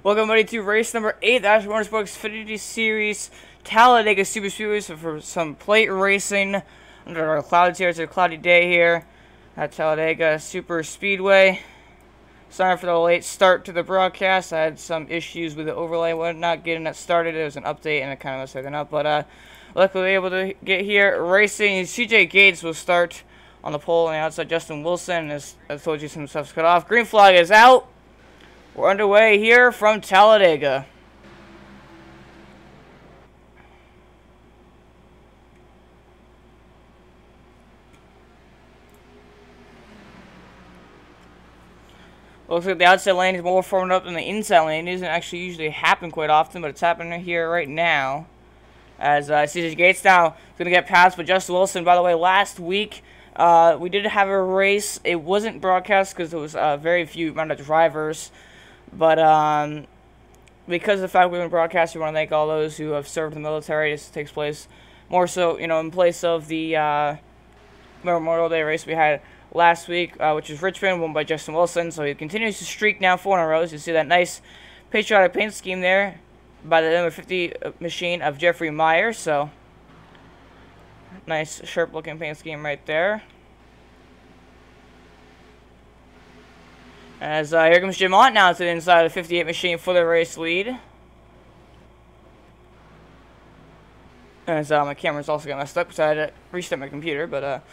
Welcome, everybody, to race number 8, the Atchison Motorsports Xfinity Series Talladega Super Speedway. So for some plate racing under our clouds here. It's a cloudy day here at Talladega Super Speedway. Sorry for the late start to the broadcast. I had some issues with the overlay and whatnot getting it started. It was an update and it kind of messed everything up. But luckily able to get here racing. CJ Gates will start on the pole on the outside. Justin Wilson, as I told you, some stuff's cut off. Green flag is out. We're underway here from Talladega. Looks like the outside lane is more formed up than the inside lane. It doesn't actually usually happen quite often, but it's happening here right now. As CJ Gates now is going to get passed by Justin Wilson. By the way, last week we did have a race. It wasn't broadcast because there was very few amount of drivers. But because of the fact we were broadcast, we want to thank all those who have served in the military. This takes place more so, in place of the Memorial Day race we had last week, which is Richmond, won by Justin Wilson. So he continues to streak now 4 in a row. So you see that nice patriotic paint scheme there by the number 50 machine of Jeffrey Meyer. So nice, sharp-looking paint scheme right there. As here comes Jim Ott now to the inside of the 58 machine for the race lead. As my camera's also got messed up because I had to restart my computer, but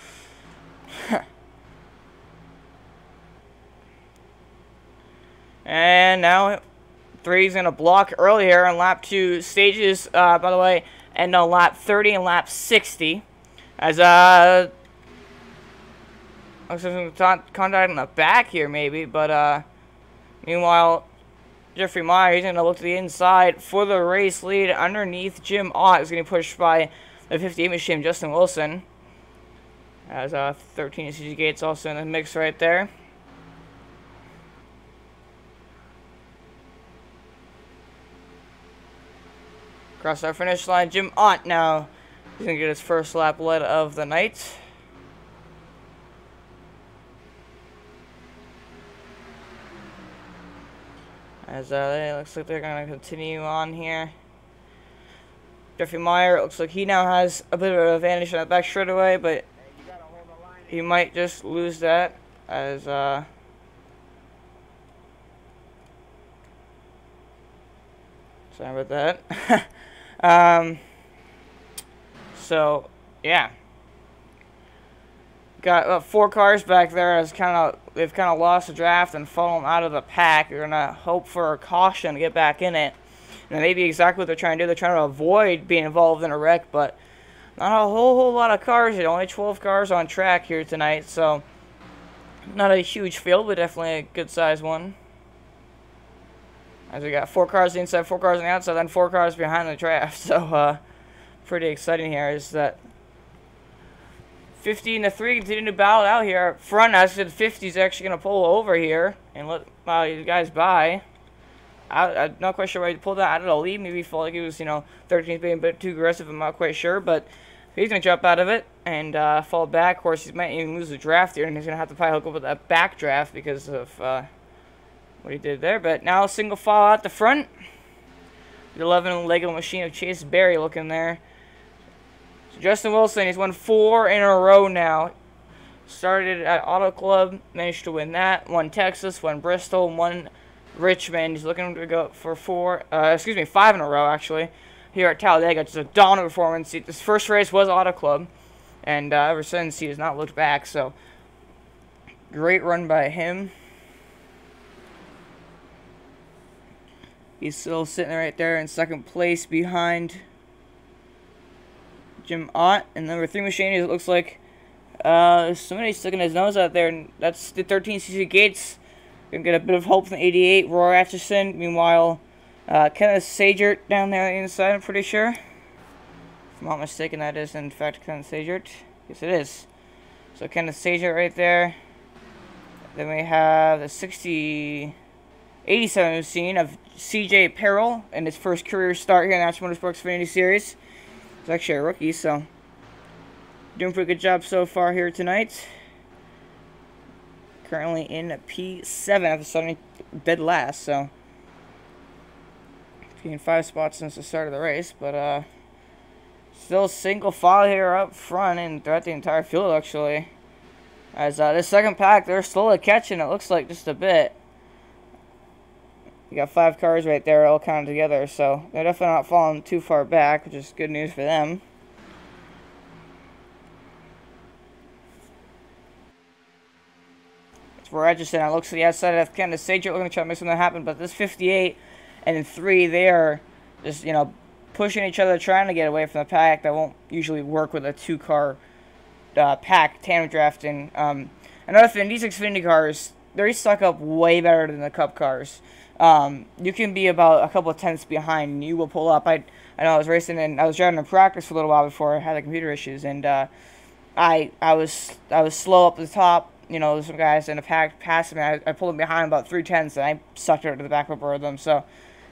and now 3's going to block early here on lap 2 stages, by the way, and on lap 30 and lap 60. As looks like some contact in the back here, maybe, but meanwhile, Jeffrey Meyer, he's going to look to the inside for the race lead underneath Jim Ott. Is going to be pushed by the 58 machine, Justin Wilson. As 13 CG Gates also in the mix right there. Across our finish line, Jim Ott now. He's going to get his first lap lead of the night. As it looks like they're going to continue on here. Jeffrey Meyer, looks like he now has a bit of an advantage on the back straightaway, but he might just lose that as sorry about that. So yeah, got 4 cars back there. As they've kind of lost the draft and fallen out of the pack. They're gonna hope for a caution to get back in it. And maybe exactly what they're trying to do. They're trying to avoid being involved in a wreck, but not a whole lot of cars. Only 12 cars on track here tonight, so not a huge field, but definitely a good size one. As we got 4 cars on the inside, 4 cars on the outside, then 4 cars behind the draft. So pretty exciting here is that 15-3 continue to battle out here up front. As I said, 50 is actually going to pull over here and let these guys by. I'm not quite sure why he pulled that out of the lead. Maybe he felt like he was, 13th being a bit too aggressive. I'm not quite sure, but he's going to jump out of it and fall back. Of course, he might even lose the draft here, and he's going to have to probably hook up with that back draft because of what he did there. But now single file out the front. The 11 Lego machine of Chase Berry looking there. Justin Wilson, he's won 4 in a row now. Started at Auto Club, managed to win that. Won Texas, won Bristol, won Richmond. He's looking to go for 5 in a row actually. Here at Talladega, just a dominant performance. This first race was Auto Club, and ever since he has not looked back. So great run by him. He's still sitting right there in second place behind Jim Ott. And number 3 machine, it looks like somebody's sticking his nose out there, and that's the 13 CC Gates. Gonna get a bit of hope from the 88 Roy Atchison. Meanwhile, Kenneth Sagert down there on the inside, I'm pretty sure. If I'm not mistaken, that is in fact Kenneth Sagert. Yes, it is. So Kenneth Sagert right there. Then we have the 87 machine of CJ Perrell in his first career start here in the Atchison Motorsports Xfinity Series. He's actually a rookie, so doing a pretty good job so far here tonight. Currently in P7 after starting dead last, so gained 5 spots since the start of the race, but still single file here up front and throughout the entire field, actually. As this second pack, they're slowly catching, it looks like, just a bit. You got 5 cars right there all kind of together, so they're definitely not falling too far back, which is good news for them. It's where Atchison, it looks to the outside of kind of Sage, looking to try to make something happen, but this 58 and then 3, they are just, you know, pushing each other, trying to get away from the pack. That won't usually work with a 2-car pack tandem drafting. Another thing, these Xfinity cars, they're stuck up way better than the Cup cars. You can be about a couple of tenths behind and you will pull up. I know I was racing and I was driving in practice for a little while before I had the computer issues, and I was slow up the top. You know, some guys in the pack passed me. I pulled them behind about 3 tenths and I sucked it to the back of them. So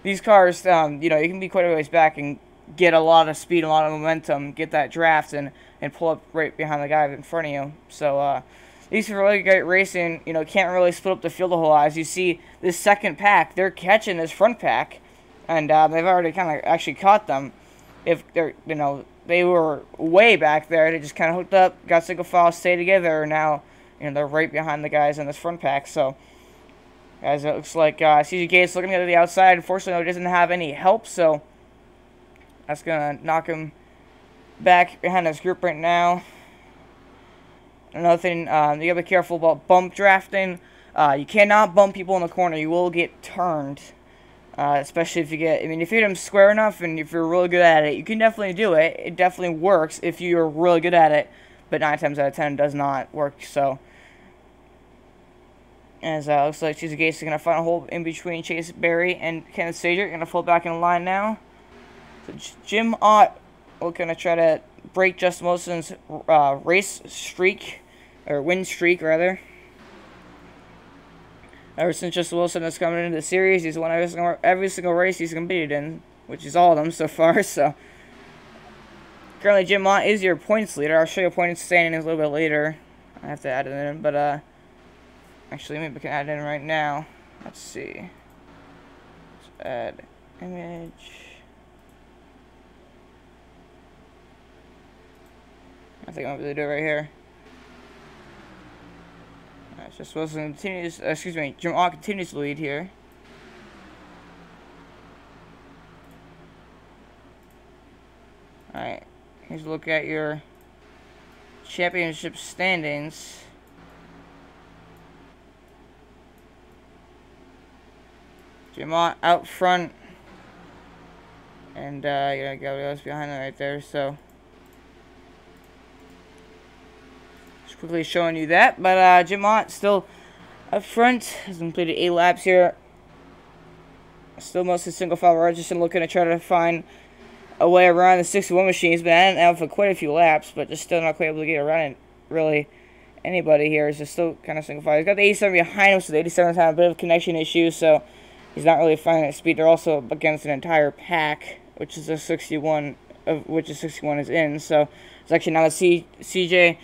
these cars, you know, you can be quite a ways back and get a lot of speed, a lot of momentum, get that draft and pull up right behind the guy in front of you. So these are really great racing. You know, can't really split up the field a whole lot. As you see, this second pack, they're catching this front pack, and they've already kind of actually caught them. If they're, you know, they were way back there, they just kind of hooked up, got single file, stay together, and now, you know, they're right behind the guys in this front pack. So, guys, it looks like CJ Gates looking at the outside. Unfortunately, he doesn't have any help, so that's gonna knock him back behind this group right now. Another thing, you gotta be careful about bump drafting. You cannot bump people in the corner. You will get turned, especially if you get, I mean, if you hit them square enough and if you're really good at it, you can definitely do it. It definitely works if you're really good at it, but 9 times out of 10 it does not work. So, as looks like CJ Gates is gonna find a hole in between Chase Berry and Kenneth Sager. Gonna fall back in line now. So Jim Ott looking to try to break Justin Wilson's race streak, or win streak rather. Ever since Justin Wilson has come into the series, he's won every single race he's competed in, which is all of them so far. So currently Jim Ott is your points leader. I'll show you points standings a little bit later. I have to add it in, but actually maybe we can add it in right now. Let's see. Let's add image. I think I'm going to do it right here. Just Wilson continues, excuse me, Jim Ott continues to lead here. Alright, here's a look at your championship standings. Jim Ott out front. And, you got else behind him right there, so. Quickly showing you that, but Jim Ott still up front, has completed 8 laps here. Still mostly single file. Atchison looking to try to find a way around the 61 machine. He's been out for quite a few laps, but just still not quite able to get around it. Really, anybody here is just still kind of single file. He's got the 87 behind him, so the 87's having a bit of connection issue, so he's not really finding that speed. They're also up against an entire pack, which is a 61, of which the 61 is in. So it's actually now the CJ.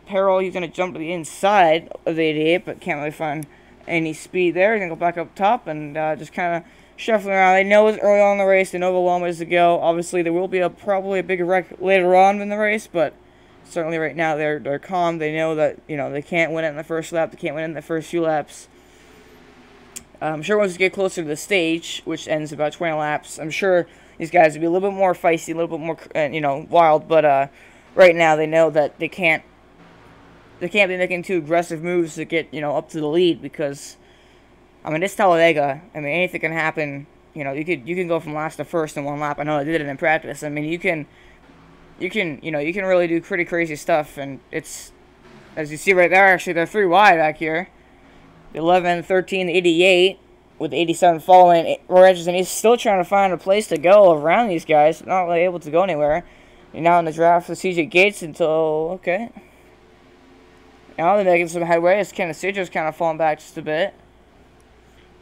Peril, he's going to jump to the inside of the 88, but can't really find any speed there. He's going to go back up top and just kind of shuffling around. They know it's early on in the race. They know the long ways to go. Obviously, there will be probably a bigger wreck later on in the race, but certainly right now they're calm. They know that, you know, they can't win it in the first lap. They can't win it in the first few laps. I'm sure once we get closer to the stage, which ends about 20 laps, I'm sure these guys will be a little bit more feisty, a little bit more, you know, wild, but right now, they know that they can't be making too aggressive moves to get, you know, up to the lead, because, I mean, it's Talladega. I mean, anything can happen. You know, you can go from last to first in 1 lap. I know I did it in practice. I mean, you can really do pretty crazy stuff, and it's, as you see right there, actually, they're 3 wide back here. The 11, 13, 88, with the 87 following. Atchison, he's still trying to find a place to go around these guys. Not really able to go anywhere. You're now in the draft for CJ Gates until, okay. Now they're making some headway as Kenneth Sager's kind of falling back just a bit.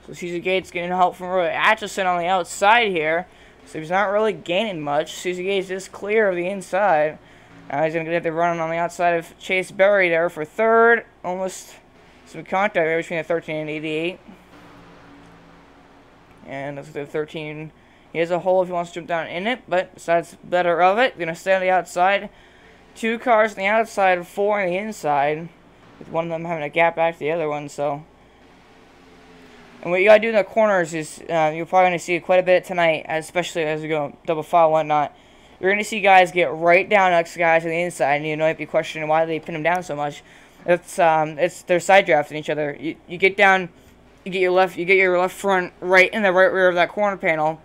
So CJ Gates getting help from Atchison on the outside here. So he's not really gaining much. CJ Gates is clear of the inside. Now he's going to get the run on the outside of Chase Berry there for third. Almost some contact there between the 13 and 88. And that's the 13. He has a hole if he wants to jump down in it, but besides better of it, going to stay on the outside. 2 cars on the outside, 4 on the inside, with one of them having a gap back to the other one. So, and what you gotta do in the corners is you're probably gonna see quite a bit tonight, especially as we go double file and whatnot. You're gonna see guys get right down next to guys on the inside, and you might be questioning why they pin them down so much. It's they're side drafting each other. You get down, you get your left front right in the right rear of that corner panel,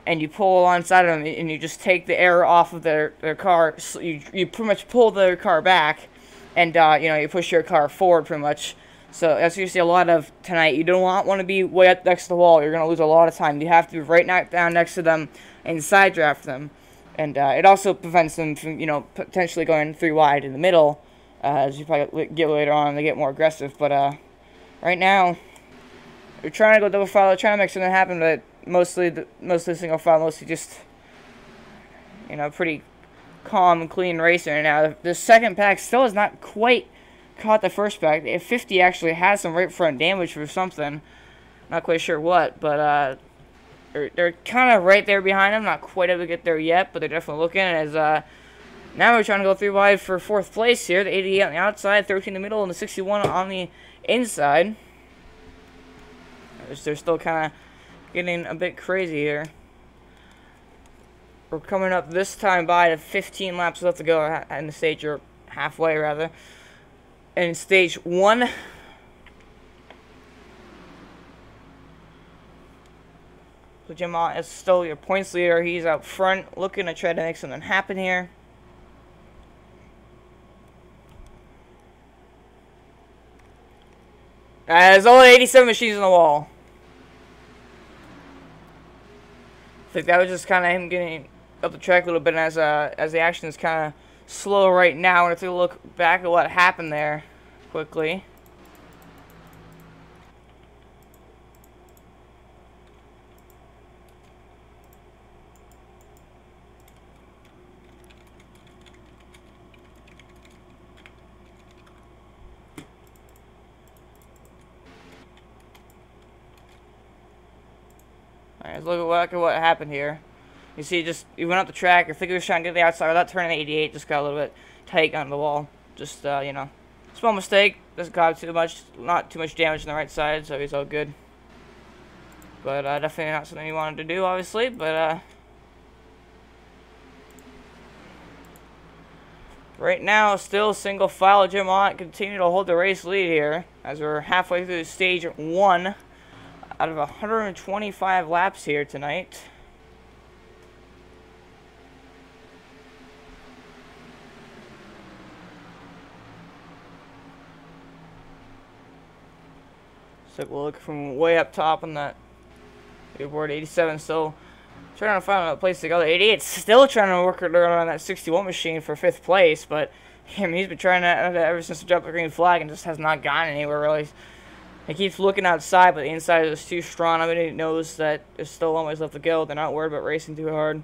and you pull alongside of them, and you just take the air off of their car. So you pretty much pull their car back, and you push your car forward pretty much. So that's what you see a lot of tonight. You don't want to be way up next to the wall. You're gonna lose a lot of time. You have to be right down next to them and side draft them, and it also prevents them from potentially going 3 wide in the middle, as you probably get later on. They get more aggressive, but right now we're trying to go double file, trying to make something happen, but mostly single file, mostly just pretty calm and clean racing. And now the second pack still has not quite caught the first pack. If 50 actually has some right front damage for something, not quite sure what, but they're kind of right there behind them, not quite able to get there yet, but they're definitely looking. As now we're trying to go 3 wide for 4th place here. The 88 on the outside, 13 in the middle, and the 61 on the inside. They're still kind of getting a bit crazy here. We're coming up this time by to 15 laps left to go in the stage, or halfway rather. In stage 1, so Jim Ott is still your points leader. He's out front, looking to try to make something happen here. There's only 87 machines on the wall. I think that was just kind of him getting up the track a little bit, and as the action is kind of slow right now, and if we look back at what happened there quickly. Alright, let's look at what happened here. You see, he went up the track. I think he was trying to get the outside without turning the 88. Just got a little bit tight on the wall. Just, small mistake. Doesn't cause too much, not too much damage on the right side, so he's all good. But definitely not something he wanted to do, obviously. But right now, still single file. Jim Ott continue to hold the race lead here as we're halfway through stage 1 out of 125 laps here tonight. So we'll look from way up top on that leaderboard. 87 still trying to find a place to go. The 88 still trying to work around on that 61 machine for 5th place, but he's been trying that ever since the jump the green flag and just has not gone anywhere really. He keeps looking outside, but the inside is too strong. I mean, he knows that there's still a long ways left to go. They're not worried about racing too hard.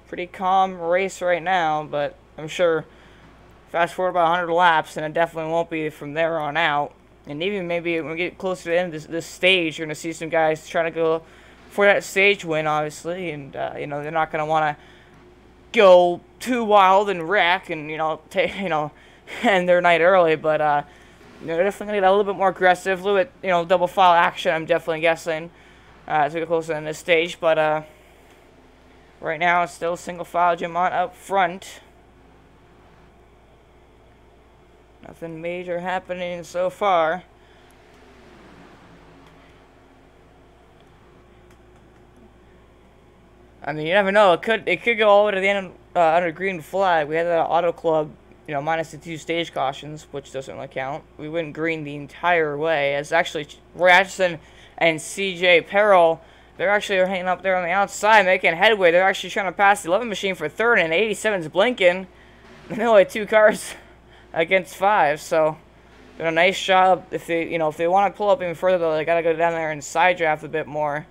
Pretty calm race right now, but I'm sure fast forward about 100 laps, and it definitely won't be from there on out. And even maybe when we get closer to the end of this stage, you're going to see some guys trying to go for that stage win, obviously. And, they're not going to want to go too wild and wreck and, end their night early. But, they're definitely going to get a little bit more aggressive, a little bit, double file action, I'm definitely guessing, as we get closer to this stage. But, right now, it's still single file Jim Ott up front. Nothing major happening so far. I mean, you never know. It could go all the way to the end under green flag. We had that auto club, minus the 2 stage cautions, which doesn't really count. We went green the entire way. As actually Roy Atchison and CJ Peril, they're actually hanging up there on the outside, making headway. They're actually trying to pass the 11 machine for 3rd, and 87's blinking. And only 2 cars against 5, so doing a nice job. If they want to pull up even further, though, they got to go down there and side draft a bit more.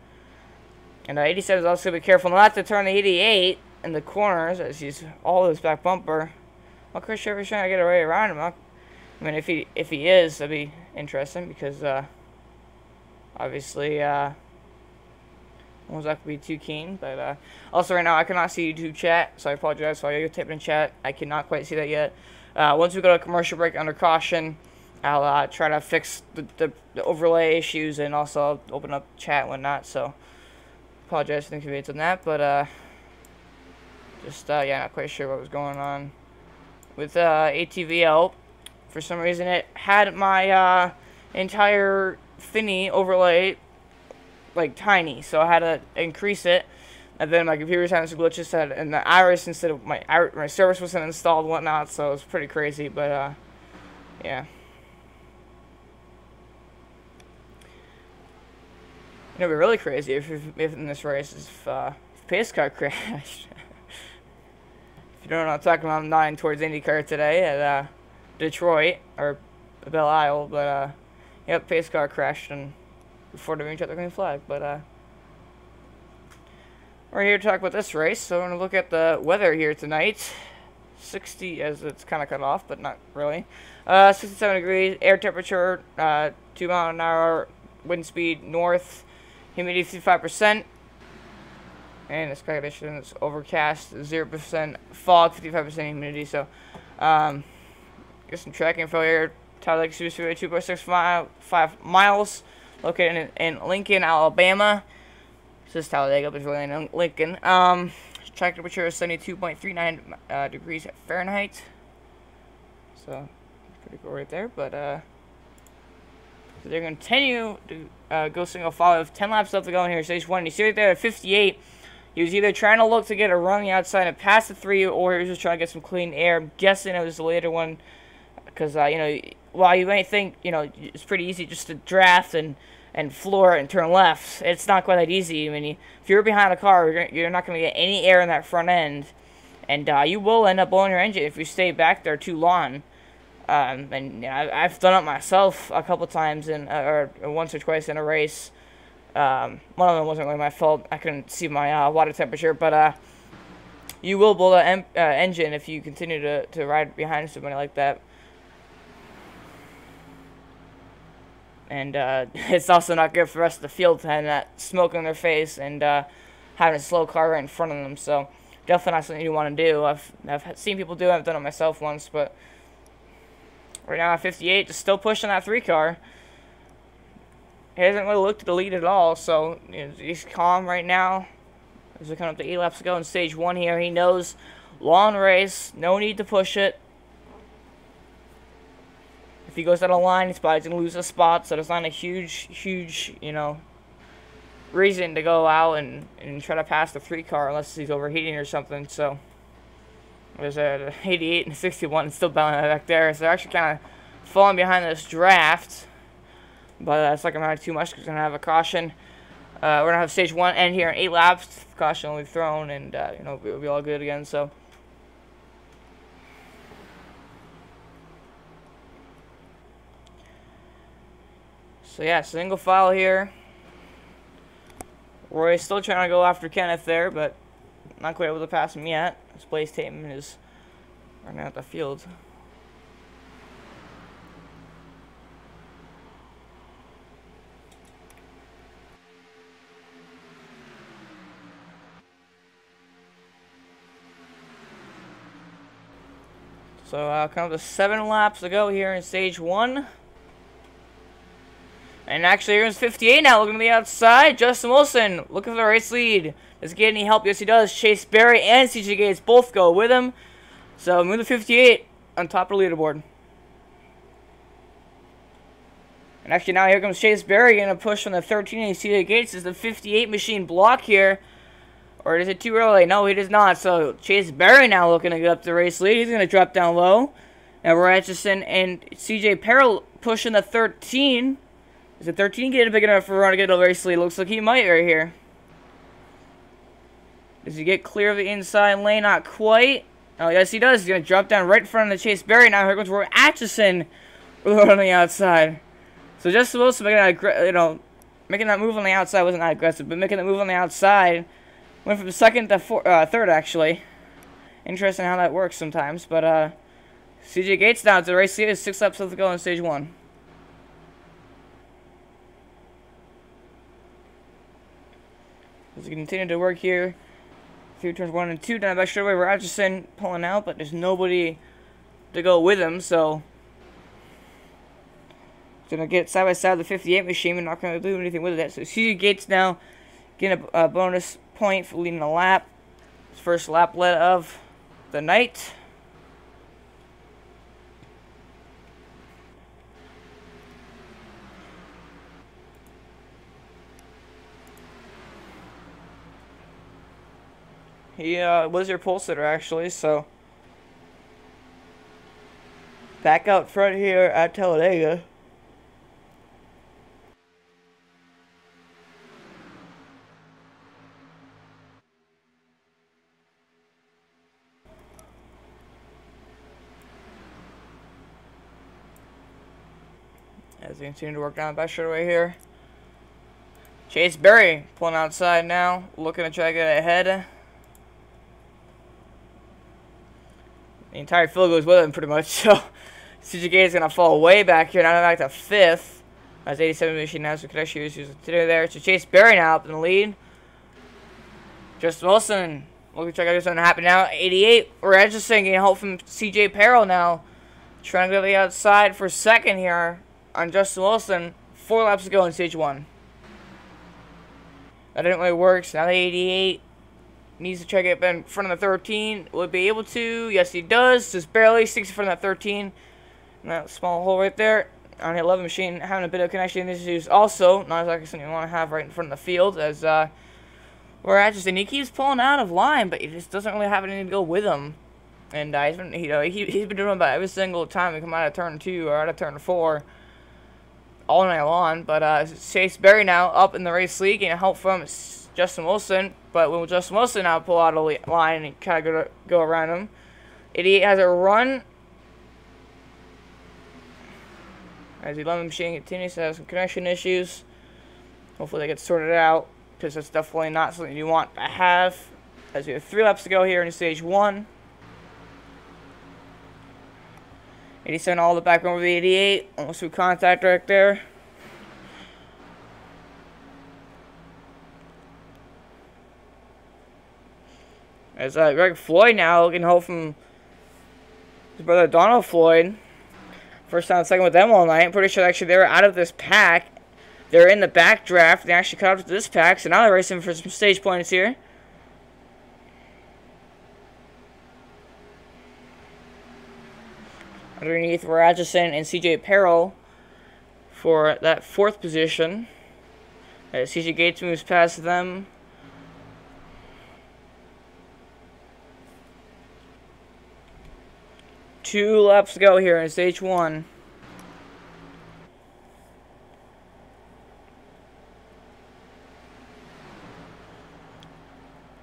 And 87 is also going to be careful not to turn the 88 in the corners as he's all this back bumper. Well, Chris Sherry's trying to get right around him. I mean, if he is, that'd be interesting because obviously was not going to be too keen. But also right now I cannot see YouTube chat, so I apologize for all you typing in chat. I cannot quite see that yet. Once we go to a commercial break under caution, I'll try to fix the overlay issues and also open up chat and whatnot. So apologize for the inconvenience on that, but yeah, not quite sure what was going on with ATVL. For some reason, it had my entire Xfinity overlay like tiny, so I had to increase it. And then my computer's having some glitches, and the iris instead of my service wasn't installed and whatnot, so it was pretty crazy. But yeah. It'll be really crazy if in this race if pace car crashed. If you don't know what I'm talking about, I'm nodding towards IndyCar today at Detroit, or Belle Isle, but yep, pace car crashed and before they reached out the green flag. But we're here to talk about this race, so we're going to look at the weather here tonight. 60, as it's kind of cut off, but not really. 67 degrees, air temperature, 2 mile an hour, wind speed north, humidity 55%. And the sky condition is overcast, 0% fog, 55% humidity. So, get some track info here. Talladega Superspeedway, 2.65 miles, located in Lincoln, Alabama. This is Talladega, but it's really in Lincoln. Track temperature is 72.39 degrees Fahrenheit. So, pretty cool right there. But so they're going to continue to go single file with 10 laps left to go in here, stage 1. You see right there at 58. He was either trying to look to get a run on the outside and pass the 3, or he was just trying to get some clean air. I'm guessing it was the later one, because, you know, while you might think, you know, it's pretty easy just to draft and floor and turn left, it's not quite that easy. I mean, if you're behind a car, you're not going to get any air in that front end, and you will end up blowing your engine if you stay back there too long. And you know, I've done it myself a couple times, or once or twice in a race. One of them wasn't really my fault. I couldn't see my water temperature, but you will blow the engine if you continue to ride behind somebody like that. And it's also not good for the rest of the field to have that smoke in their face and having a slow car right in front of them. So definitely not something you want to do. I've seen people do it. I've done it myself once, but right now at 58, just still pushing that 3 car. He hasn't really looked at the lead at all, so you know, he's calm right now. As we come up to 8 laps to go in stage 1 here, he knows long race, no need to push it. If he goes out of line, he's probably going to lose a spot, so there's not a huge, you know, reason to go out and try to pass the 3 car unless he's overheating or something. So there's a 88 and 61 still battling back there, so they're actually kind of falling behind this draft. But it's not going to matter too much because we're going to have a caution. We're going to have stage 1 end here in 8 laps. Caution will be thrown, and you know, we'll be all good again. So yeah, single file here. Roy's still trying to go after Kenneth there, but not quite able to pass him yet. His Blaze Tatum is running out the field. So come to 7 laps to go here in stage 1. And actually, here's 58 now, looking to the outside. Justin Wilson looking for the race lead. Does he get any help? Yes, he does. Chase Berry and CJ Gates both go with him. So move to 58 on top of the leaderboard. And actually, now here comes Chase Berry going to push from the 13. And CJ Gates is the 58 machine block here. Or is it too early? No, he does not. So Chase Berry now looking to get up the race lead. He's going to drop down low. And we're Atchison and CJ Peril pushing the 13. Is the 13 getting big enough for Ron to get a race lead? Looks like he might right here. Does he get clear of the inside lane? Not quite. Oh, yes, he does. He's going to drop down right in front of the Chase Berry. Now here goes Roy Atchison on the outside. So Justin Wilson making that, you know, making that move on the outside wasn't that aggressive, but making the move on the outside went from second to third, actually. Interesting how that works sometimes. But CJ Gates now to the race lead is 6 laps left to go in stage 1. As we continue to work here through turns 1 and 2 down the back straightaway, where Atchison pulling out, but there's nobody to go with him, so he's gonna get side by side the 58 machine. We're not gonna do anything with it. So CJ Gates now getting a bonus point for leading a lap. His first lap led of the night. He was your pole sitter, actually, so back out front here at Talladega. As we continue to work down the back straightaway here. Chase Berry pulling outside now, looking to try to get ahead. The entire field goes with him pretty much, so CJ Gates is going to fall way back here, now back to 5th. As 87 machine has some connection issues today there. So Chase Berry now up in the lead. Justin Wilson looking to check out what's going to happen now. 88, we're Atchison getting help from CJ Peril now. Trying to go to the outside for second here on Justin Wilson. 4 laps to go in stage 1. That didn't really work, so now the 88 needs to try to get in front of the 13. Will it be able to? Yes, he does. Just barely 6 in front of that 13. And that small hole right there. On the 11 machine, having a bit of connection issues also. Not exactly something you want to have right in front of the field. As we're Atchison, he keeps pulling out of line, but he just doesn't really have anything to go with him. And he's been, he's been doing about every single time we come out of turn 2 or out of turn 4. All night long. But Chase Berry now up in the race league, getting help from Justin Wilson. But when Justin Wilson now pull out of the line and kind of go around him, 88 has a run. As the 11 machine continues to have some connection issues. Hopefully they get sorted out, because that's definitely not something you want to have. As we have 3 laps to go here in stage 1. 87 all the back over the 88. Almost through contact right there. As Greg Floyd now getting help from his brother Donald Floyd. First time and second with them all night. I'm pretty sure actually they were out of this pack. They're in the back draft. They actually caught up to this pack, so now they're racing for some stage points here. Underneath were Atchison and CJ Peril for that 4th position. As CJ Gates moves past them. Two laps to go here in stage 1.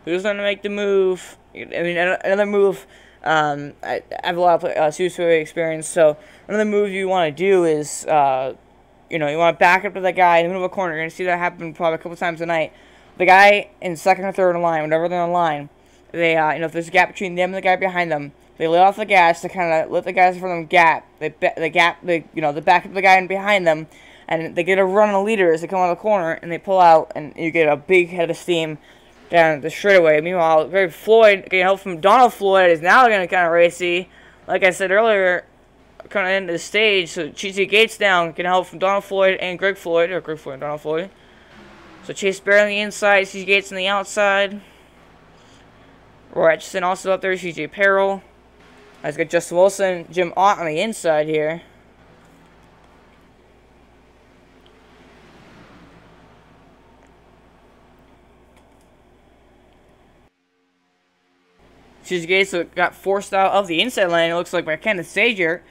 Who's going to make the move? I mean, another move. I have a lot of Super experience, so another move you want to do is, you want to back up to the guy in the middle of a corner. You're going to see that happen probably a couple times a night. The guy in second or third in line, whenever they're in line, they, if there's a gap between them and the guy behind them, they let off the gas to kind of let the guys in front of them gap. They back up the guy in behind them, and they get a run on the leader as they come out of the corner, and they pull out, and you get a big head of steam down the straightaway. Meanwhile, Greg Floyd, getting help from Donald Floyd, is now going to kind of racy. Like I said earlier, kind of into the stage, so CJ Gates down, getting help from Donald Floyd and Greg Floyd, or Greg Floyd and Donald Floyd. So Chase Berry on the inside, CJ Gates on the outside. Roy Atchison also up there, CJ Peril. Let's get Justin Wilson, Jim Ott on the inside here. CJ Gates got forced out of the inside lane, it looks like, by Kenneth Sager.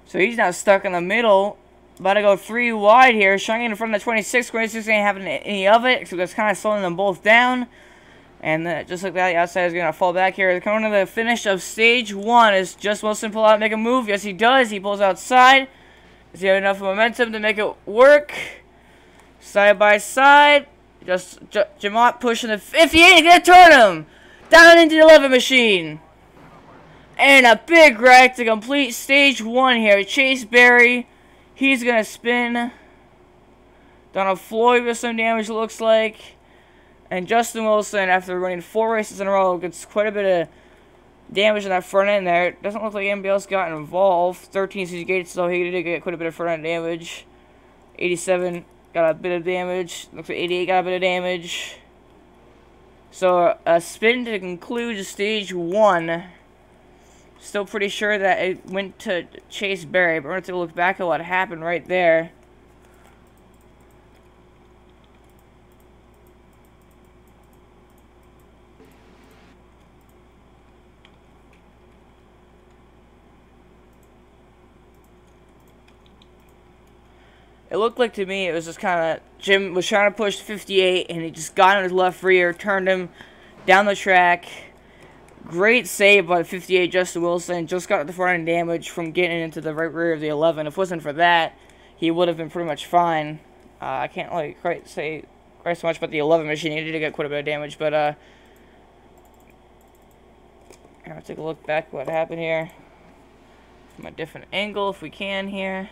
So he's now stuck in the middle. About to go 3 wide here. Trying to get in front of the 26. 26 ain't having any of it, so that's kind of slowing them both down. And just like that, the outside is going to fall back here. Coming to the finish of stage 1. Is Justin Wilson pull out and make a move? Yes, he does. He pulls outside. Does he have enough momentum to make it work? Side by side. Just Jamont pushing the 58. He's going to turn him down into the 11 machine. And a big wreck to complete stage 1 here. Chase Berry. He's going to spin. Donald Floyd with some damage, it looks like. And Justin Wilson, after running 4 races in a row, gets quite a bit of damage in that front end there. Doesn't look like anybody else got involved. 13 CJ Gates, though, he did get quite a bit of front end damage. 87 got a bit of damage. Looks like 88 got a bit of damage. So a spin to conclude stage 1. Still pretty sure that it went to Chase Berry, but we're going to take a look back at what happened right there. It looked like to me it was just kind of Jim was trying to push 58 and he just got on his left rear, turned him down the track. Great save by 58 Justin Wilson. Just got the front end damage from getting into the right rear of the 11. If it wasn't for that, he would have been pretty much fine. I can't really quite say quite so much about the 11 machine. He did get quite a bit of damage, but I'll take a look back at what happened here from a different angle if we can here.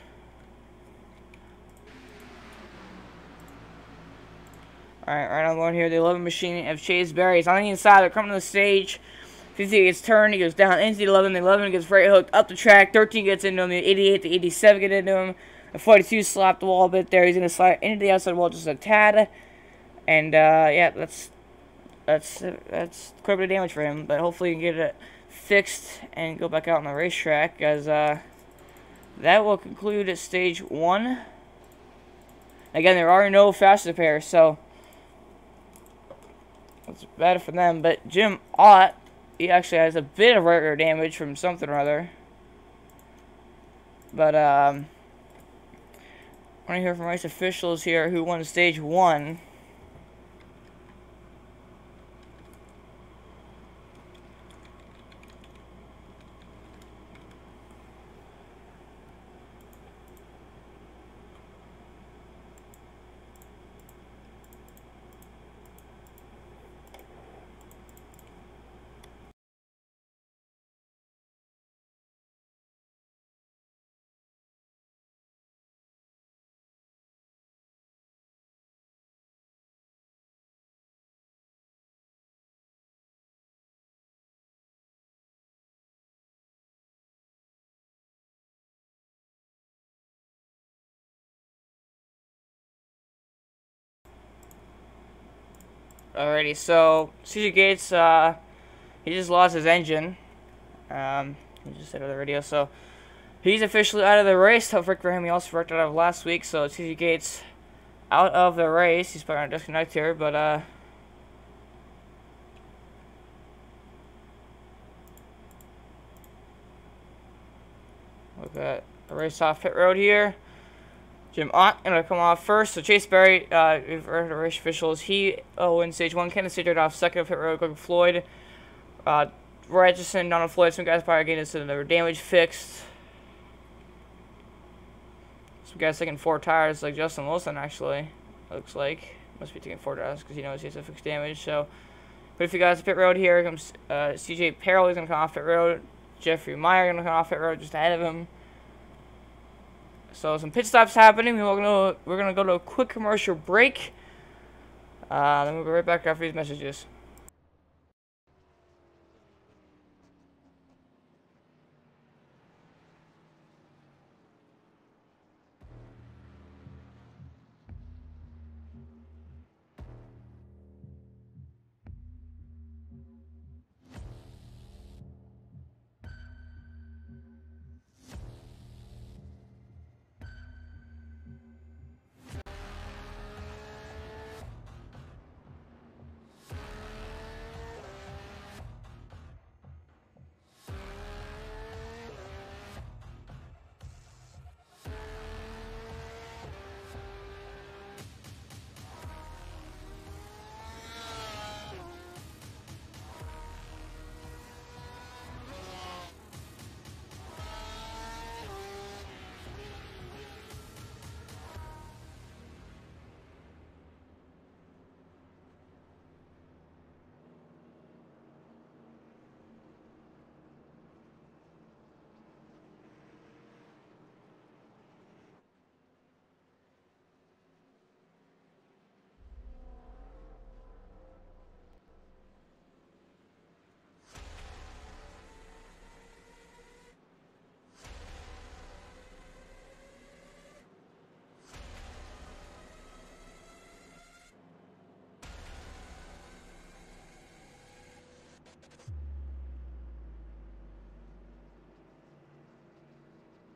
Alright, right on going here, the 11 machine of Chase Berry. He's on the inside, they're coming to the stage. 50 gets turned, he goes down into the 11, the 11 gets right hooked up the track, 13 gets into him, the 88 to 87 get into him, the 42 slapped the wall a bit there, he's going to slide into the outside wall just a tad, and yeah, that's quite a bit of damage for him, but hopefully he can get it fixed and go back out on the racetrack, as that will conclude at stage 1. Again, there are no faster pairs, so it's bad for them, but Jim Ott, he actually has a bit of right rear damage from something or other. But, I want to hear from race officials here who won stage 1. Alrighty, so CJ Gates, he just lost his engine. He just said on the radio, so he's officially out of the race. Tough break for him. He also wrecked out of last week, so CJ Gates out of the race. He's probably going to disconnect here, but look at the race off pit road here. Jim Ott going to come off first. So Chase Berry, we've heard the race officials. He wins stage 1. Kenneth Stewart off second pit road. Greg Floyd, Roy Atchison, Donald Floyd. Some guys probably getting into their damage fixed. Some guys taking 4 tires, like Justin Wilson. Actually, looks like must be taking 4 tires because he knows he has to fix damage. So, but if you guys pit road here comes CJ Perrell. He's going to come off pit road. Jeffrey Meyer going to come off pit road just ahead of him. So some pit stops happening. We're gonna go to a quick commercial break. Then we'll be right back after these messages.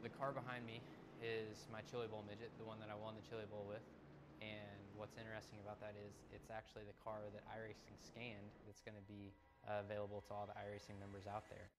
The car behind me is my Chili Bowl midget, the one that I won the Chili Bowl with. And what's interesting about that is it's actually the car that iRacing scanned that's going to be available to all the iRacing members out there.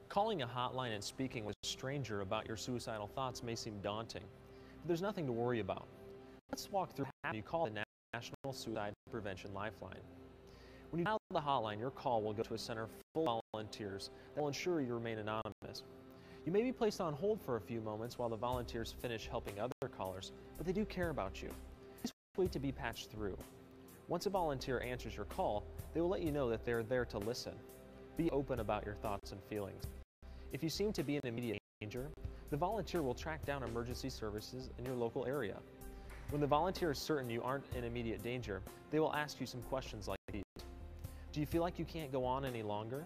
Calling a hotline and speaking with a stranger about your suicidal thoughts may seem daunting, but there's nothing to worry about. Let's walk through how you call the National Suicide Prevention Lifeline. When you dial the hotline, your call will go to a center full of volunteers that will ensure you remain anonymous. You may be placed on hold for a few moments while the volunteers finish helping other callers, but they do care about you. Please wait to be patched through. Once a volunteer answers your call, they will let you know that they're there to listen. Be open about your thoughts and feelings. If you seem to be in immediate danger, the volunteer will track down emergency services in your local area. When the volunteer is certain you aren't in immediate danger, they will ask you some questions like these. Do you feel like you can't go on any longer?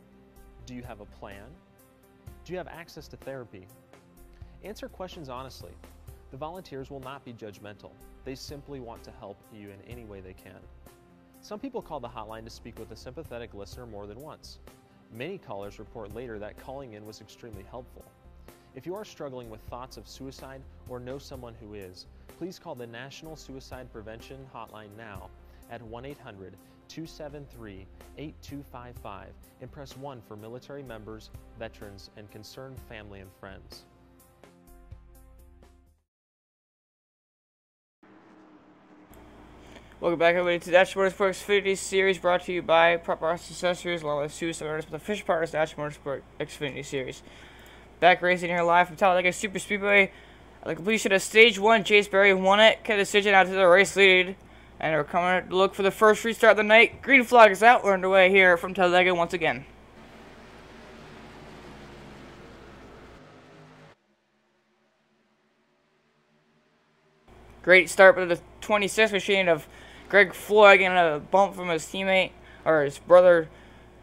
Do you have a plan? Do you have access to therapy? Answer questions honestly. The volunteers will not be judgmental. They simply want to help you in any way they can. Some people call the hotline to speak with a sympathetic listener more than once. Many callers report later that calling in was extremely helpful. If you are struggling with thoughts of suicide or know someone who is, please call the National Suicide Prevention Hotline now at 1-800-273-8255 and press 1 for military members, veterans, and concerned family and friends. Welcome back, everybody, to the Atchison Motorsports Xfinity Series, brought to you by Proper Accessories, along with Suicide Artists, with the official partners of the Atchison Motorsports Xfinity Series. Back racing here live from Talladega Super Speedway. At the completion of Stage 1, Chase Berry won it, cut a decision out to the race lead, and we're coming to look for the first restart of the night. Green flag is out. We're underway here from Talladega once again. Great start by the 26 machine of Greg Floyd getting a bump from his teammate, or his brother,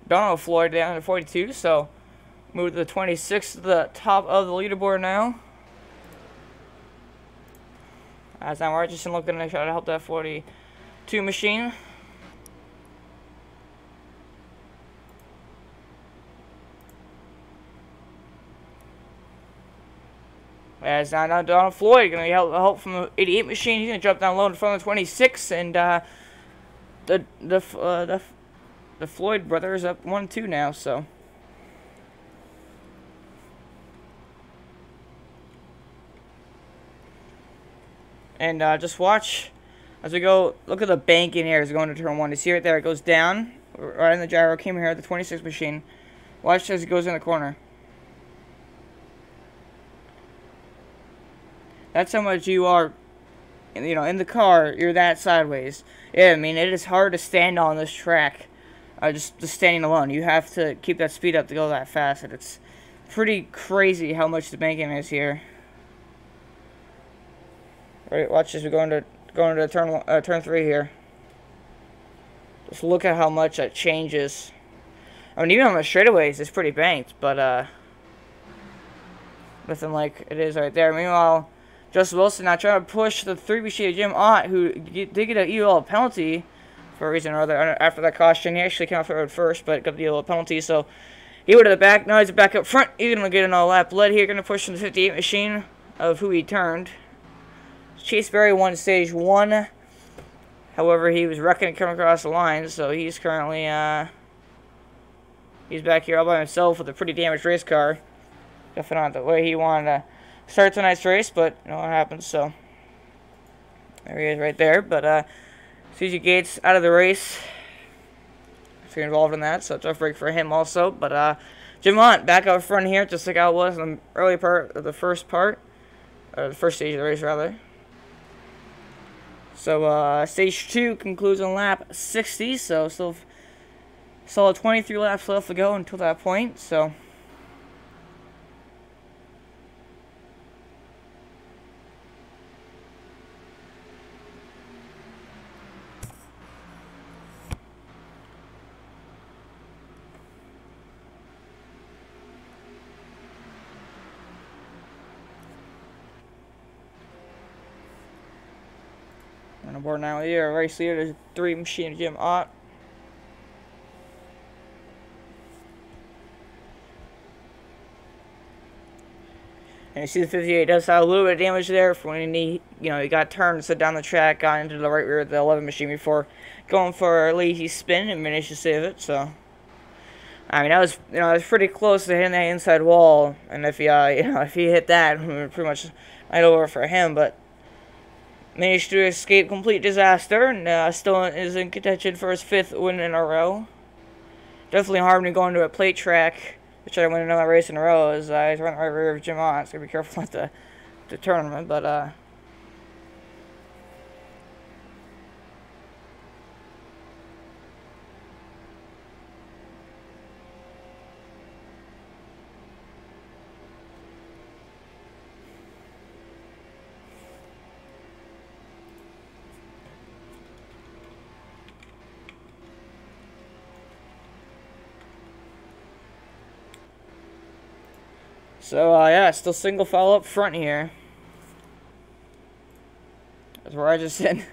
Donald Floyd, down to 42. So move to the 26 to the top of the leaderboard now. As now Atchison looking to try to help that 42 machine. As now Donald Floyd going to get help from the 88 machine. He's going to jump down low in front of the 26, and the Floyd brothers up 1-2 now. So. And just watch as we go. Look at the bank in here as we go into turn 1. You see right there, it goes down right in the gyro. Came here at the 26 machine. Watch as it goes in the corner. That's how much you are, you know, in the car. You're that sideways. Yeah, I mean, it is hard to stand on this track. Just standing alone, you have to keep that speed up to go that fast. And it's pretty crazy how much the banking is here. Right, watch as we go into turn 3 here. Just look at how much that changes. I mean, even on the straightaways, it's pretty banked, but nothing like it is right there. Meanwhile, Justin Wilson now trying to push the 3 machine of Jim Ott, who did get an EOL penalty for a reason or other after that caution. He actually came off the road first, but got the EOL penalty, so he went to the back. Now he's back up front. He's going to get an all-lap lead here. Going to push from the 58 machine of who he turned. Chase Berry won stage 1. However, he was wrecking coming across the line, so he's currently he's back here all by himself with a pretty damaged race car. Definitely not the way he wanted to start tonight's race, but you know what happens. So there he is right there. But CJ Gates out of the race. If you're involved in that, so tough break for him also. But Jim Ott back up front here, just like how it was in the early part of the first part, or the first stage of the race rather. So stage 2 concludes on lap 60, so still solid 23 laps left to go until that point. So on board now here, race leader is 3 machine Jim Ott. And you see the 58 does have a little bit of damage there for when he, you know, he got turned, so down the track, got into the right rear of the 11 machine before going for a lazy spin and managed to save it. So I mean, that was, you know, it was pretty close to hitting that inside wall, and if he, you know, if he hit that, pretty much night over for him. But managed to escape complete disaster, and still is in contention for his 5th win in a row. Definitely hard to go into a plate track to try to win another race in a row, as he's running right rear of Jim Ott. So be careful at the tournament, but so, yeah, still single file up front here. That's where Atchison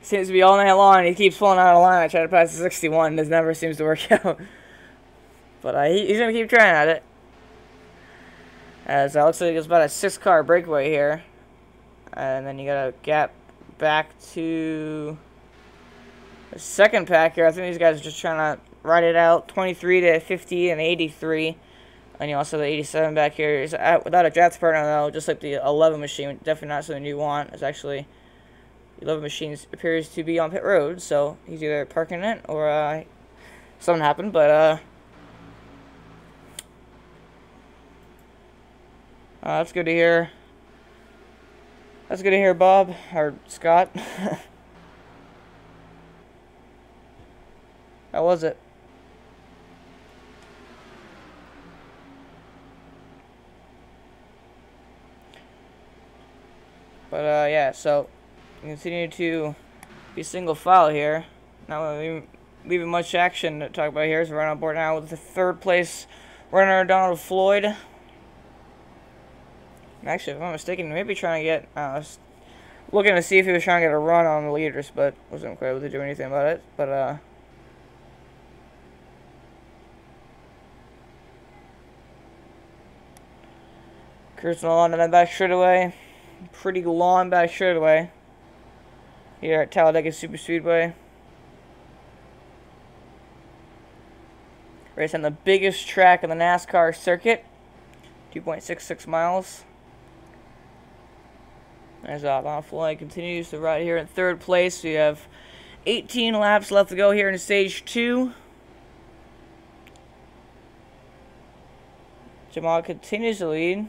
seems to be all night long. He keeps pulling out of line. I try to pass the 61. This never seems to work out. But he's going to keep trying at it. As looks like it's about a 6-car breakaway here. And then you got to gap back to the second pack here. I think these guys are just trying to ride it out. 23 to 50 and 83. And you also the 87 back here is without a draft partner though, just like the 11 machine. Definitely not something you want. It's actually the 11 machine appears to be on pit road, so he's either parking it or something happened. But that's good to hear. That's good to hear, Bob or Scott. How was it? But yeah, so we continue to be single file here. Not leaving much action to talk about here. So we're on board now with the 3rd place runner, Donald Floyd. Actually, if I'm not mistaken, maybe trying to get, looking to see if he was trying to get a run on the leaders, but wasn't quite able to do anything about it. But cruising along to that back straightaway. Pretty long back straightaway here at Talladega Super Speedway. Race on the biggest track in the NASCAR circuit, 2.66 miles. As Donald Floyd continues to ride here in 3rd place. We have 18 laps left to go here in stage 2. Jamal continues to lead.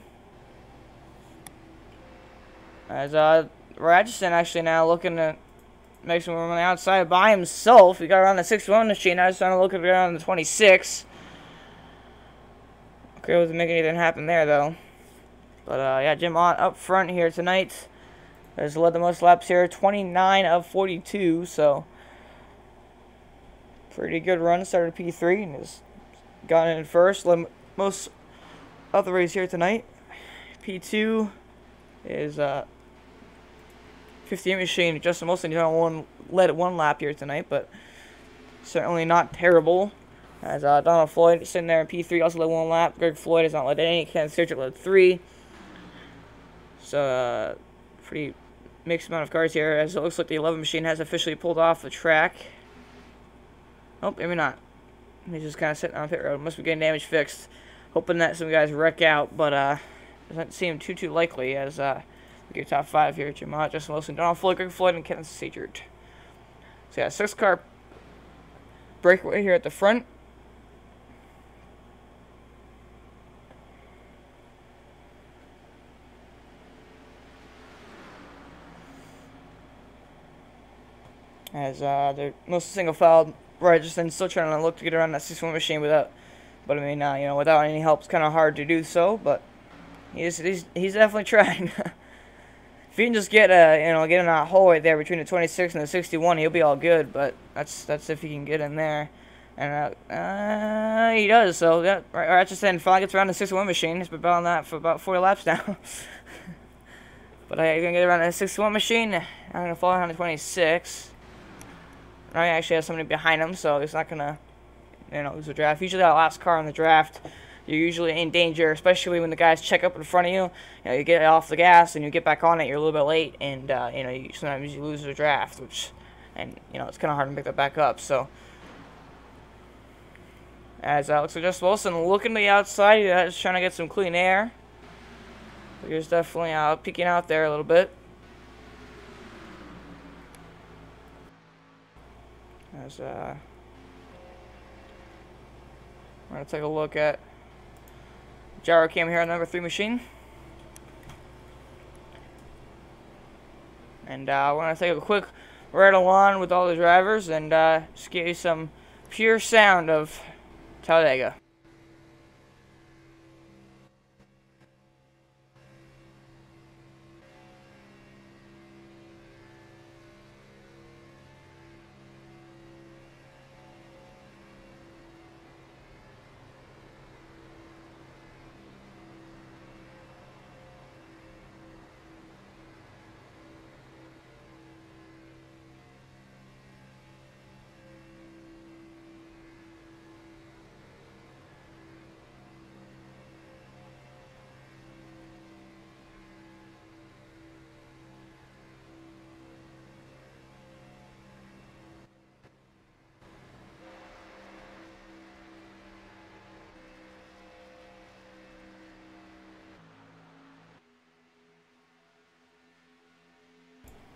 As Atchison actually now looking to make some room on the outside by himself. He got around the 61 machine. Now he's trying to look at around the 26. Okay, wasn't making anything happen there though. But yeah, Jim Ott up front here tonight. Has led the most laps here, 29 of 42. So pretty good run. Started P3 and has gotten in first. Led most of the race here tonight. P2 is 58 machine. Justin Wilson led one lap here tonight, but certainly not terrible. As Donald Floyd sitting there in P3 also led one lap. Greg Floyd has not led any. Ken Sturgill led 3. So pretty mixed amount of cars here, as it looks like the 11 machine has officially pulled off the track. Oh, maybe not. He's just kind of sitting on pit road. Must be getting damage fixed. Hoping that some guys wreck out, but doesn't seem too likely, as we get top 5 here. Jim Ott, Justin Wilson, Donald Floyd, Greg Floyd, and Kenneth Seigert. So yeah, 6-car breakaway here at the front. As they're most single-file Atchison still trying to look to get around that 61 machine without, but I mean, you know, without any help, it's kind of hard to do so. But he's definitely trying. If he can just get get in that hole right there between the 26 and the 61, he'll be all good. But that's if he can get in there, and he does. So that Atchison finally gets around the 61 machine. He's been battling that for about 40 laps now. But he's gonna get around the 61 machine. I'm gonna fall down to 26. Now he actually has somebody behind him, so he's not gonna, lose the draft. Usually that last car in the draft, you're usually in danger, especially when the guys check up in front of you. You get off the gas and you get back on it, you're a little bit late, and sometimes you lose the draft, it's kind of hard to pick that back up. So as Alex Justin Wilson looking to the outside, he's trying to get some clean air. He's definitely peeking out there a little bit. As we're going to take a look at gyro cam here on the number 3 machine. And I want to take a quick ride along with all the drivers and just give you some pure sound of Talladega.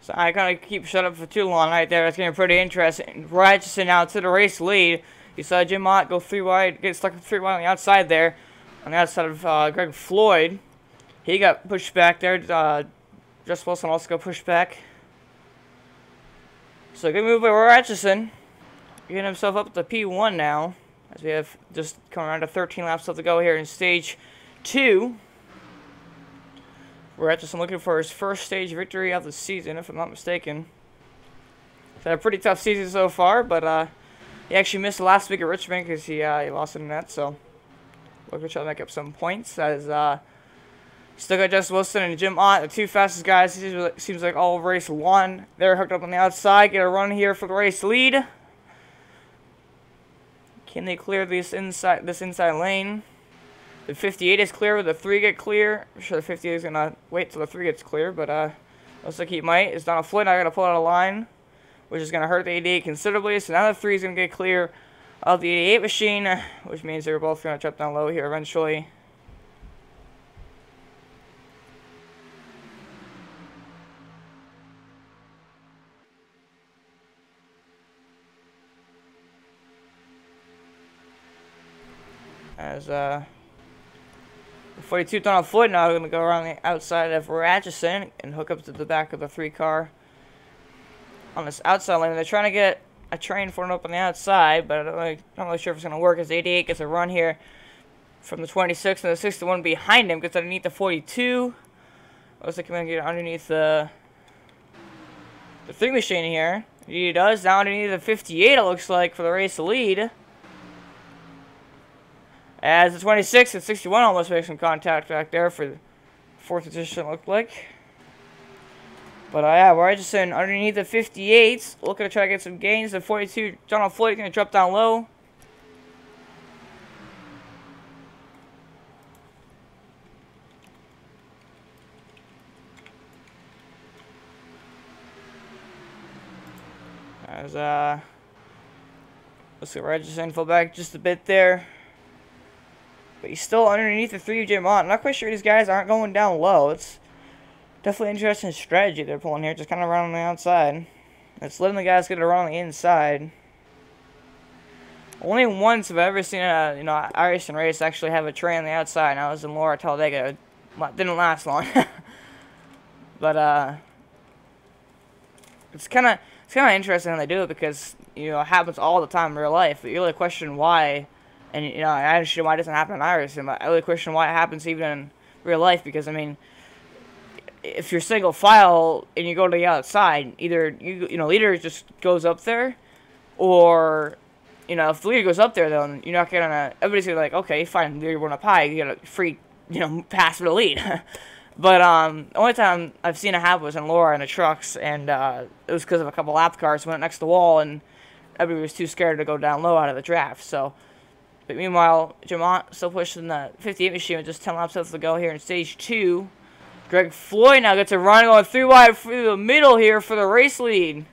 So I kind of keep shut up for too long right there. It's getting pretty interesting. Atchison now to the race lead. You saw Jim Ott go 3 wide, get stuck 3 wide on the outside there. On the outside of Greg Floyd. He got pushed back there. Justin Wilson also got pushed back. So good move by Atchison. Getting himself up to P1 now. As we have just come around to 13 laps left to go here in stage 2. We're Atchison looking for his first stage victory of the season, if I'm not mistaken. He's had a pretty tough season so far, but he actually missed the last week at Richmond because he lost in the net, so we're going to try to make up some points. As still got Justin Wilson and Jim Ott, the two fastest guys. Seems like all of race one. They're hooked up on the outside. Get a run here for the race lead. Can they clear this inside lane? The 58 is clear. Will the 3 get clear? I'm sure the 58 is gonna wait till the 3 gets clear, but looks like he might. It's Donald Floyd now gonna pull out a line, which is gonna hurt the 88 considerably. So now the 3 is gonna get clear of the 88 machine, which means they're both gonna drop down low here eventually. As 42 Donald Floyd now going to go around the outside of Atchison and hook up to the back of the 3 car on this outside lane. They're trying to get a train for him up on the outside, but I'm not really sure if it's going to work, as 88 gets a run here from the 26, and the 61 behind him gets underneath the 42. Looks like he's going to get underneath the 3 machine here. He does, down underneath the 58 it looks like for the race lead. As the 26 and 61 almost make some contact back there for the 4th position, it looked like. But yeah, we're just in underneath the 58s. Looking to try to get some gains. The 42, Donald Floyd, going to drop down low. As let's see, Atchison fell back just a bit there. But he's still underneath the 3 of Jim Ott. I'm not quite sure these guys aren't going down low. It's definitely an interesting strategy they're pulling here. Just kind of around on the outside. It's letting the guys get around the inside. Only once have I ever seen a iRacing race actually have a train on the outside. And that was in Laura Talladega. It didn't last long. But it's kind of interesting how they do it, because it happens all the time in real life. But you really question why. And, I understand why it doesn't happen in iRacing, but I really question why it happens even in real life, because, I mean, if you're single file and you go to the outside, either, leader just goes up there, or, if the leader goes up there, then you're not going to, everybody's going to be like, okay, fine, leader went up high, you get a free, pass for the lead. But, the only time I've seen it happen was in Laura in the trucks, and, it was because of a couple lap cars went next to the wall, and everybody was too scared to go down low out of the draft, so. But meanwhile, Jim Ott still pushing the 58 machine with just 10 laps left to go here in stage 2. Greg Floyd now gets a run going 3 wide through the middle here for the race lead.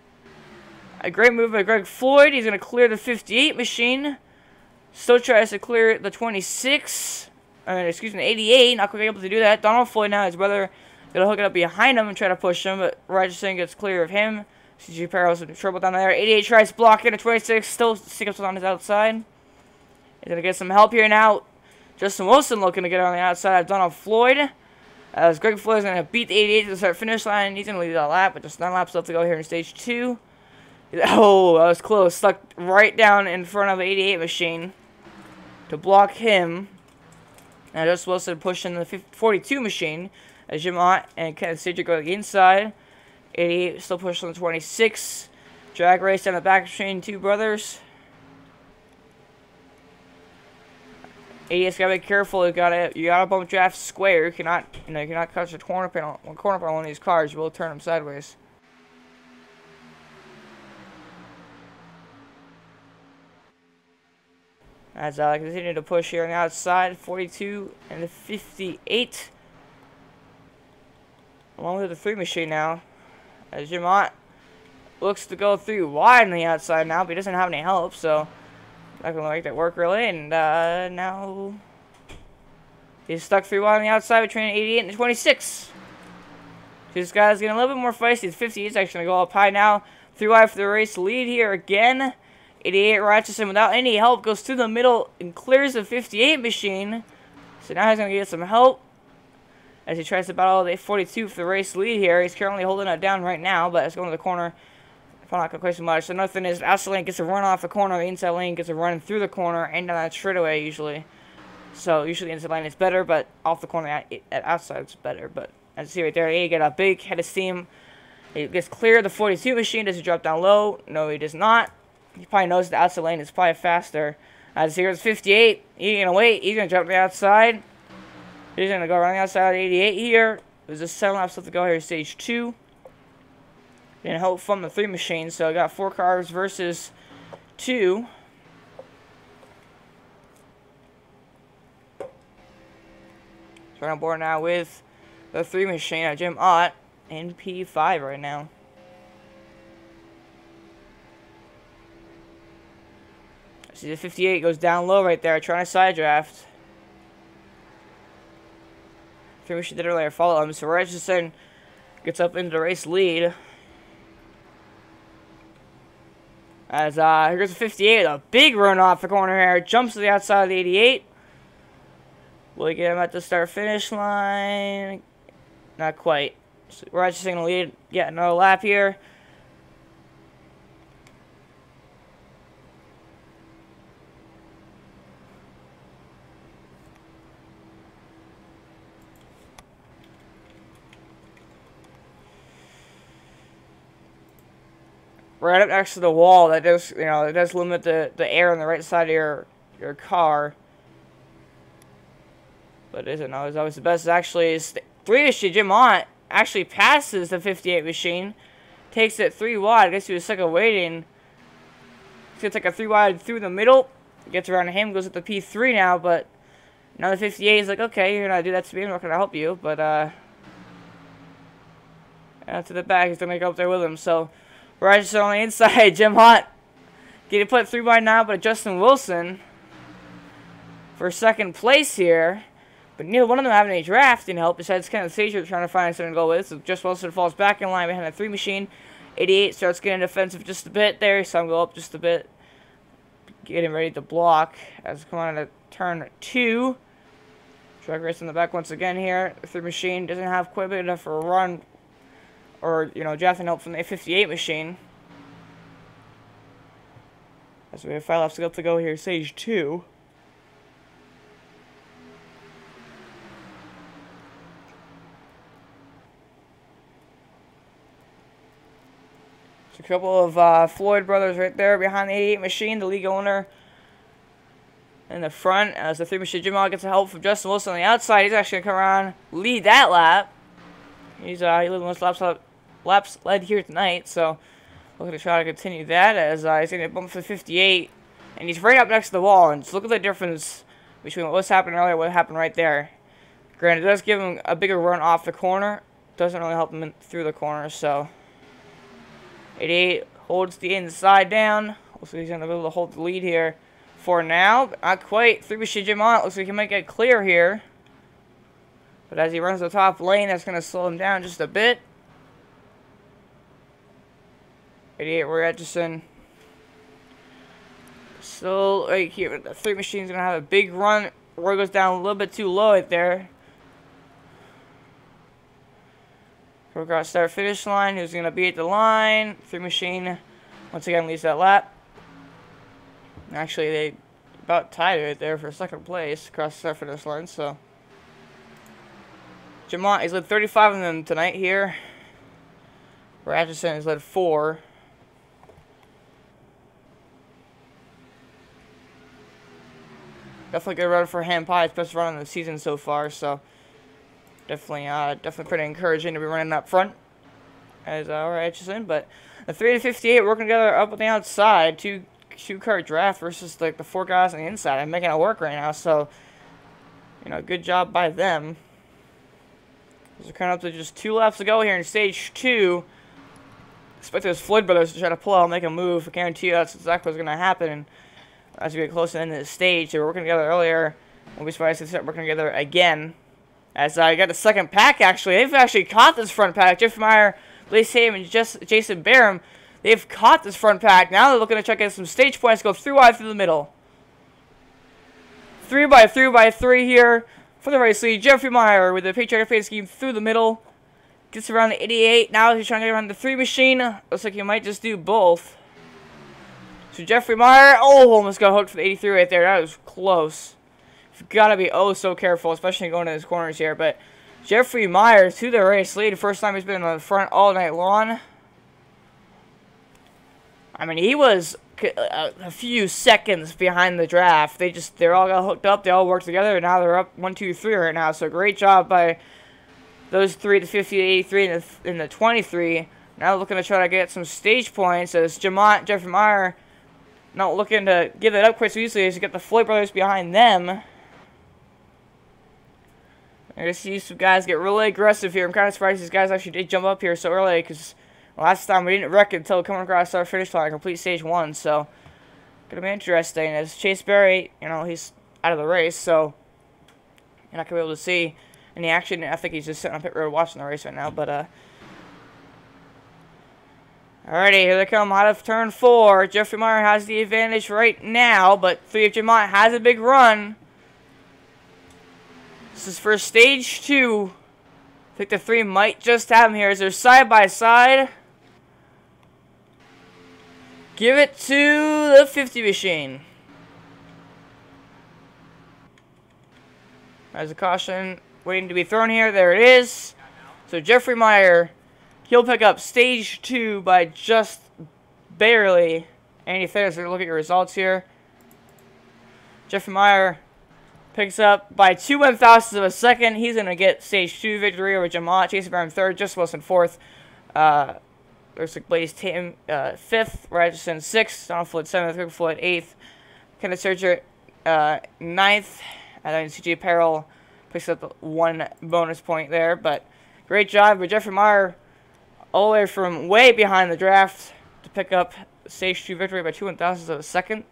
A great move by Greg Floyd. He's going to clear the 58 machine. Still tries to clear the 26. The 88. Not quite able to do that. Donald Floyd now, his brother, going to hook it up behind him and try to push him, but Atchison gets clear of him. CG Perros in trouble down there. 88 tries to block it. The 26 still sticks on his outside. He's going to get some help here now. Justin Wilson looking to get on the outside of Donald Floyd. As Greg Floyd is going to beat the 88 to the start finish line. He's going to lead that lap, but just 9 laps left to go here in stage 2. Oh, that was close. Stuck right down in front of the 88 machine to block him. Now Justin Wilson pushing the 42 machine as Jim Ott and Ken Cedric go to the inside. 88 still pushing the 26. Drag race down the back between 2 brothers. 88's gotta be careful. You gotta bump draft square. You cannot touch the corner panel. On one of these cars, you will turn them sideways. As I continue to push here on the outside, 42 and the 58, along with the 3 machine now. As Jim Ott looks to go through wide on the outside now, but he doesn't have any help, so. Not going to make that work really, and now he's stuck 3 wide on the outside between 88 and the 26. This guy's getting a little bit more feisty. The 58 is actually going to go up high now. 3 wide for the race lead here again. 88 Atchison without any help goes through the middle and clears the 58 machine. So now he's going to get some help as he tries to battle the 42 for the race lead here. He's currently holding it down right now, but it's going to the corner. If I'm not going to quite so much. So another thing is, outside lane gets a run off the corner, the inside lane gets a run through the corner and down that straightaway usually. So usually the inside lane is better, but off the corner at outside it's better. But As you see right there, he got a big head of steam. He gets clear of the 42 machine. Does he drop down low? No, he does not. He probably knows the outside lane is probably faster. As here's 58. He's going to wait. He's going to jump the outside. He's going to go around the outside of 88 here. There's just 7 laps left to go here, stage 2. And help from the 3 machine. So I got 4 cars versus 2. So we're on board now with the 3 machine, Jim Ott, in P5 right now. See the 58 goes down low right there, trying to side draft. 3 machine did earlier, follow him. So Atchison gets up into the race lead. As here goes the 58, a big run off the corner here, jumps to the outside of the 88. Will he get him at the start-finish line? Not quite. So we're just going to lead, get another lap here. Right up next to the wall, that does, you know, it does limit the air on the right side of your car. But isn't always the best. Actually, is 3 machine Jim Ott actually passes the 58 machine, takes it 3 wide. I guess he was sick of waiting. He's gonna take a 3 wide through the middle, gets around him, goes up to P3 now. But now the 58 is like, okay, you're gonna do that to me. I'm not gonna help you. But to the back, he's gonna go up there with him. So we're just on the inside. Jim Ott getting put 3 wide now, but Justin Wilson for 2nd place here. But neither one of them having any drafting help besides kind of stage they're trying to find something to go with. So Justin Wilson falls back in line behind the 3 machine. 88 starts getting defensive just a bit there. Saw him go up just a bit. Getting ready to block as we come on to turn 2. Drag race in the back once again here. The 3 machine doesn't have quite a bit enough for a run or, you know, drafting help from the 58 machine. As we have 5 laps to go here, stage 2. A couple of Floyd brothers right there behind the 88 machine, the league owner in the front. As the 3 machine Jim Ott gets the help from Justin Wilson on the outside. He's actually going to come around, lead that lap. He led the most laps led here tonight, so looking to try to continue that as he's going to bump for 58. And he's right up next to the wall. And just look at the difference between what's happened earlier and what happened right there. Granted, it does give him a bigger run off the corner. Doesn't really help him through the corner, so 88 holds the inside down. Looks like he's going to be able to hold the lead here for now. But not quite. 3 machine Jim Ott looks like he might get clear here. But as he runs the top lane, that's going to slow him down just a bit. 88 Roy Atchison. So right here, the 3 machine's going to have a big run. Roy goes down a little bit too low right there. We're going to start finish line. Who's going to be at the line? 3 machine once again leads that lap. Actually, they about tied right there for 2nd place across the start finish line. So Jim Ott, he's led 35 of them tonight here. Where Atchison has led 4. Definitely good run for him. Probably his best run of the season so far. So definitely pretty encouraging to be running up front as Atchison. But the 3 and 58 working together up on the outside. Two-car draft versus like the 4 guys on the inside. I'm making it work right now. So, you know, good job by them. We're kind of up to just 2 laps to go here in stage 2. Expect those Floyd brothers to try to pull out and make a move. I guarantee you that's exactly what's going to happen. And as we get close to the end of the stage, they were working together earlier. We'll be surprised if they start working together again. As I got the 2nd pack, actually. They've actually caught this front pack. Jeff Meyer, Blaze Ham, and Jason Barham, they've caught this front pack. Now they're looking to check in some stage points. Go 3 wide through the middle. 3 by 3 by 3 here for the race lead. Jeffrey Meyer with the Patriotic Fade Scheme through the middle. Gets around the 88. Now he's trying to get around the 3 machine. Looks like he might just do both. So Jeffrey Meyer, almost got hooked for the 83 right there. That was close. You've got to be so careful, especially going to his corners here. But Jeffrey Meyer to the race lead. First time he's been in the front all night long. I mean, he was a few seconds behind the draft. They all got hooked up. They all worked together, and now they're up 1, 2, 3 right now. So great job by those three, the 50, 83, and the 23. Now looking to try to get some stage points as Jeffrey Meyer not looking to give that up quite so easily as you get the Floyd brothers behind them. I'm going to see some guys get really aggressive here. I'm kind of surprised these guys actually did jump up here so early because last time we didn't wreck it until coming across our finish line, complete stage 1. So, going to be interesting as Chase Berry, you know, he's out of the race, so you're not going to be able to see any action. I think he's just sitting on pit road watching the race right now, but, alrighty, here they come out of turn 4. Jeffrey Meyer has the advantage right now, but 3 of Jamont has a big run. This is for stage 2. I think the 3 might just have him here as they're side by side. Give it to the 50 machine. There's a caution waiting to be thrown here. There it is. So Jeffrey Meyer, he'll pick up stage 2 by just barely. And you think, look at your results here. Jeffrey Meyer picks up by 2 1/1000ths of a second. He's going to get stage 2 victory over Jamont. Chase Brown 3rd, Just Wilson 4th. Looks like Blaze Tatum 5th. Atchison 6th. Donald Floyd 7th. Rick Floyd 8th. Kenneth Serger 9th. And then CJ Peril picks up 1 bonus point there. But great job by Jeffrey Meyer all the way from way behind the draft to pick up stage 2 victory by 2 1/1000ths of a second.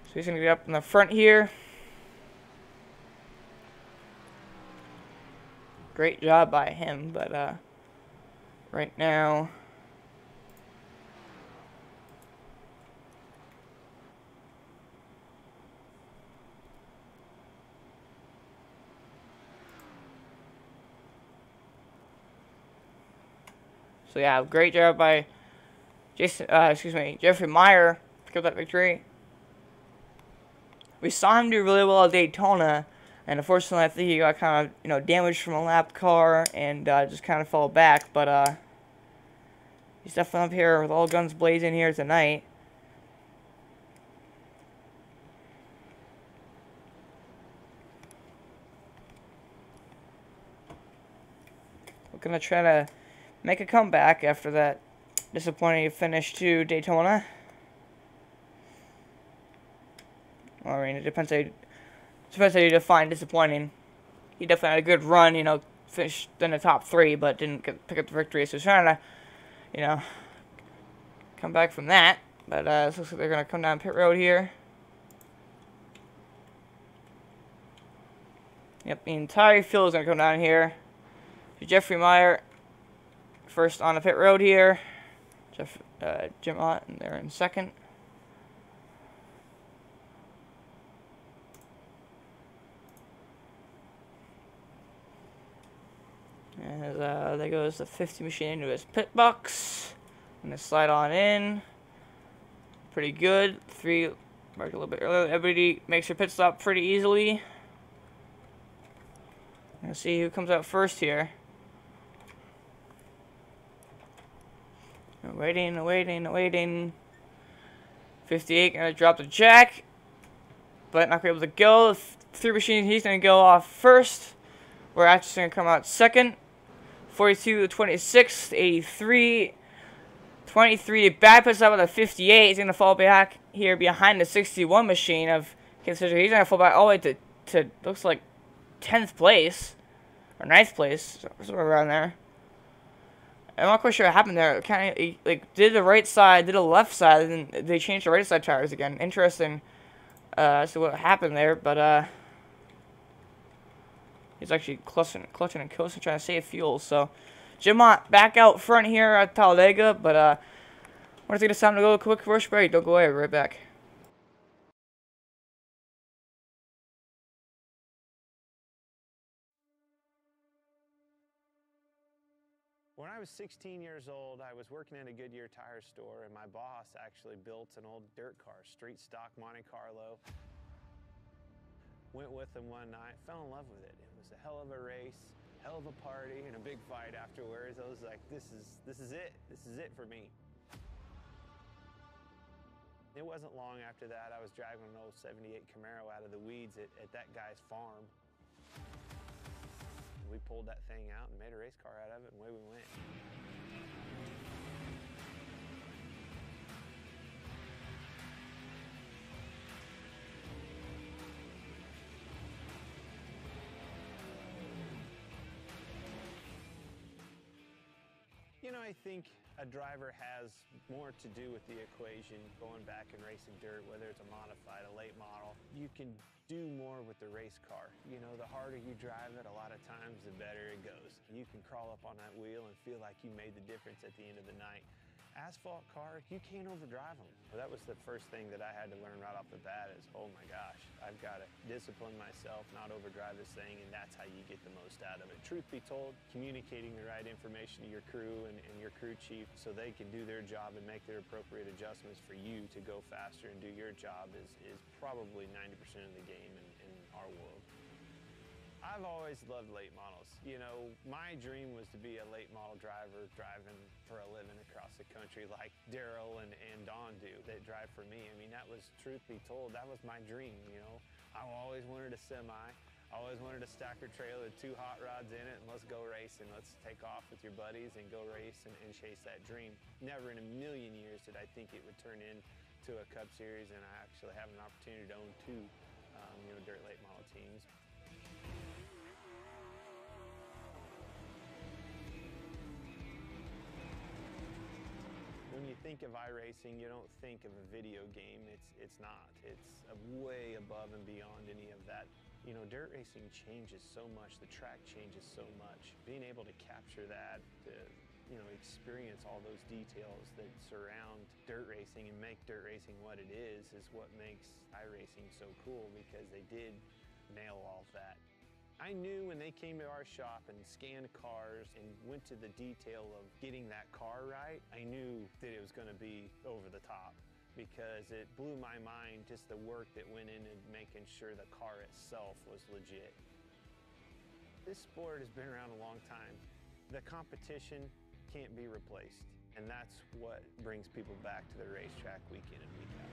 So he's going to get up in the front here. Great job by him, but right now so yeah, great job by Jeffrey Meyer to get that victory. We saw him do really well at Daytona. And unfortunately, I think he got kind of, damaged from a lap car and just kind of fell back. But he's definitely up here with all guns blazing here tonight. We're going to try to make a comeback after that disappointing finish to Daytona. Well, I mean, it depends how you define disappointing. He definitely had a good run, finished in the top 3, but didn't pick up the victory. So he's trying to, come back from that. But it looks like they're going to come down pit road here. Yep, the entire field is going to come down here. So Jeffrey Meyer first on the pit road here. Jim Ott, and they're in second. As there goes the 50 machine into his pit box. And they slide on in. Pretty good. 3 marked a little bit earlier. Everybody makes their pit stop pretty easily. Let's see who comes out first here. Waiting. 58 gonna drop the jack. But not gonna be able to go. 3 machine, he's gonna go off first. Where Atchison gonna come out second. 42 to 26, 83, 23. Bad puts up with a 58. He's going to fall back here behind the 61 machine of Consider. He's going to fall back all the way to looks like 10th place or 9th place, somewhere around there. I'm not quite sure what happened there. Kind of like did the right side, did the left side, and then they changed the right side tires again. Interesting as to what happened there, but he's actually clutching and coasting, trying to save fuel. So, Jamont back out front here at Talladega. But I want to take this time to go a quick commercial break. Don't go away. We're right back. When I was 16 years old, I was working in a Goodyear tire store, and my boss actually built an old dirt car, street stock Monte Carlo. Went with them one night, fell in love with it. It was a hell of a race, hell of a party, and a big fight afterwards. I was like, this is it. This is it for me. It wasn't long after that, I was driving an old 78 Camaro out of the weeds at that guy's farm. We pulled that thing out and made a race car out of it, and away we went. You know, I think a driver has more to do with the equation going back and racing dirt, whether it's a modified, a late model. You can do more with the race car. You know, the harder you drive it, a lot of times, the better it goes. You can crawl up on that wheel and feel like you made the difference at the end of the night. Asphalt car, you can't overdrive them. That was the first thing that I had to learn right off the bat is, oh my gosh, I've got to discipline myself, not overdrive this thing, and that's how you get the most out of it. Truth be told, communicating the right information to your crew and your crew chief so they can do their job and make their appropriate adjustments for you to go faster and do your job is probably 90% of the game in our world. I've always loved late models. You know, my dream was to be a late model driver driving for a living across the country like Daryl and Don do that drive for me. I mean, that was, truth be told, that was my dream, you know. I always wanted a semi. I always wanted a stacker trailer with 2 hot rods in it and let's go racing. Let's take off with your buddies and go race and chase that dream. Never in a million years did I think it would turn into a Cup Series, and I actually have an opportunity to own 2 you know, dirt late model teams. When you think of iRacing, you don't think of a video game. It's not. It's way above and beyond any of that. You know, dirt racing changes so much. The track changes so much. Being able to capture that, to, you know, experience all those details that surround dirt racing and make dirt racing what it is what makes iRacing so cool, because they did nail all of that. I knew when they came to our shop and scanned cars and went to the detail of getting that car right, I knew that it was going to be over the top, because it blew my mind just the work that went into making sure the car itself was legit. This sport has been around a long time. The competition can't be replaced, and that's what brings people back to the racetrack week in and week out.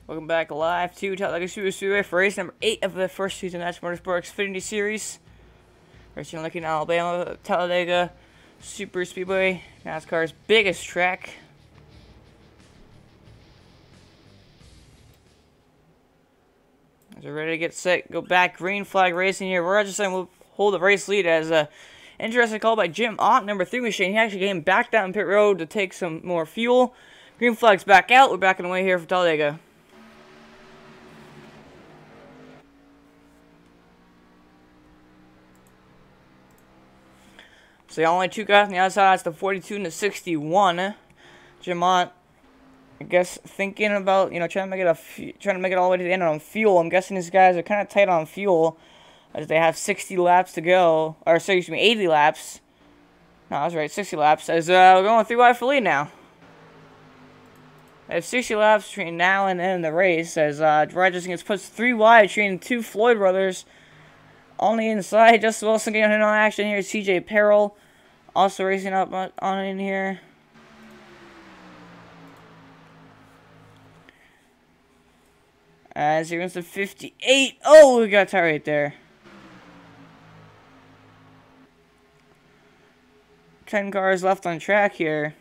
Welcome back live to Talladega Speedway for race number 8 of the first season of Motorsports Xfinity Series. Racing in Lincoln, Alabama, Talladega Super Speedway, NASCAR's biggest track. As we're ready to get set, go back, green flag racing here. We're Atchison will hold the race lead as a interesting call by Jim Ott, number 3 machine. He actually came back down pit road to take some more fuel. Green flag's back out. We're back in the way here for Talladega. So the only 2 guys on the outside, that's the 42 and the 61. Jim Ott, I guess, thinking about, you know, trying to make it all the way to the end on fuel. I'm guessing these guys are kind of tight on fuel as they have 60 laps to go, or excuse me, 80 laps. No, I was right, 60 laps. As we're going 3 wide for lead now. They have 60 laps between now and the end of the race as Atchison gets put 3 wide between 2 Floyd brothers. On the inside, Justin Wilson getting in on action here. CJ Peril also racing up on in here. As he runs to 58. Oh, we got a tire right there. 10 cars left on track here.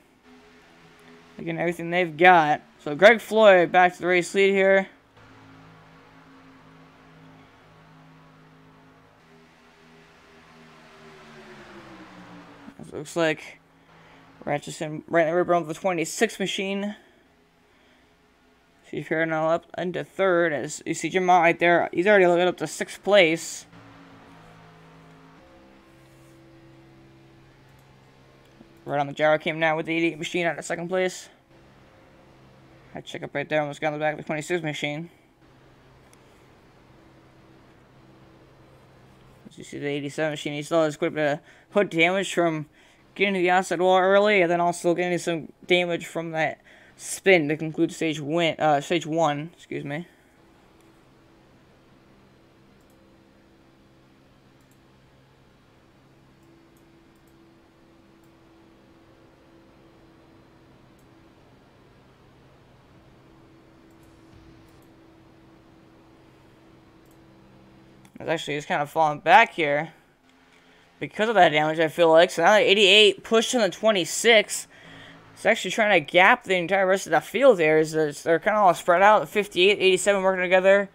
Again, everything they've got. So Greg Floyd back to the race lead here. It looks like Atchison right in the rubber on the 26 machine. See if you're now up into 3rd. As you see Jim Ott right there, he's already looking up to 6th place. Right on the gyro came now with the 88 machine out of 2nd place. I check up right there, almost got on the back of the 26 machine. As you see the 87 machine, he still has quite a bit of hood damage from getting to the outside wall early, and then also getting some damage from that spin to conclude stage 1. Excuse me. It's actually just kind of falling back here because of that damage, I feel like. So now the 88 pushed on the 26. It's actually trying to gap the entire rest of the field there. They're kind of all spread out. The 58, 87 working together.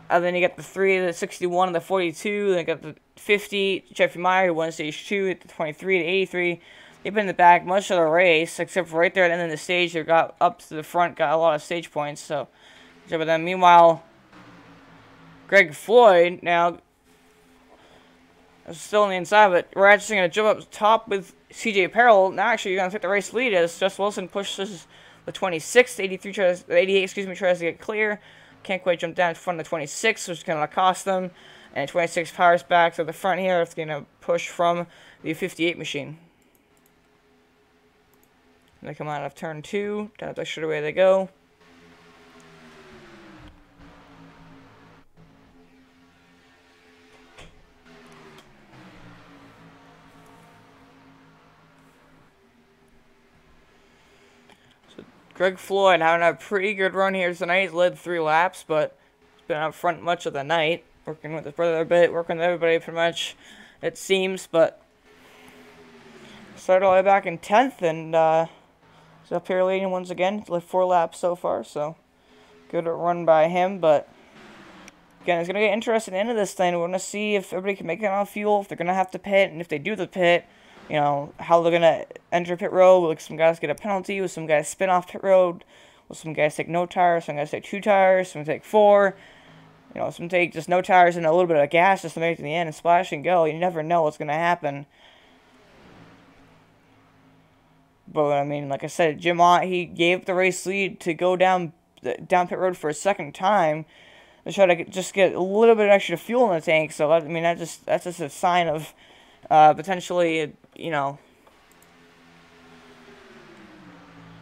And then you got the 3, the 61, and the 42. Then you got the 50, Jeffrey Meyer, who won stage 2, the 23, the 83. They've been in the back much of the race, except for right there at the end of the stage. They got up to the front, got a lot of stage points. So, but then meanwhile, Greg Floyd now is still on the inside, but we're actually going to jump up top with CJ Peril. Now actually you're going to take the race lead as Justin Wilson pushes the 26, 83 tries, the 88, excuse me, tries to get clear. Can't quite jump down in front of the 26, which is going to cost them. And 26 powers back to the front here. It's going to push from the 58 machine. And they come out of turn 2, down the straightaway they go. Greg Floyd having a pretty good run here tonight. He's led 3 laps, but he's been up front much of the night. Working with his brother a bit, working with everybody pretty much, it seems. But started all the way back in 10th, and he's up here leading once again. He's led 4 laps so far, so good run by him. But again, it's going to get interesting at the end of this thing. We're going to see if everybody can make it on fuel, if they're going to have to pit, and if they do the pit, you know, how they're going to enter pit road. Will some guys get a penalty? Will some guys spin off pit road? Will some guys take no tires? Some guys take 2 tires? Some take 4? You know, some take just no tires and a little bit of gas just to make it to the end and splash and go. You never know what's going to happen. But, I mean, like I said, Jim Ott, he gave the race lead to go down pit road for a 2nd time to try to just get a little bit of extra fuel in the tank. So, I mean, that's just a sign of potentially, you know,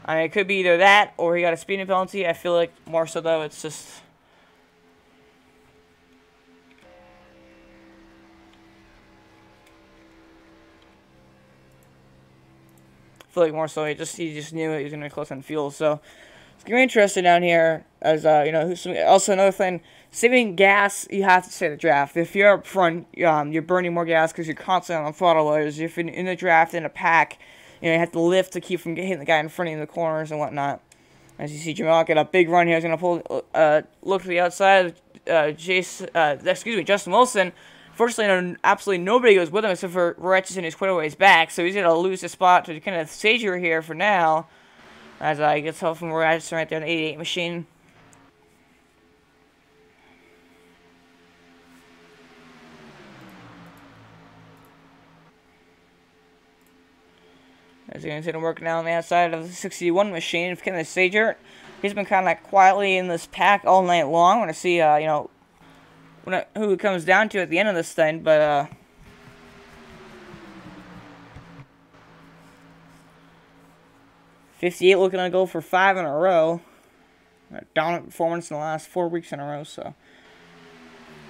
I mean, it could be either that or he got a speeding penalty. I feel like more so, though, it's just... I feel like more so he just knew he was going to be close on fuel. So It's gonna be interesting down here, as you know. Also, another thing, saving gas. You have to stay the draft. If you're up front, you're burning more gas because you're constantly on the throttle. Whereas if you're in the draft in a pack, you have to lift to keep from hitting the guy in front of you in the corners and whatnot. As you see, Jamal get a big run here. He's gonna pull, look to the outside. Justin Wilson. Fortunately, absolutely nobody goes with him except for Atchison, who's quite a ways back. So he's gonna lose his spot to kind of Sager here for now. As he gets help from Atchison right there in the 88 machine. As he's going to work now on the outside of the 61 machine, Kenneth Sager. He's been kind of quietly in this pack all night long. We're going to see, who it comes down to at the end of this thing, but, 58 looking to go for 5 in a row. Dominant performance in the last 4 weeks in a row, so.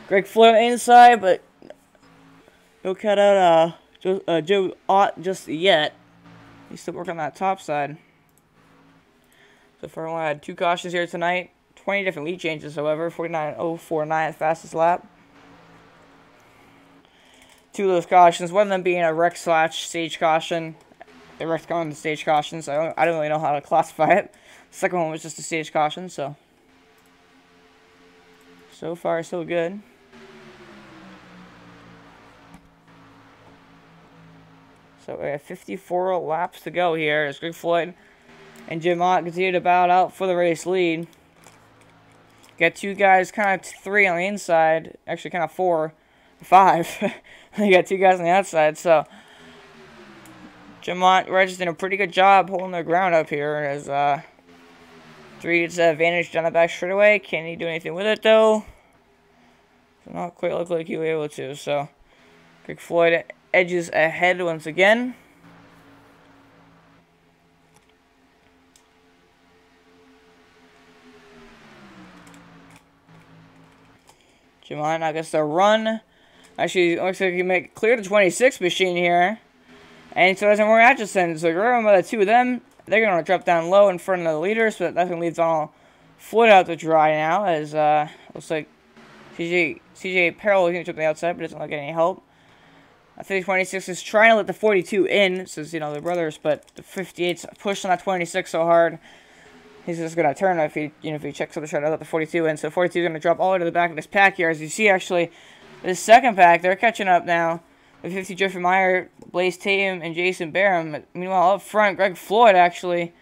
Greg Floyd on the inside, but no cut out Joe Ott just yet. He's still working on that top side. So far, we had 2 cautions here tonight. 20 different lead changes, however. 49.049 fastest lap. 2 of those cautions, one of them being a wreck/stage caution. The wreck's going to stage caution, so I don't really know how to classify it. The second one was just a stage caution, so far so good. So we have 54 laps to go here as Greg Floyd and Jim Ott continue to battle out for the race lead. Got 2 guys, kind of 3 on the inside, actually kind of 4, 5. They got 2 guys on the outside, so Jim Ott just did a pretty good job holding their ground up here as 3 gets the advantage down the back straightaway. Can he do anything with it though? Not quite look like he was able to, so Greg Floyd edges ahead once again. Jim Ott now gets the run. Actually, looks like he can make clear the 26 machine here. And so doesn't work Atchison. So remember the 2 of them, they're going to drop down low in front of the leaders, but that's going to leave Donald Floyd out to dry now, as looks like CJ Peril is going to jump the outside, but doesn't look like any help. I think 26 is trying to let the 42 in, since, the brothers, but the 58's pushing that 26 so hard, he's just going to turn if he checks up to try to let the 42 in. So 42 is going to drop all the way to the back of this pack here. As you see, actually, this second pack, they're catching up now. The 50 Jeffrey Meyer, Blaze Tatum, and Jason Barham. Meanwhile, up front, Greg Floyd actually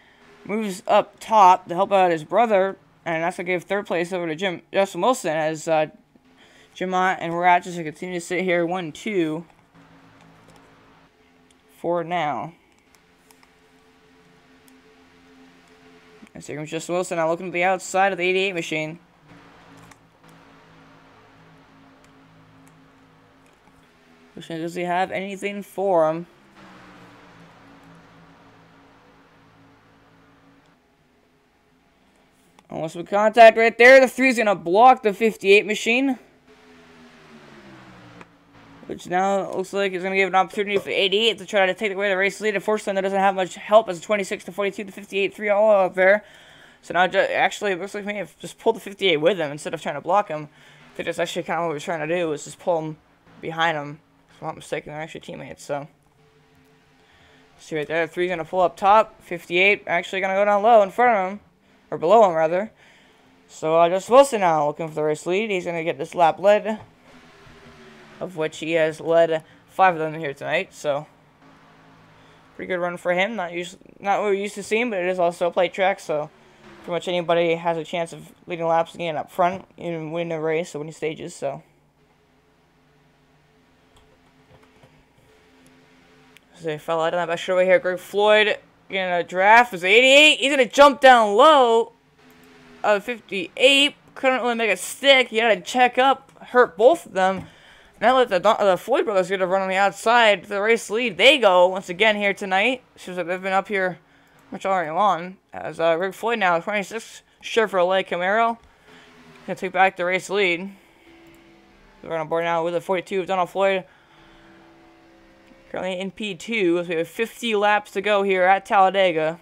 moves up top to help out his brother, and that's going to give third place over to Justin Wilson as Jim Ott and Atchison continue to sit here 1-2 for now. And so here comes Justin Wilson now looking to the outside of the 88 machine. Does he have anything for him? Almost with contact right there. The 3's going to block the 58 machine. Which now looks like is going to give an opportunity for 88 to try to take away the race lead. Unfortunately, that doesn't have much help as 26 to 42 to 58, 3 all up there. So now, actually, it looks like we have just pulled the 58 with him instead of trying to block him. I think that's actually kind of what we're trying to do, is just pull him behind him. If I'm not mistaken, they're actually teammates, so. See right there, 3's going to pull up top. 58 actually going to go down low in front of him. Or below him, rather. So, Justin Wilson now looking for the race lead. He's going to get this lap led, of which he has led 5 of them here tonight, so. Pretty good run for him. Not what we're used to seeing, but it is also a plate track, so. Pretty much anybody has a chance of leading laps again up front, even winning a race or winning stages, so. So they fell out of that back straightaway here. Greg Floyd getting a draft is 88. He's going to jump down low of 58. Couldn't really make it stick. He had to check up, hurt both of them. Now let the Floyd brothers get to run on the outside to the race lead. They go once again here tonight. Seems like they've been up here much already long. As Greg Floyd now, 26 Chevrolet Camaro, gonna take back the race lead. We're on board now with the 42 of Donald Floyd. Currently in P2, as we have 50 laps to go here at Talladega.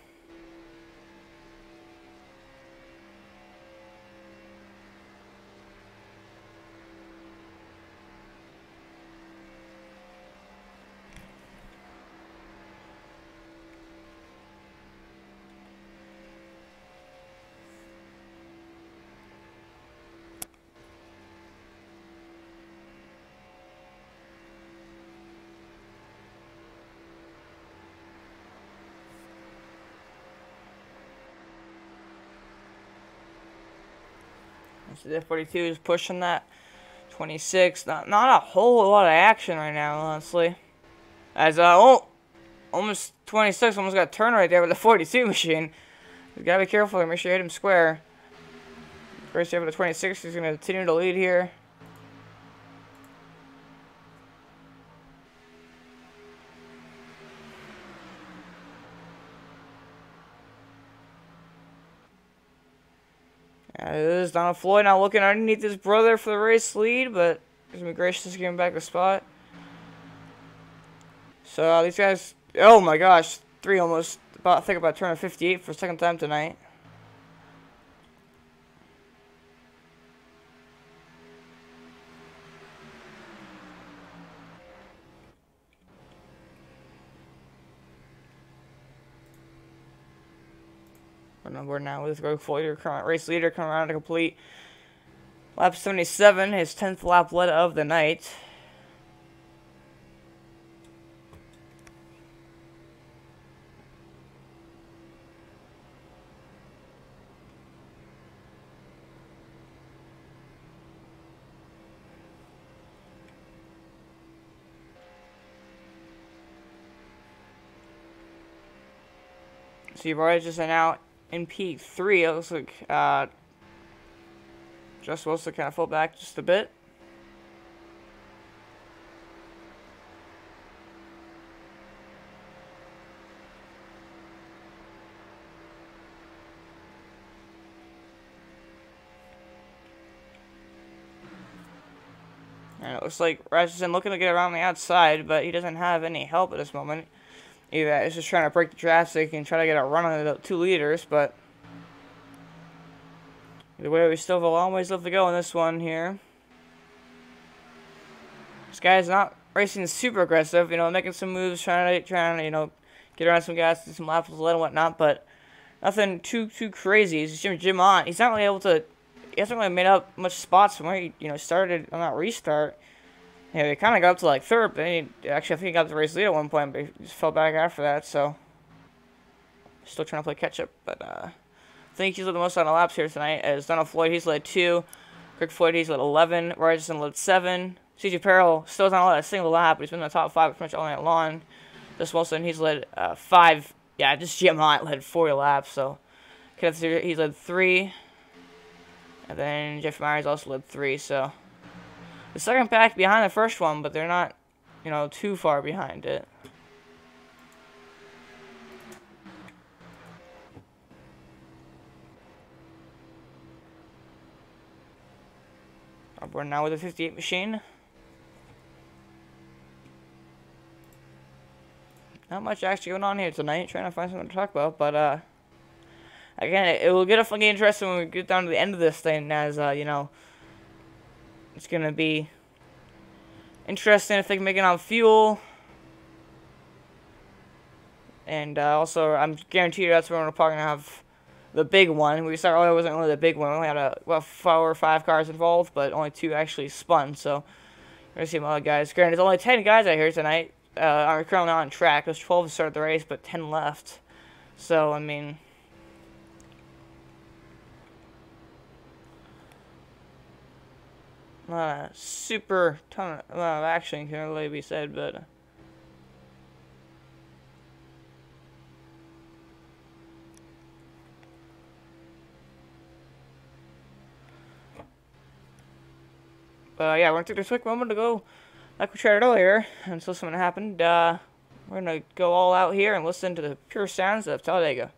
So the 42 is pushing that 26. Not a whole lot of action right now, honestly. As almost 26, almost got turned right there with the 42 machine. You gotta be careful. Make sure you hit him square. First, you have the 26. He's gonna continue to lead here. It is Donald Floyd now looking underneath his brother for the race lead, but he's gonna be gracious to give him back the spot. So these guys, oh my gosh, three almost I think about turning 58 for a second time tonight. We're now with Greg Floyd, current race leader, coming around to complete lap 77, his 10th lap led of the night. So you've already just now in P3. It looks like just supposed to kind of fall back just a bit. And it looks like Atchison looking to get around the outside, but he doesn't have any help at this moment. Either he's just trying to break the traffic and try to get a run on the 2 leaders, but either way, we still have a long ways left to go in this one here. This guy's not racing super aggressive, you know, making some moves, trying to you know, get around some guys, do some laps with lead and whatnot, but nothing too crazy. He's Jim on. He's not really able to. He hasn't really made up much spots from where he, you know, started on that restart. Yeah, he kind of got up to like third, but actually I think he got the race lead at one point, but he just fell back after that. So still trying to play catch up, but I think he's led the most on the laps here tonight. As Donald Floyd, he's led 2. Greg Floyd, he's led 11. Atchison led 7. CJ Peril still hasn't led a single lap, but he's been in the top 5 pretty much all night long. This Wilson, he's led 5. Yeah, just Jim Hunt led 40 laps. So Kenneth, he's led 3. And then Jeff Myers also led 3, so the second pack behind the first one, but they're not, you know, too far behind it. We're now with the 58 machine. Not much actually going on here tonight. Trying to find something to talk about, but again, it will get definitely interesting when we get down to the end of this thing, as you know, it's gonna be interesting if they can make it on fuel. And also, I'm guaranteed that's when we're probably gonna have the big one. We saw earlier, it wasn't really the big one. We only had about 4 or 5 cars involved, but only 2 actually spun. So we're gonna see some other guys. Granted, there's only 10 guys out here tonight. Are currently on track. There's 12 to start the race, but 10 left. So I mean, super ton of action can really be said, but yeah, we're gonna take this quick moment to go, like we tried earlier, until something happened. We're gonna go all out here and listen to the pure sounds of Talladega.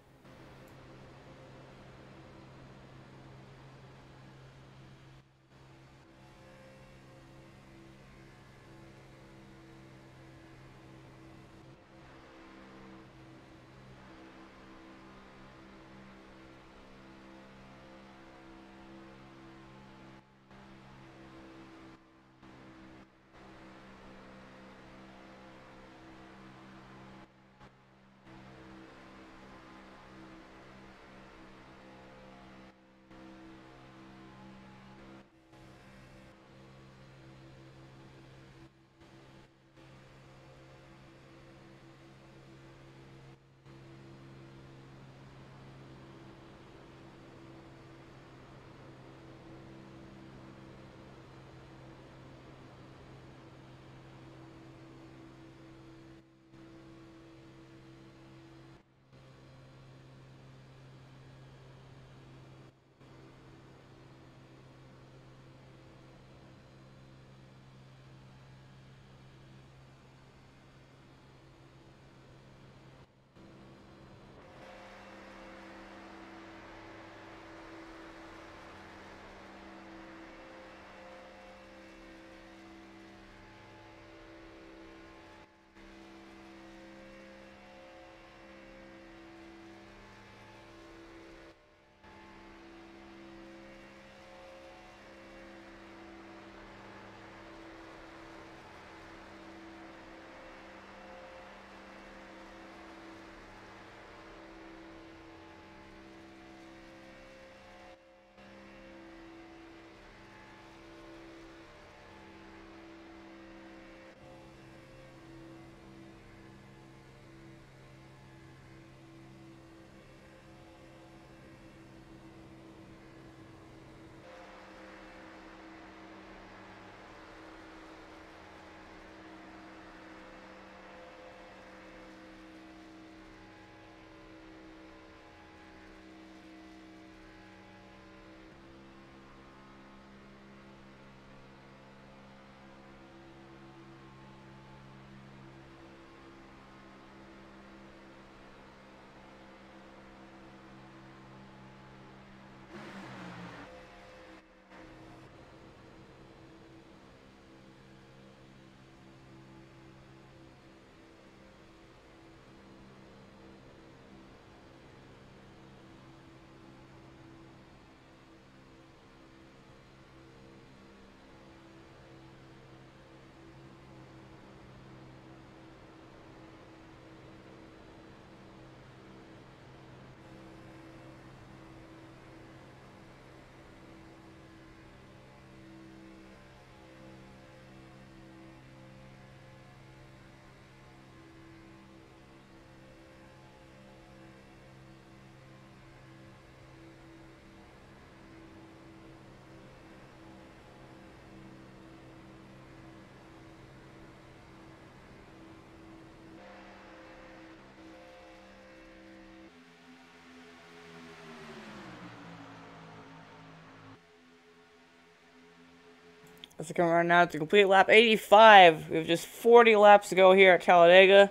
As we come around now to complete lap 85. We have just 40 laps to go here at Talladega.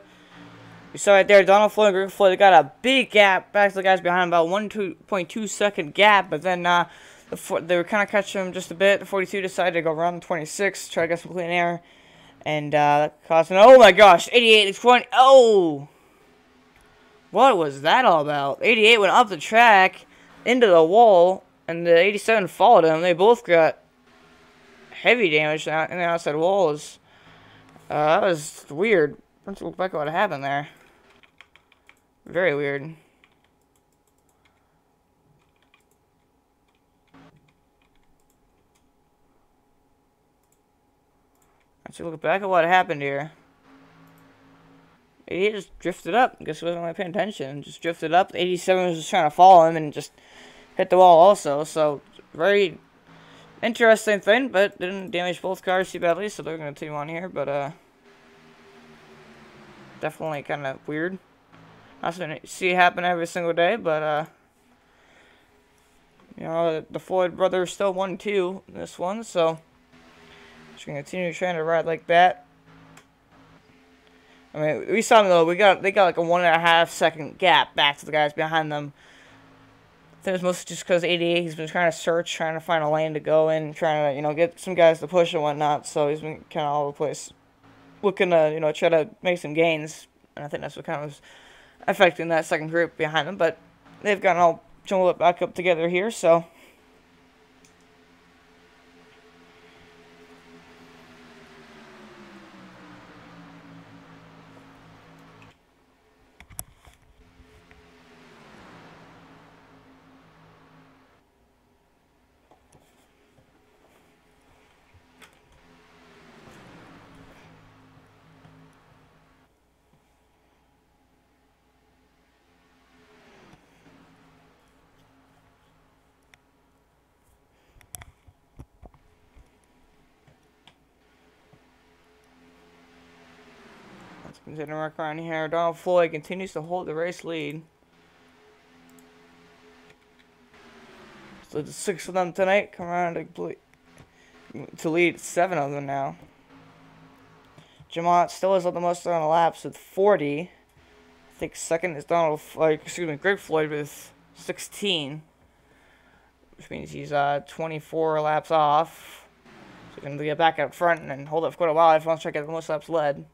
You saw right there, Donald Floyd and Greg Floyd, they got a big gap back to the guys behind, about 1.2 second gap, but then they were kind of catching him just a bit. The 42 decided to go around the 26, try to get some clean air, and that caused oh my gosh, 88 is 20. Oh! What was that all about? 88 went up the track into the wall, and the 87 followed him. They both got heavy damage in the outside walls. That was weird. Let's look back at what happened there. Very weird. Let's look back at what happened here. He just drifted up. I guess he wasn't really paying attention. Just drifted up. 87 was just trying to follow him and just hit the wall also. So, very interesting thing, but didn't damage both cars too badly, so they're going to continue on here. But, definitely kind of weird. Not something you see happen every single day, but, you know, the Floyd brothers still 1-2 in this one, so just going to continue trying to ride like that. I mean, we saw them though. They got like a 1.5 second gap back to the guys behind them. I think it was mostly just because 88, he's been trying to search, trying to find a lane to go in, trying to, you know, get some guys to push and whatnot. So he's been kind of all over the place, looking to, you know, try to make some gains. And I think that's what kind of was affecting that second group behind them. But they've gotten all jumbled back up together here, so. Continuing to work around here. Donald Floyd continues to hold the race lead. So the 6 of them tonight come around to lead 7 of them now. Jamont still has the most on the laps with 40. I think second is Greg Floyd with 16, which means he's 24 laps off. So he's going to get back up front and hold up for quite a while if he wants to try to get the most laps led.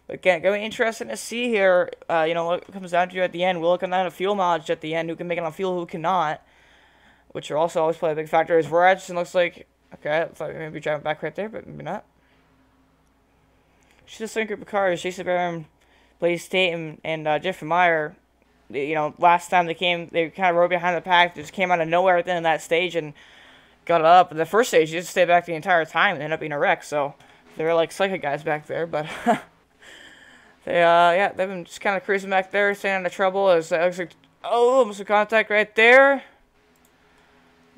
But again, going to be interesting to see here, you know, what it comes down to at the end. We'll look at the fuel mileage at the end, who can make it on fuel, who cannot, which will also always play a big factor. Is where Atchison looks like, okay, I thought maybe driving back right there, but maybe not. She's the same group of cars. Jason Barham, Blaze Tate, and Jeffrey Meyer. You know, last time they kind of rode behind the pack. They just came out of nowhere at the end of that stage and got it up. In the first stage, they just stayed back the entire time and ended up being a wreck. So they were like psychic guys back there, but. Yeah, they've been just kind of cruising back there, staying out of trouble. As it looks like, oh, almost a contact right there.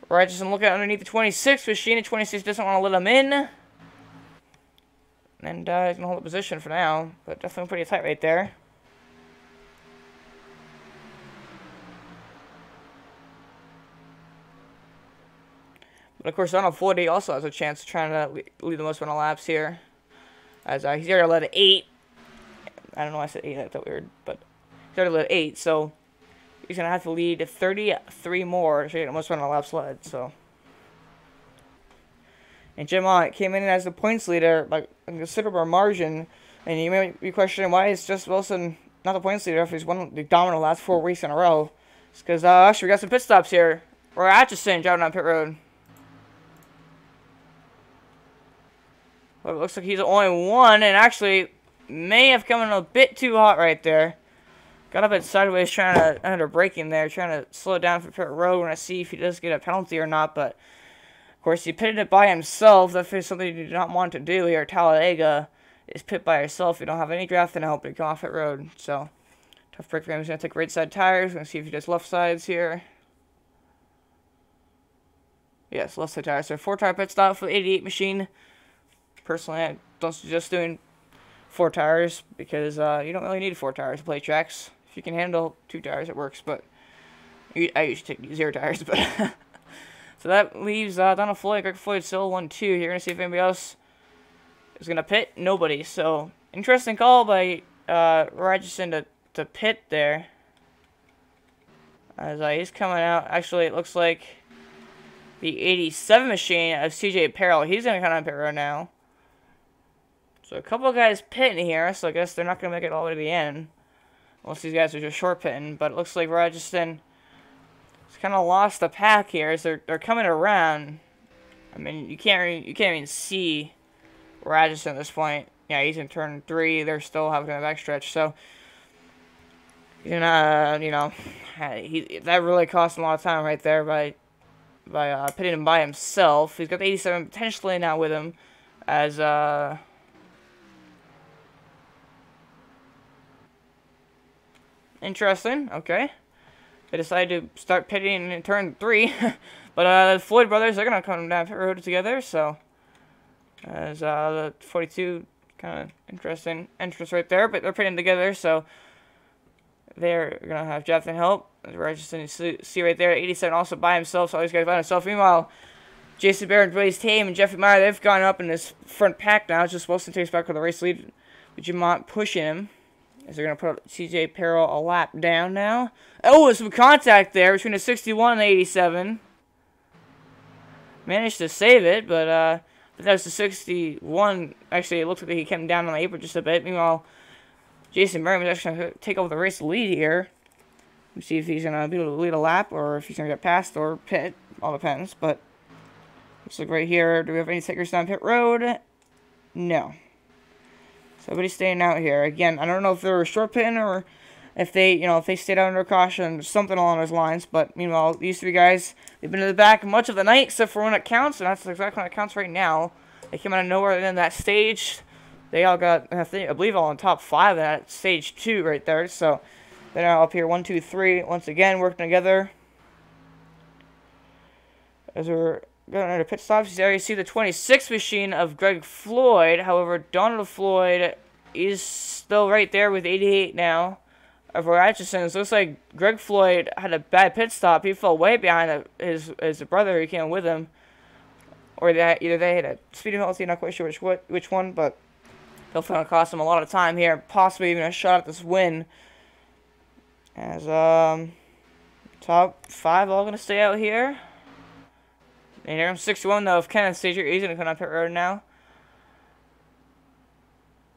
Right, just looking underneath the 26 machine. The 26 doesn't want to let him in. And he's going to hold the position for now, but definitely pretty tight right there. But of course, Donald Floyd also has a chance of trying to lead the most amount of laps here. As he's already led 8. I don't know why I said 8, that's weird, but he's already led 8, so he's going to have to lead 33 more to get almost run a lap sled, so. And Jim Ott came in as the points leader by a considerable margin, and you may be questioning why is Justin Wilson not the points leader if he's won the dominant last 4 weeks in a row. It's because, actually, we got some pit stops here. We're Atchison driving on pit road. Well, it looks like he's the only one, and actually may have come in a bit too hot right there. Got up and sideways trying to, under braking there, trying to slow it down for pit road. We're going to see if he does get a penalty or not, but of course he pitted it by himself. That is something you do not want to do here at Talladega, is pit by yourself. You don't have any drafting help to come off pit road. So, tough break for him. He's going to take right side tires. We're going to see if he does left sides here. Yes, left side tires. So 4-tire pit stop for the 88 machine. Personally, I don't suggest doing 4 tires because you don't really need 4 tires to play tracks. If you can handle 2 tires, it works. But I usually take 0 tires. But So that leaves Donald Floyd, Greg Floyd still 1-2. You're going to see if anybody else is going to pit. Nobody. So, interesting call by Atchison to pit there. As he's coming out. Actually, it looks like the 87 machine of CJ Peril. He's going to come on pit road now. So a couple of guys pitting here. So I guess they're not going to make it all the way to the end. Unless these guys are just short pitting. But it looks like Atchison has kind of lost the pack here. As they're coming around. I mean, you can't even see Atchison at this point. Yeah, he's in turn 3. They're still having a backstretch. So, you know, that really cost him a lot of time right there by pitting him by himself. He's got the 87 potentially now with him as interesting. Okay, they decided to start pitting in turn 3, but the Floyd brothers, they're gonna come down pit road together. So as the 42 kind of interesting entrance right there, but they're pitting together. So they're gonna have Jonathan help. Atchison, you see right there, 87 also by himself. So all these guys by himself. Meanwhile, Jason Barrett, Blaze Tame, and Jeffrey Meyer, they've gone up in this front pack now. It's just Wilson takes back with the race lead, with Jamont pushing him. As they're going to put CJ Peril a lap down now. Oh, there's some contact there between the 61 and the 87. Managed to save it, but that was the 61. Actually, it looks like he came down on the apron just a bit. Meanwhile, Jason Merriman is actually going to take over the race lead here. Let's see if he's going to be able to lead a lap or if he's going to get past or pit. All depends, but looks like right here. Do we have any takers down pit road? No. So everybody's staying out here. Again, I don't know if they were short pitting or if they, if they stayed out under caution, something along those lines. But meanwhile, these 3 guys, they've been in the back much of the night, except for when it counts, and that's exactly when it counts right now. They came out of nowhere in that stage. They all got, I believe, all in top 5 in that stage 2 right there. So they're now up here 1, 2, 3. Once again, working together. As we're going under pit stops, you already see the 26 machine of Greg Floyd. However, Donald Floyd is still right there with 88 now of Atchison. So it looks like Greg Floyd had a bad pit stop. He fell way behind his brother who came with him. Or either they had a speeding penalty, not quite sure which one, but he'll cost him a lot of time here. Possibly even a shot at this win. As top 5 all going to stay out here. And here comes 61 though of Kenneth Stager. He's going to come on pit road now.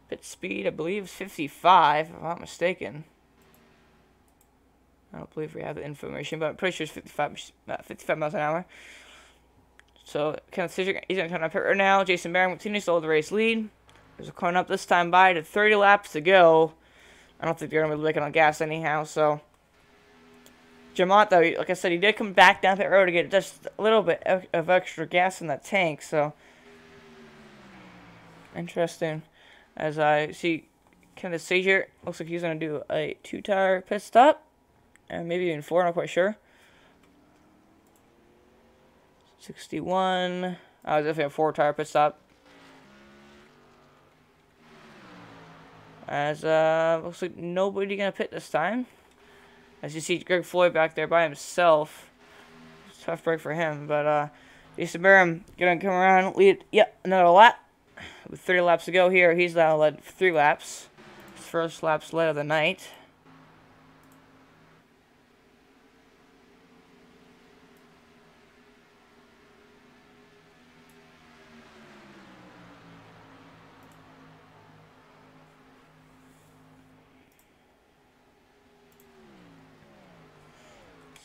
Pit speed, I believe, is 55, if I'm not mistaken. I don't believe we have the information, but I'm pretty sure it's 55 miles an hour. So Kenneth Stager, he's going to come on pit road now. Jason Barron continues to hold the race lead. There's a coming up this time by to 30 laps to go. I don't think they're going to be making on gas anyhow, so. Jamont, though, like I said, he did come back down pit road to get just a little bit of extra gas in that tank, so. Interesting. As I see Kenneth Stager, looks like he's going to do a 2-tire pit stop. And maybe even 4, I'm not quite sure. 61. Oh, definitely a 4-tire pit stop. As, looks like nobody going to pit this time. As you see Greg Floyd back there by himself. Tough break for him, but, Jason Barham going to come around, lead, another lap. With 30 laps to go here, he's now led 3 laps. His first lap's led of the night.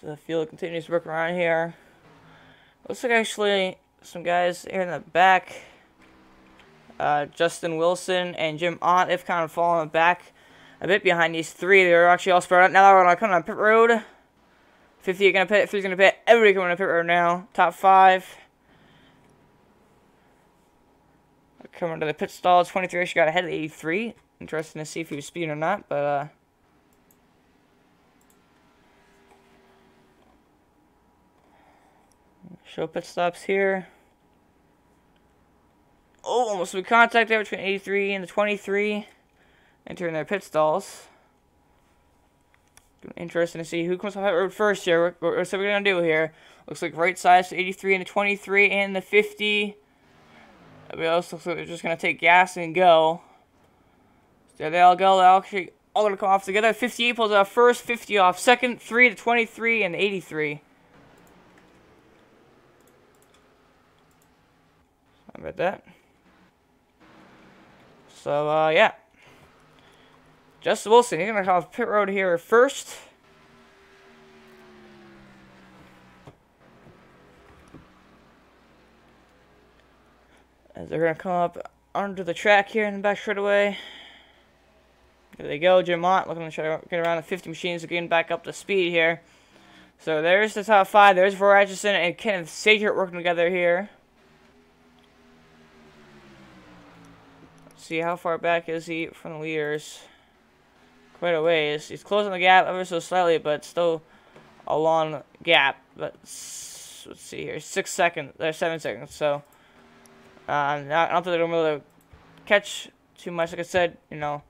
So the field continues to work around here. Looks like actually some guys here in the back. Justin Wilson and Jim Ott, they've kind of fallen back a bit behind these 3. They're actually all spread out. Now they're going to come on pit road. 50 are going to pit, 3's going to pit. Everybody coming on pit road now. Top 5. Coming to the pit stall. 23 actually got ahead of 83. Interesting to see if he was speeding or not, but show pit stops here. Oh, almost some contact there between 83 and the 23. Entering their pit stalls. Interesting to see who comes off that road first here. What's we're going to do here? Looks like right sides to 83 and the 23 and the 50. Everybody else looks like they're just going to take gas and go. There they all go. They're actually all going to come off together. 58 pulls out first, 50 off second, 3 to 23 and 83. How about that? So, yeah. Justin Wilson, he's going to come off pit road here first. As they're going to come up onto the track here in the back straightaway. There they go. Jim Mott looking to try to get around the 50 machines, getting back up to speed here. So there's the top 5. There's Atchison and Kenneth Sager working together here. Let's see how far back is he from the leaders. Quite a ways. He's closing the gap ever so slightly, but still a long gap. But let's see here. 6 seconds. There's 7 seconds. So I don't think they're going to be able to catch too much. Like I said, you know,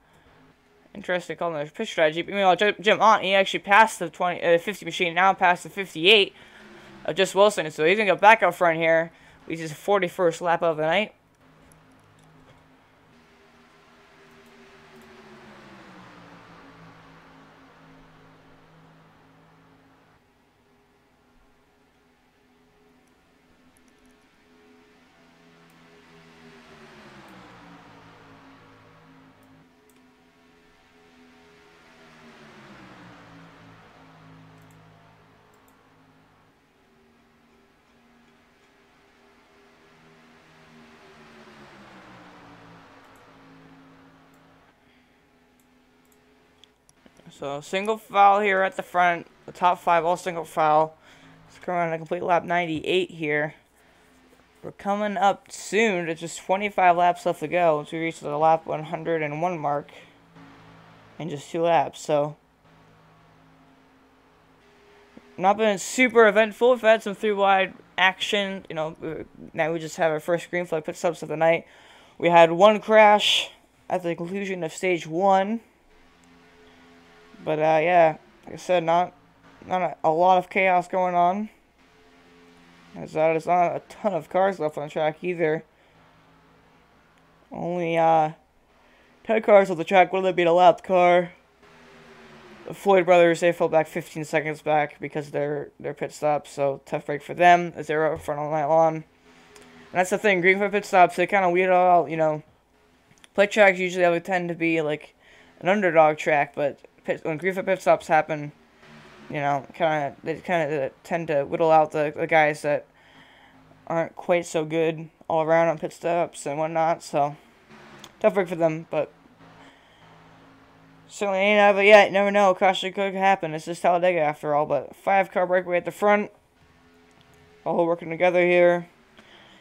interesting calling their pitch strategy. But meanwhile, Jim Ott, he actually passed the 50 machine, now past the 58 of Just Wilson. So he's going to go back up front here. Which is his 41st lap of the night. So single file here at the front. The top 5 all single file. It's coming on a complete lap 98 here. We're coming up soon to just 25 laps left to go once we reach the lap 101 mark in just 2 laps. So not been super eventful. We've had some 3-wide action. You know, now we just have our first green flag pit stops of the night. We had 1 crash at the conclusion of stage 1. But, yeah, like I said, not a lot of chaos going on. There's not a ton of cars left on the track either. Only 10 cars on the track. One of them being a lapped car. The Floyd brothers, they fell back 15 seconds back because of their pit stops. So, tough break for them as they were up front all night long. And that's the thing. Green flag pit stops, they kind of weed it all out, you know. Pit tracks usually tend to be like an underdog track, but when green flag pit stops happen, you know, they kind of tend to whittle out the guys that aren't quite so good all around on pit stops and whatnot. So tough break for them, but certainly ain't out of it yet. You never know. Caution could happen. It's just Talladega after all. But 5-car breakaway at the front, all working together here.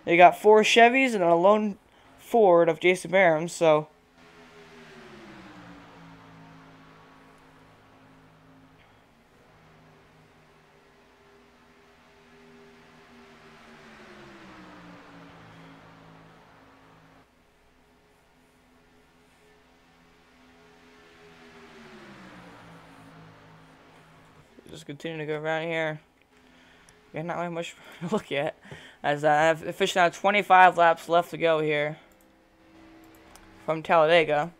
They got 4 Chevys and a lone Ford of Jason Barham. So. Just continue to go around here. Yeah, not really much to look at. As I have officially now 25 laps left to go here from Talladega.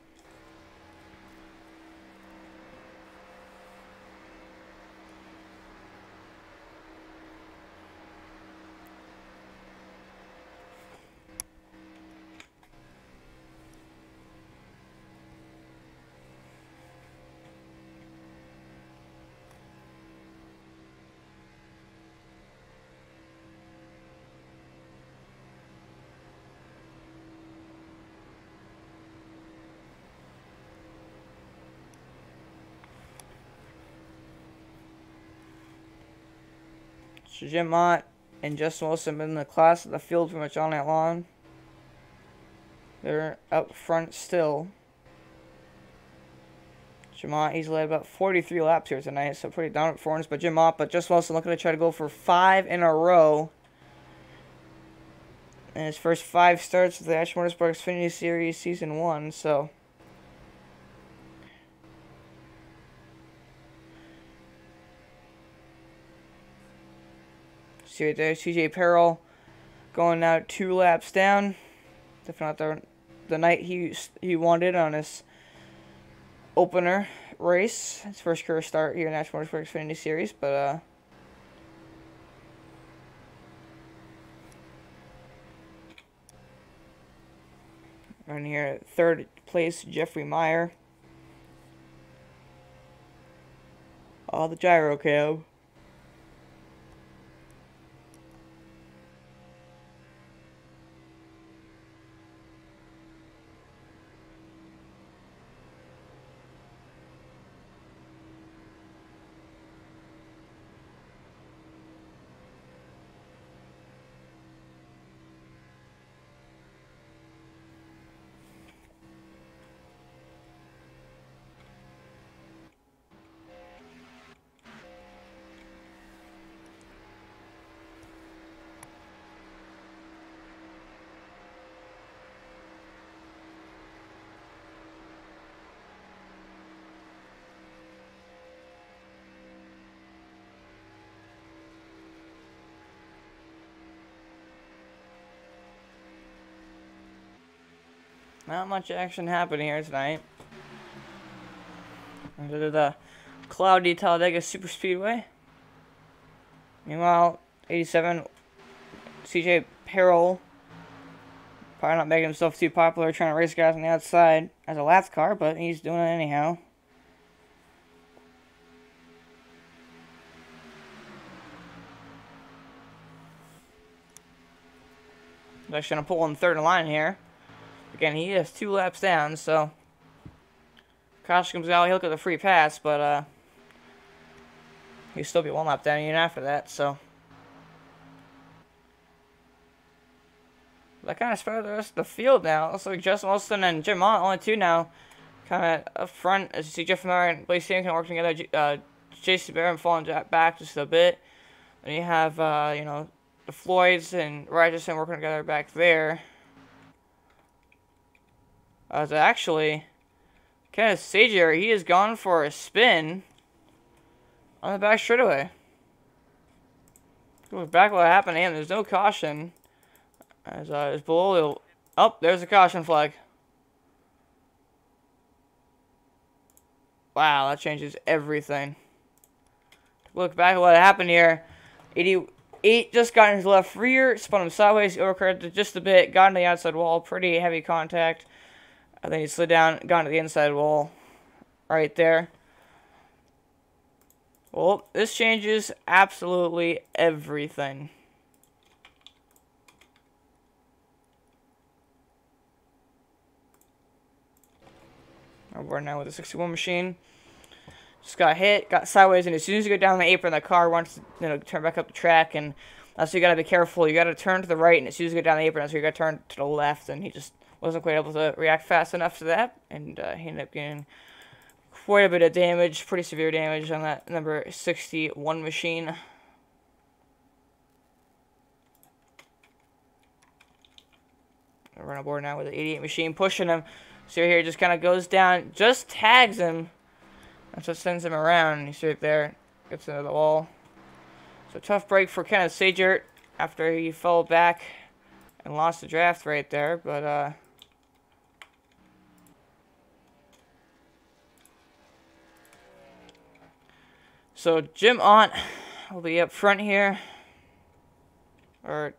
So Jim Mott and Justin Wilson been in the class of the field pretty much all night long. They're up front still. Jim Mott, he's led about 43 laps here tonight, so pretty dominant performance by Jim Mott. But Justin Wilson looking to try to go for 5 in a row. And his first 5 starts with the Atchison Motorsports Xfinity Series Season 1, so. See right there, CJ Peril going out 2 laps down. Definitely not the night he wanted on his opener race. His first career start here in National Motorsports Xfinity Series, but right here, 3rd place, Jeffrey Meyer. Oh, the gyro cab. Not much action happening here tonight. Under the cloudy Talladega Super Speedway. Meanwhile, 87 CJ Peril probably not making himself too popular, trying to race guys on the outside as a last car, but he's doing it anyhow. He's actually going to pull in 3rd in line here. Again, he is 2 laps down, so caution comes out, he'll get the free pass, but he'll still be 1 lap down even after that, so that kind of spread the rest of the field now. Looks like Justin Wilson and Jim Mott, only 2 now, kind of up front, as you see Jeff Meyer and Blaze Sam kind of working together. Jason Barron falling back just a bit. And you have, you know, the Floyds and Atchison working together back there. Actually, Kenneth Sager, he has gone for a spin on the back straightaway. Look back what happened to him. There's no caution. As it's below the... Oh, there's a caution flag. Wow, that changes everything. Look back at what happened here. 88 just got in his left rear, spun him sideways, overcorrected just a bit, got into the outside wall, pretty heavy contact. And then he slid down, got into the inside wall right there. Well, this changes absolutely everything. We're now with the 61 machine. Just got hit, got sideways, and as soon as you go down the apron, the car wants to, you know, turn back up the track, and that's why you gotta be careful. You gotta turn to the right, and as soon as you go down the apron, that's why you gotta turn to the left, and he just wasn't quite able to react fast enough to that, and he ended up getting quite a bit of damage, pretty severe damage on that number 61 machine. We're on board now with the 88 machine, pushing him. So here, just kind of goes down, just tags him. That's what sends him around. You see it there, gets into the wall. So tough break for Kenneth Sager after he fell back and lost the draft right there, but so Jim Ott will be up front here. Or,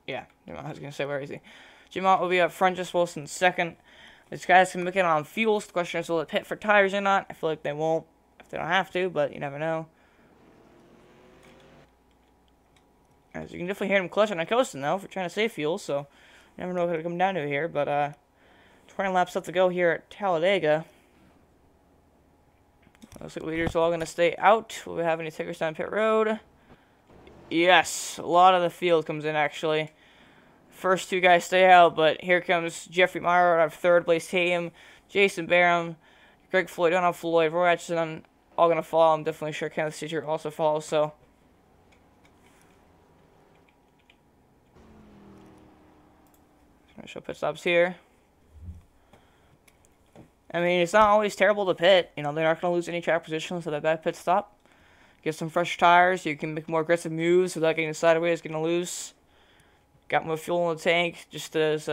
yeah, I was going to say, where is he? Jim Ott will be up front, just Wilson second. These guys can make it on fuels. The question is, will it pit for tires or not? I feel like they won't if they don't have to, but you never know. As you can definitely hear them clutching and coasting, though, for trying to save fuel, so you never know what it'll come down to here. But 20 laps left to go here at Talladega. Looks like the leaders are all going to stay out. Will we have any takers down pit road? Yes, a lot of the field comes in, actually. First 2 guys stay out, but here comes Jeffrey Meyer out of 3rd, Blaze Tatum, Jason Barham, Greg Floyd, Donald Floyd, Roy Atchison, all going to fall. I'm definitely sure Kenneth Sager also falls, so. I'm going to show pit stops here. I mean, it's not always terrible to pit. You know, they're not going to lose any track positions with that bad pit stop. Get some fresh tires. You can make more aggressive moves without getting sideways, getting loose. Got more fuel in the tank, just as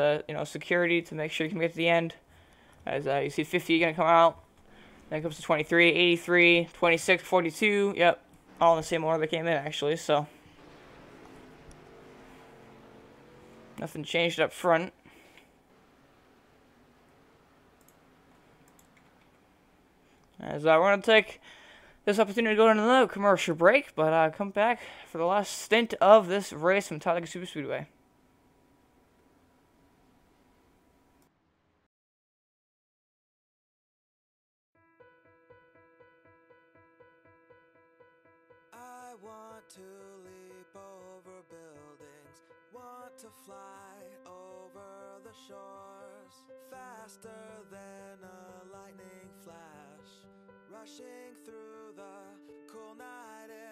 security to make sure you can get to the end. As you see 50 gonna come out. Then it comes to 23, 83, 26, 42. Yep, all in the same order they came in actually. So nothing changed up front. As we're gonna take this opportunity to go on another commercial break, but come back for the last stint of this race from Talladega Superspeedway. I want to leap over buildings, want to fly over the shores, faster than a lightning flash, rushing through the cool night air.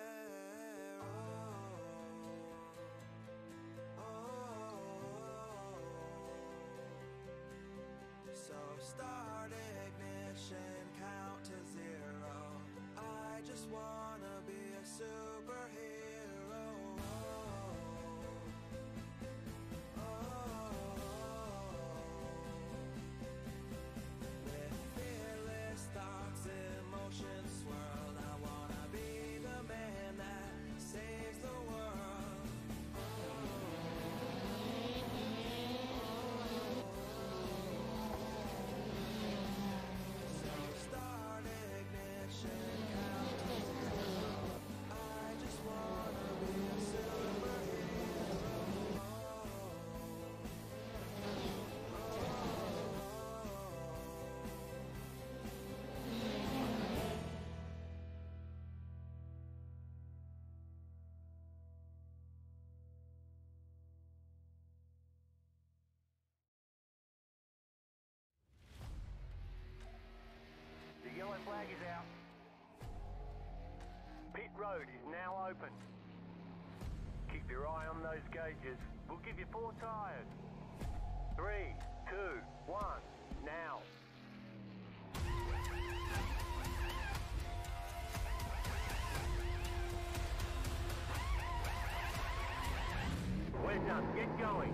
So start ignition, count to zero. I just wanna be a superhero. With fearless thoughts, emotions swirl. I wanna be the man that saves the world. So start ignition, count to zero. I just wanna be a superhero. The yellow flag is out. Pit road is now open. Keep your eye on those gauges. We'll give you 4 tyres. 3, 2, 1, now. We're done. Get going.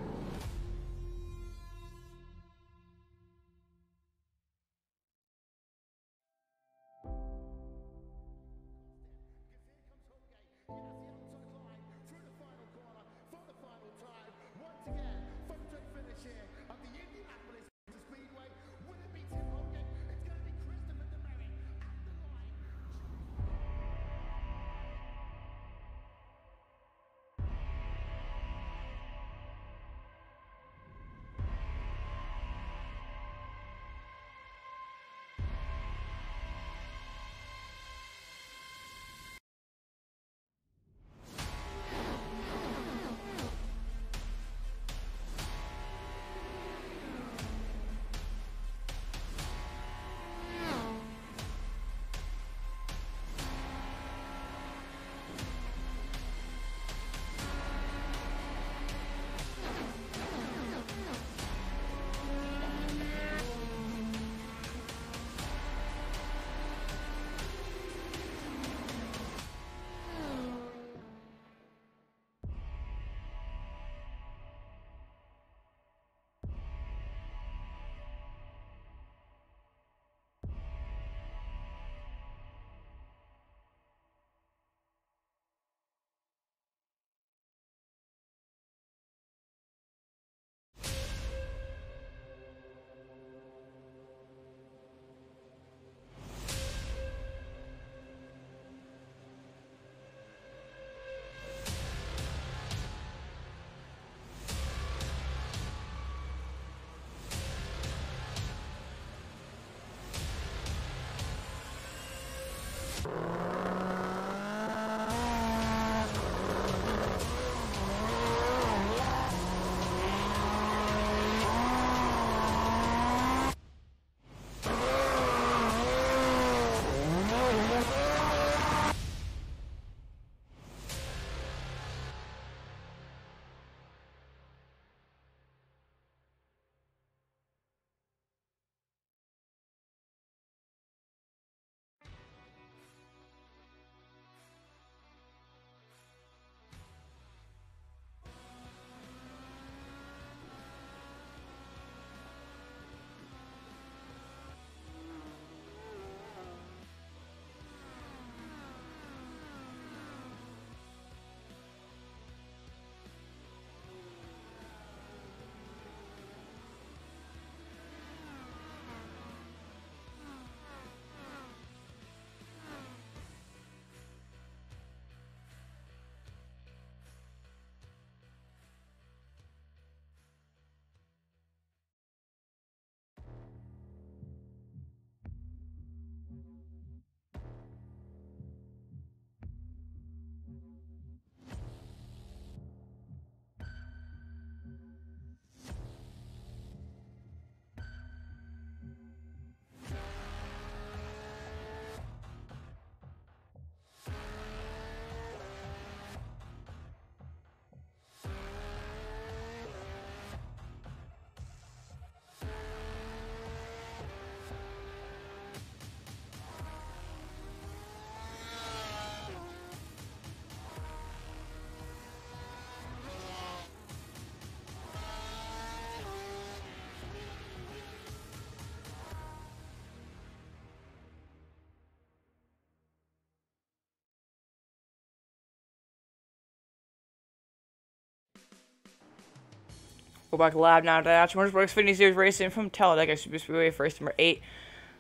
Go back lab now to Atchison Motorsports Xfinity Series racing from Talladega Super Speedway for race number 8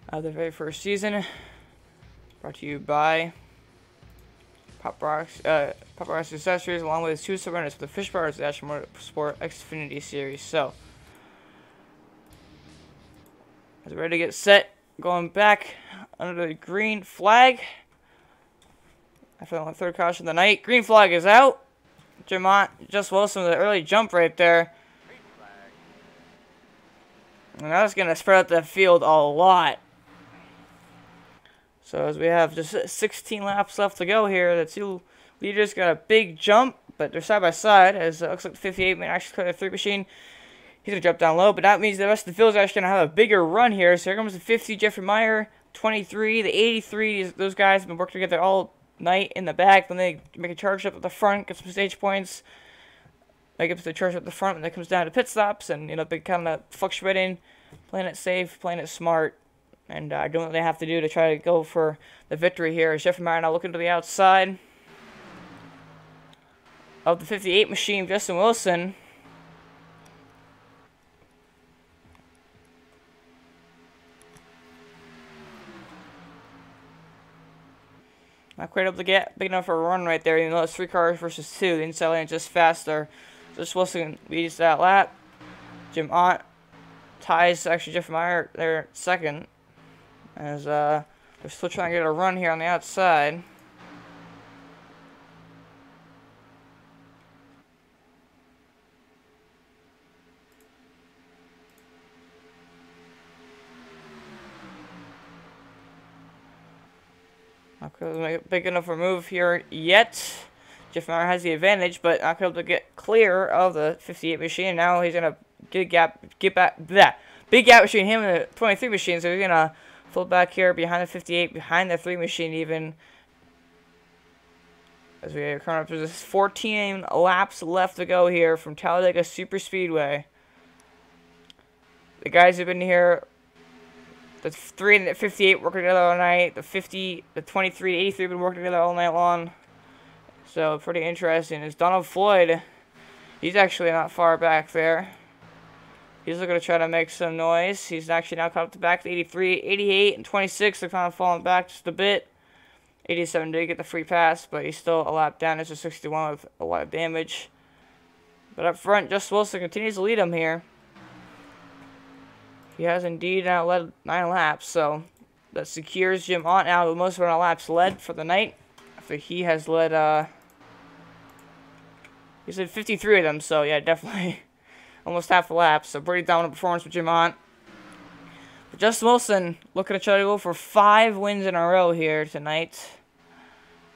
of the very first season. Brought to you by Pop Rocks Accessories, along with his 2 runners for the Fish Bars of the Atchison Motorsports Xfinity Series. So, as we're ready to get set, going back under the green flag. After the 3rd caution of the night, green flag is out. Just Wilson with an early jump right there. And that's going to spread out the field a lot. So as we have just 16 laps left to go here, the 2 leaders got a big jump, but they're side by side, as it looks like the 58 may actually clear the 3 machine. He's going to drop down low, but that means the rest of the field is actually going to have a bigger run here. So here comes the 50, Jeffrey Meyer, 23, the 83, those guys have been working together all night in the back. Then they make a charge up at the front, get some stage points. They get to the charge up at the front when it comes down to pit stops, and big kind of fluctuating, playing it safe, playing it smart, and doing what they have to do to try to go for the victory here. Jeffrey Meyer now looking to the outside of the 58 machine, Justin Wilson. Not quite able to get big enough for a run right there, even though it's 3 cars versus 2. The inside lane is just faster. Just Wilson leads that lap. Jim Ott ties actually Jeff Meyer there second. As they're still trying to get a run here on the outside. Not going to make a big enough a move here yet. Jeff Meyer has the advantage, but not able to get clear of the 58 machine. Now he's going to get back that big gap between him and the 23 machine. So he's going to pull back here behind the 58, behind the 3 machine even. As we are coming up to this 14 laps left to go here from Talladega Super Speedway. The guys have been here. The 3 and the 58 working together all night. The 50, the 23, the 83 have been working together all night long. So, pretty interesting. Is Donald Floyd. He's actually not far back there. He's looking to try to make some noise. He's actually now caught up to back to 83, 88, and 26. They're kind of falling back just a bit. 87 did get the free pass, but he's still a lap down. It's a 61 with a lot of damage. But up front, Just Wilson continues to lead him here. He has indeed now led 9 laps, so that secures Jim Ott now with most of our laps led for the night. After he has led, he's led 53 of them, so yeah, definitely almost half a lap. So pretty dominant performance for Jim Ott. But Justin Wilson looking to try to go for 5 wins in a row here tonight.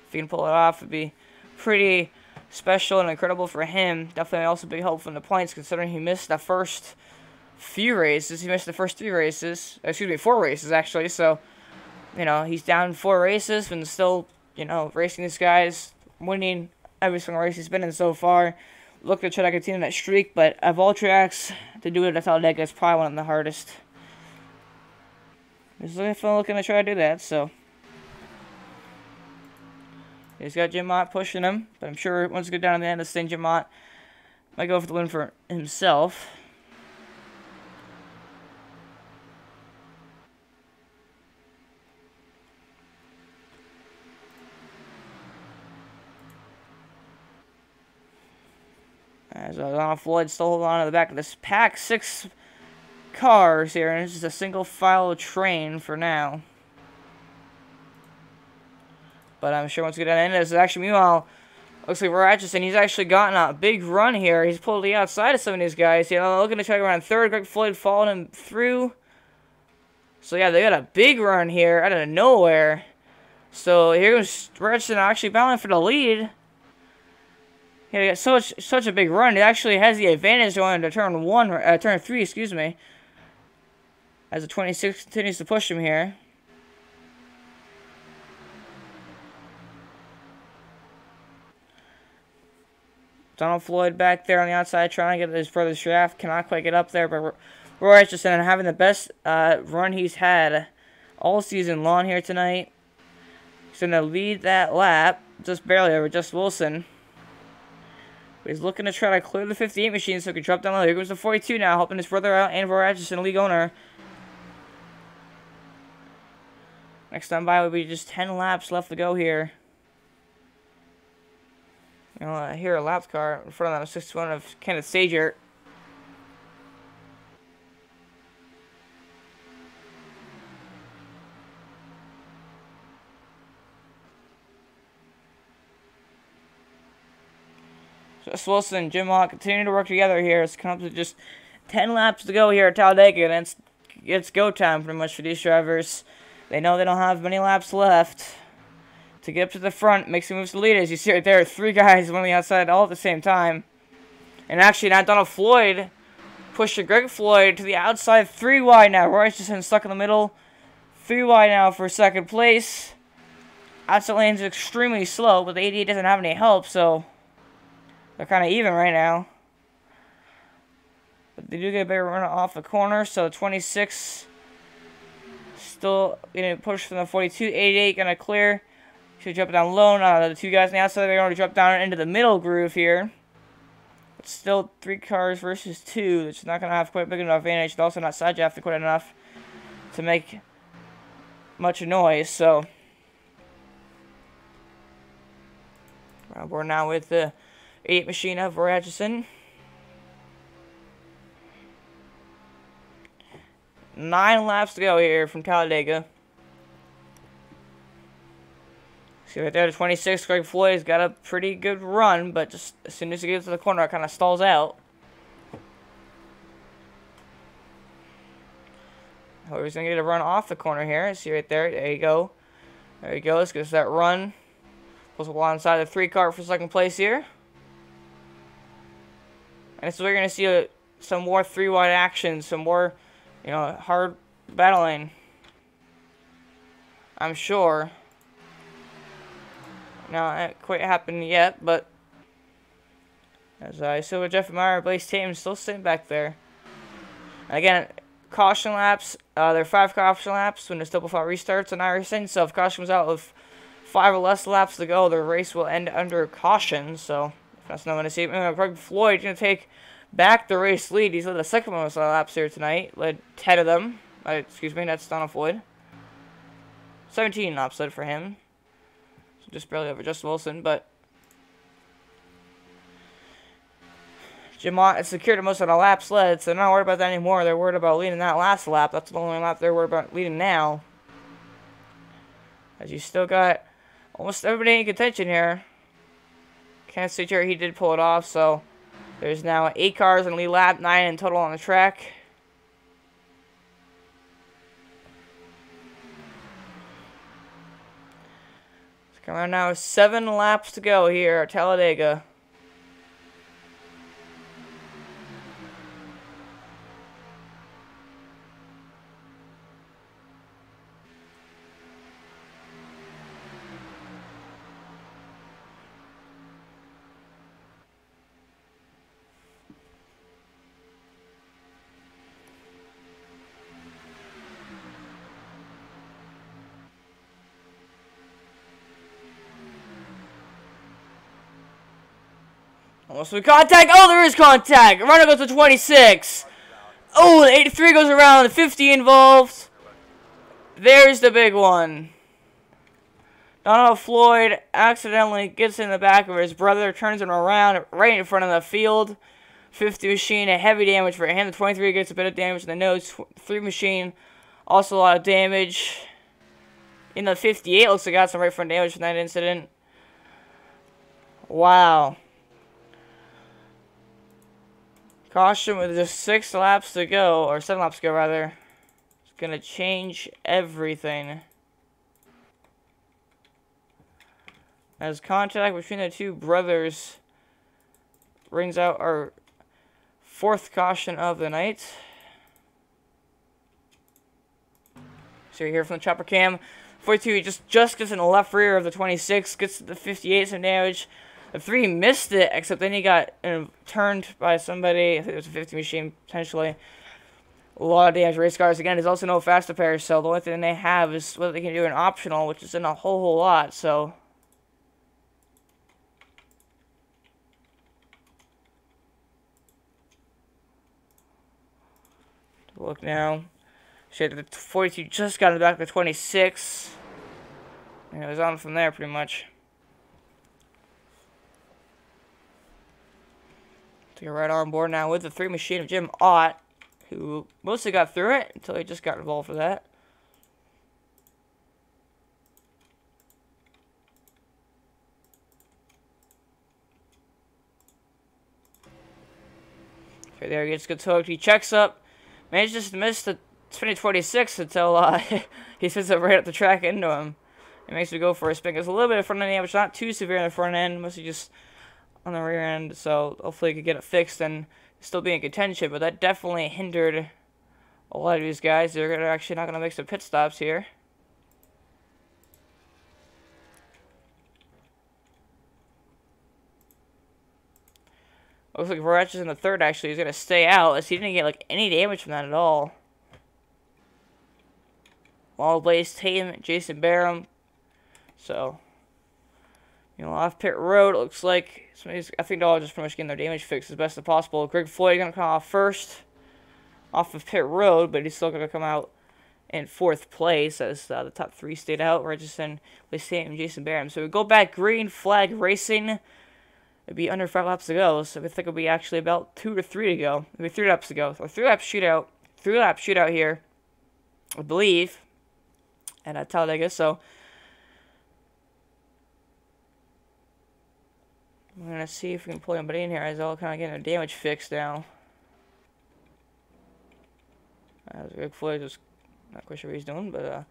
If he can pull it off, it'd be pretty special and incredible for him. Definitely also big help from the points, considering he missed the first few races. He missed the first 3 races. Excuse me, 4 races actually. So, he's down 4 races and still, racing these guys, winning every single race he's been in so far. Look to try to continue that streak, but of all tracks, to do it at Talladega is probably one of the hardest. He's looking to try to do that, so. He's got Jim Ott pushing him, but I'm sure once we get down to the end of this thing, Jim Ott might go for the win for himself. As Donald Floyd still holding on to the back of this pack. 6 cars here, and it's just a single file train for now. But I'm sure once we get down to the end, this is actually, meanwhile, looks like we're Atchison. He's actually gotten a big run here. He's pulled the outside of some of these guys. Looking to try to go around 3rd. Greg Floyd followed him through. So yeah, they got a big run here out of nowhere. So here goes Atchison actually battling for the lead. Yeah, he got such a big run. It actually has the advantage going to turn 3, excuse me. As the 26 continues to push him here. Donald Floyd back there on the outside trying to get his brother's draft. Cannot quite get up there, but Roy Atchison having the best run he's had all season long here tonight. He's going to lead that lap just barely over Just Wilson, He's looking to try to clear the 58 machine so he can drop down low. Here goes the 42 now, helping his brother out, and for Atchison, league owner. Next time by will be just 10 laps left to go here. You know, I hear a lap car in front of them, 61 of Kenneth Sager. Just Wilson and Jim Mott continue to work together here. It's come up to just 10 laps to go here at Talladega, and it's go time pretty much for these drivers. They know they don't have many laps left to get up to the front, make some moves to lead. As you see right there, 3 guys on the outside all at the same time. And actually, now Donald Floyd pushed Greg Floyd to the outside, 3 wide now. Royce just stuck in the middle, 3 wide now for second place. Outside lane's extremely slow, but the 88 doesn't have any help, so they're kind of even right now. But they do get a bigger run off the corner, so 26 still getting pushed from the 42. 88 going to clear. Should drop down low. Now the 2 guys on the outside, they're going to drop down into the middle groove here. But still 3 cars versus 2. It's not going to have quite big enough advantage. It's also not side drafted quite enough to make much noise, so we're on board now with the 8 machine up for Atchison. 9 laps to go here from Talladega. See right there, the 26, Greg Floyd's got a pretty good run, but just as soon as he gets to the corner, it kind of stalls out. However, he's going to get a run off the corner here. See right there, there you go. There he goes, gets that run. Pulls alongside the 3 car for second place here. And this is where you're going to see some more 3 wide action, some more, you know, hard battling, I'm sure. Now, it hasn't quite happened yet, but as I see with Jeff Meyer, Blaze Tatum still sitting back there. And again, caution laps, there are 5 caution laps when the still before restarts on Iverson, so if caution comes out with 5 or less laps to go, the race will end under caution, so that's not going to see. Greg Floyd going to take back the race lead. He's led the second most laps here tonight. Led 10 of them. Excuse me, that's Donald Floyd. 17 laps led for him. So just barely over Justin Wilson, but Jim Mott has secured most of the laps led, so they're not worried about that anymore. They're worried about leading that last lap. That's the only lap they're worried about leading now. As you still got almost everybody in contention here. Can't see here, he did pull it off, so there's now 8 cars in the lead lap, 9 in total on the track. It's coming around now, 7 laps to go here at Talladega. Almost with contact. Oh, there is contact. Runner goes to 26. Oh, the 83 goes around. The 50 involved. There's the big one. Donald Floyd accidentally gets in the back of his brother, turns him around right in front of the field. 50 machine, a heavy damage for him. The 23 gets a bit of damage in the nose. 3 machine, also a lot of damage. In the 58, looks like got some right front damage from that incident. Wow. Caution with just 6 laps to go, or 7 laps to go rather. It's going to change everything. As contact between the 2 brothers brings out our 4th caution of the night. So you hear from the chopper cam. 42, he just gets in the left rear of the 26, gets the 58 some damage. The 3 missed it, except then he got turned by somebody. I think it was a 50 machine, potentially. A lot of damage race cars. Again, there's also no fast repair, so the only thing they have is what they can do in optional, which isn't a whole lot, so Look now. Shit, the 42 just got in the back of the 26. And it was on from there pretty much. So you're right on board now with the 3 machine of Jim Ott, who mostly got through it until he just got involved for that. Okay, there he gets good hooked. He checks up. Manages to miss the Xfinity 26 until he sends it right up the track into him. It makes me go for a spin. There's a little bit of front end damage, not too severe in the front end, mostly just on the rear end. So hopefully he can get it fixed and still be in contention. But that definitely hindered a lot of these guys. They're actually not going to make some pit stops here. Looks like Roy Atchison in the third actually is going to stay out, as he didn't get like any damage from that at all. Wall Blaze, Tatum, Jason Barham. So, you know, off pit road, it looks like I think they're all just pretty much getting their damage fixed as best as possible. Greg Floyd going to come off first off of pit road, but he's still going to come out in 4th place as the top 3 stayed out. Atchison, Blaze, Tatum, Jason Barham. So we go back green flag racing. It'd be under 5 laps to go, so I think it'll be actually about 2 to 3 to go. It'll be 3 laps to go. So 3-lap shootout. 3-lap shootout here, I believe, at Talladega. So I'm gonna see if we can pull anybody in here as they're all kind of getting their damage fixed now. Greg Floyd just not quite sure what he's doing, but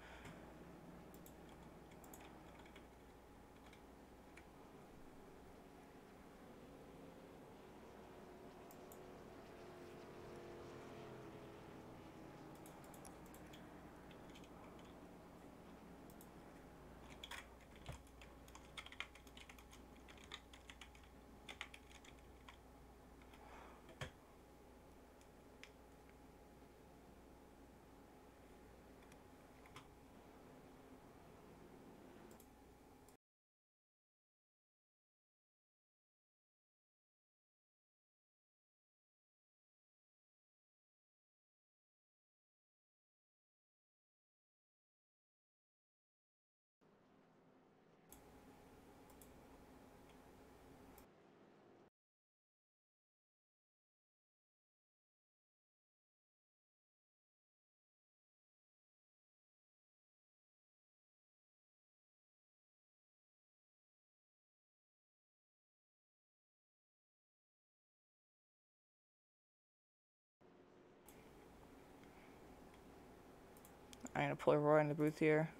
I'm gonna pull Roy in the booth here.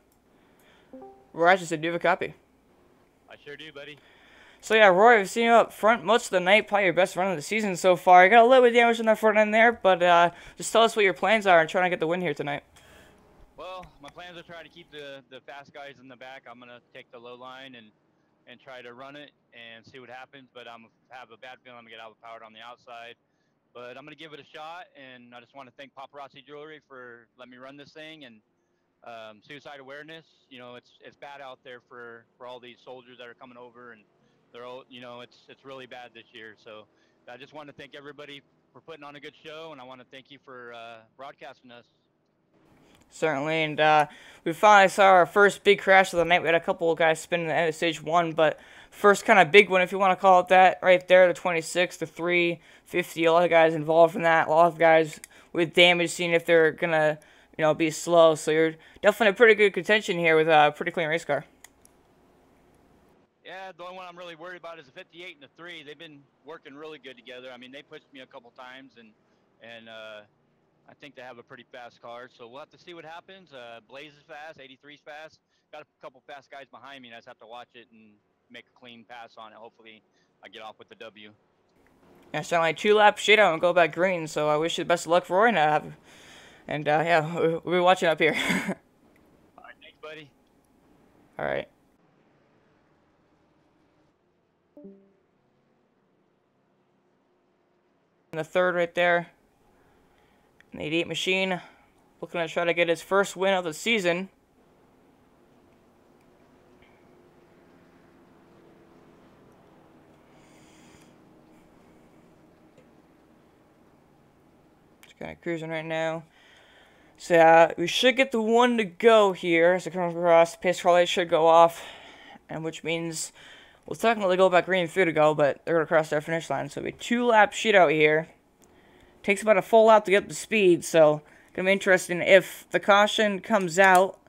Roy Atchison, do you have a copy? I sure do, buddy. So yeah, Roy, I've seen you up front most of the night, probably your best run of the season so far. You got a little bit of damage on that front end there, but just tell us what your plans are and trying to get the win here tonight. Well, my plans are trying to keep the fast guys in the back. I'm gonna take the low line and try to run it and see what happens. But I have a bad feeling I'm gonna get outpowered on the outside. But I'm gonna give it a shot, and I just want to thank Paparazzi Jewelry for letting me run this thing. And suicide awareness, you know, it's bad out there for all these soldiers that are coming over, and they're all, you know, it's really bad this year. So I just want to thank everybody for putting on a good show, and I want to thank you for broadcasting us. Certainly, and we finally saw our first big crash of the night. We had a couple of guys spinning the end of stage 1, but first kind of big one, if you want to call it that, right there, the 26, the 350, a lot of guys involved in that, a lot of guys with damage, seeing if they're going to, you know, be slow. So you're definitely a pretty good contention here with a pretty clean race car. Yeah, the only one I'm really worried about is the 58 and the 3. They've been working really good together. I mean, they pushed me a couple times, and I think they have a pretty fast car. So we'll have to see what happens. Blaze is fast, 83's fast. Got a couple fast guys behind me, and I just have to watch it and make a clean pass on it. Hopefully, I get off with the W. Yeah, sound like 2-lap shootout and go back green. So I wish you the best of luck for Roy now. And yeah, we'll be watching up here. All right, thanks, buddy. All right. In the third right there, an 88 machine, looking to try to get his first win of the season. Just kind of cruising right now. So we should get the one to go here. As it comes across, pace car light should go off, and which means we'll technically go back green 3 to go, but they're going to cross their finish line. So it'll be 2-lap shootout here. Takes about a full lap to get up to speed, so gonna be interesting if the caution comes out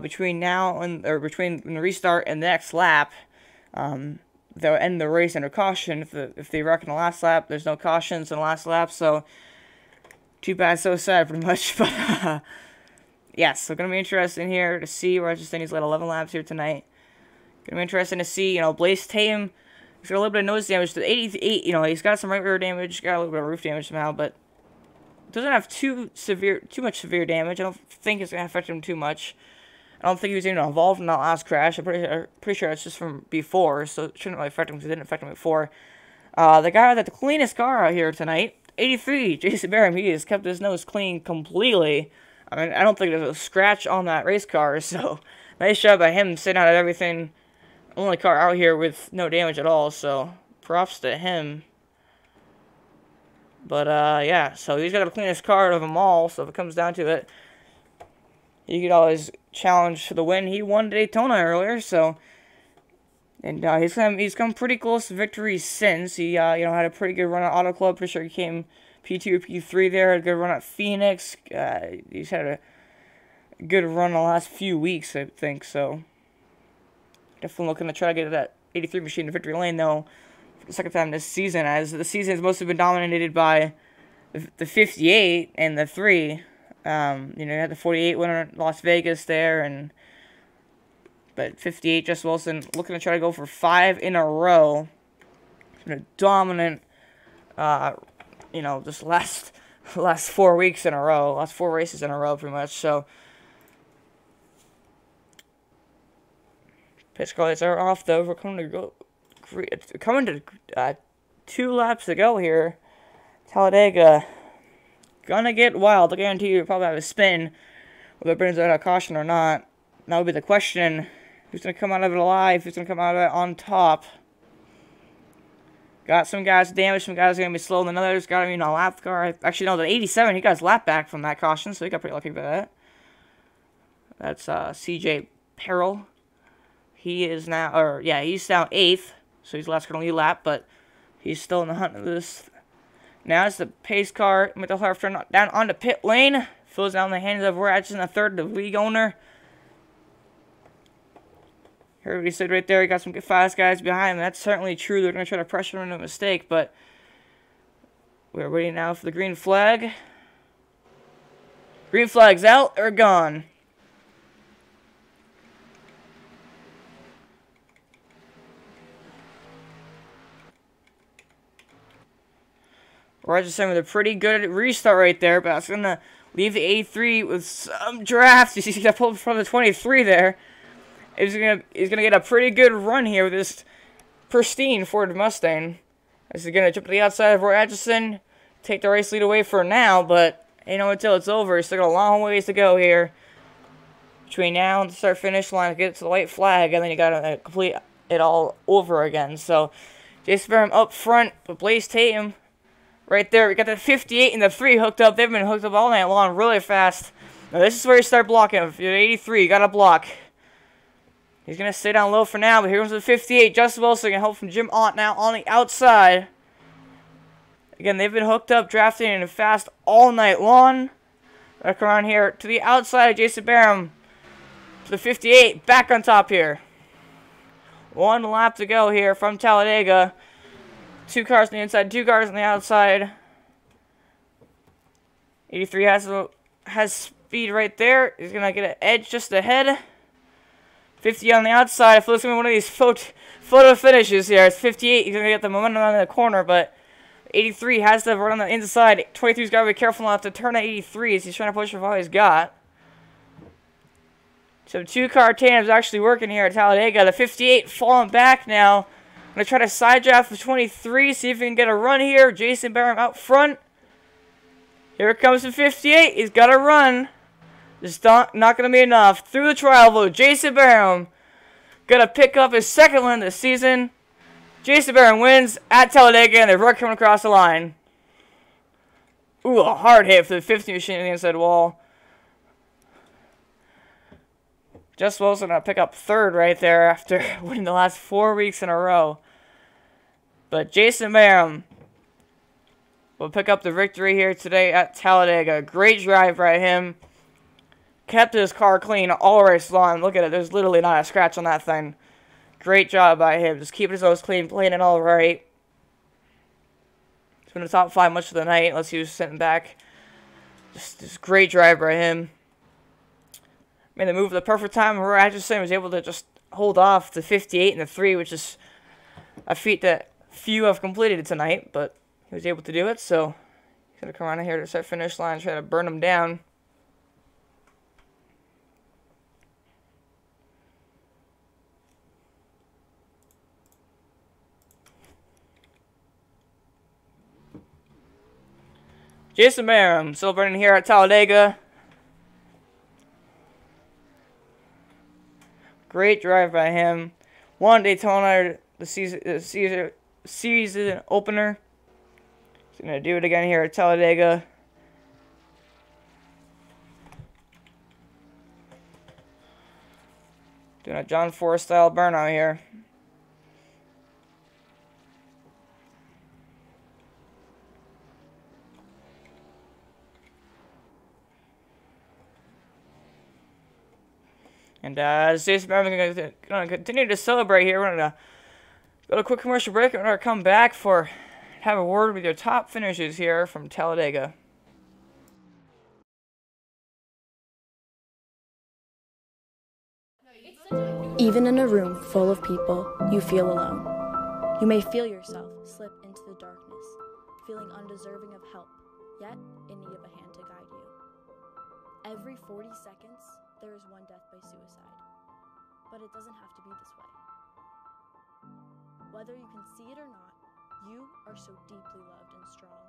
between now and between the restart and the next lap. They'll end the race under caution. If they wreck in the last lap, there's no cautions in the last lap, so too bad, so sad, pretty much. But yes, so gonna be interesting here to see where Atchison he's led 11 laps here tonight. Gonna be interesting to see, you know, Blaze Tatum. He's got a little bit of nose damage to the 88. You know, he's got some right rear damage, got a little bit of roof damage somehow, but doesn't have too much severe damage. I don't think it's gonna affect him too much. I don't think he was even involved in that last crash. I'm pretty sure it's just from before, so it shouldn't really affect him because it didn't affect him before. The guy with the cleanest car out here tonight, 83, Jason Barham. He has kept his nose clean completely. I mean, I don't think there's a scratch on that race car, so nice job by him sitting out of everything. Only car out here with no damage at all, so props to him. But, yeah, so he's got the cleanest car out of them all, so if it comes down to it, he could always challenge for the win. He won Daytona earlier, so, and he's come pretty close to victory since. He, you know, had a pretty good run at Auto Club. Pretty sure he came P2 or P3 there. Had a good run at Phoenix. He's had a good run the last few weeks, I think, so. Definitely looking to try to get that 83 machine to victory lane, though, for the second time this season, as the season has mostly been dominated by the 58 and the 3. You know, you had the 48 winner in Las Vegas there, but 58, Jess Wilson, looking to try to go for 5 in a row. It's been a dominant, you know, just last 4 weeks in a row, last 4 races in a row, pretty much, so. Pitch car lights are off, though. We're coming to 2 laps to go here. Talladega gonna get wild. I guarantee you, probably have a spin, whether it brings out a caution or not. That would be the question. Who's gonna come out of it alive? Who's gonna come out of it on top? Got some guys damaged. Some guys are gonna be slower than others. Got him in a lap car. Actually, no, the 87. He got his lap back from that caution, so he got pretty lucky for that. That's CJ Peril. He is now, or yeah, he's now 8th, so he's last gonna lead lap, but he's still in the hunt of this. Now it's the pace car, Mitchell Harf turn down onto pit lane, fills down the hands of Atchison, the 3rd, the league owner. Heard what he said right there. He got some fast guys behind him. That's certainly true. They're gonna try to pressure him into a mistake, but we're waiting now for the green flag. Green flag's out or gone. Atchison with a pretty good restart right there, but it's going to leave the 83 with some draft. You see, he got pulled from the 23 there. He's gonna get a pretty good run here with this pristine Ford Mustang. He's going to jump to the outside of Atchison, take the race lead away for now, but you know, until it's over, he's still got a long ways to go here. Between now and the start-finish line to get to the white flag, and then you got to complete it all over again. So, Jason Barham up front with Blaze Tatum. Right there, we got the 58 and the 3 hooked up. They've been hooked up all night long, really fast. Now this is where you start blocking. If you're 83, you got to block. He's going to stay down low for now, but here comes the 58. Justin Wilson can help from Jim Ott now on the outside. Again, they've been hooked up, drafting and fast all night long. Back around here to the outside of Jason Barham. To the 58, back on top here. 1 lap to go here from Talladega. 2 cars on the inside, 2 cars on the outside. 83 has speed right there. He's going to get an edge just ahead. 50 on the outside. If it's going to be one of these photo finishes here, it's 58. He's going to get the momentum on the corner, but 83 has to run on the inside. 23's got to be careful not to turn at 83 as he's trying to push with all he's got. So 2-car tandem's actually working here at Talladega. The 58 falling back now. I'm going to try to side draft the 23, see if he can get a run here. Jason Barham out front. Here comes the 58. He's got a run. Just not going to be enough. Through the trial vote, Jason Barham going to pick up his 2nd win this season. Jason Barham wins at Talladega, and they're right coming across the line. Ooh, a hard hit for the 50 machine on the inside wall. Jess Wilson going to pick up third right there after winning the last 4 weeks in a row. But Jason Barham will pick up the victory here today at Talladega. Great drive by him. Kept his car clean all race long. Look at it. There's literally not a scratch on that thing. Great job by him. Just keeping his nose clean, playing it all right. He's been in the top 5 much of the night, unless he was sitting back. Just great drive by him. Made the move at the perfect time where Atchison was able to just hold off to 58 in the 3, which is a feat that few have completed tonight, but he was able to do it, so he's going to come around here to set finish line and try to burn him down. Jason Barham celebrating here at Talladega. Great drive by him. Won Daytona, the season opener. He's going to do it again here at Talladega. Doing a John Force style burnout here. And as Jason Barham is going to continue to celebrate here, we're going to go to a quick commercial break. We're going to come back for have a word with your top finishes here from Talladega. Even in a room full of people, you feel alone. You may feel yourself slip into the darkness, feeling undeserving of help, yet in need of a hand to guide you. Every 40 seconds, there is one death by suicide. But it doesn't have to be this way. Whether you can see it or not, you are so deeply loved and strong.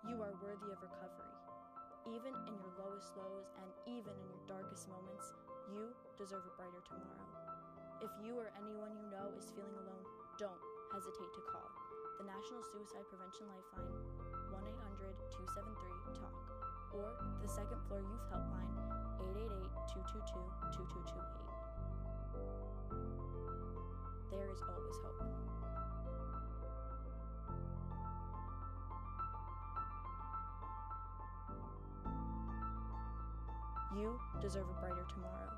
You are worthy of recovery. Even in your lowest lows and even in your darkest moments, you deserve a brighter tomorrow. If you or anyone you know is feeling alone, don't hesitate to call the National Suicide Prevention Lifeline, 1-800-273-TALK, or the Second Floor Youth Helpline, 888-222-2228. There is always hope. You deserve a brighter tomorrow.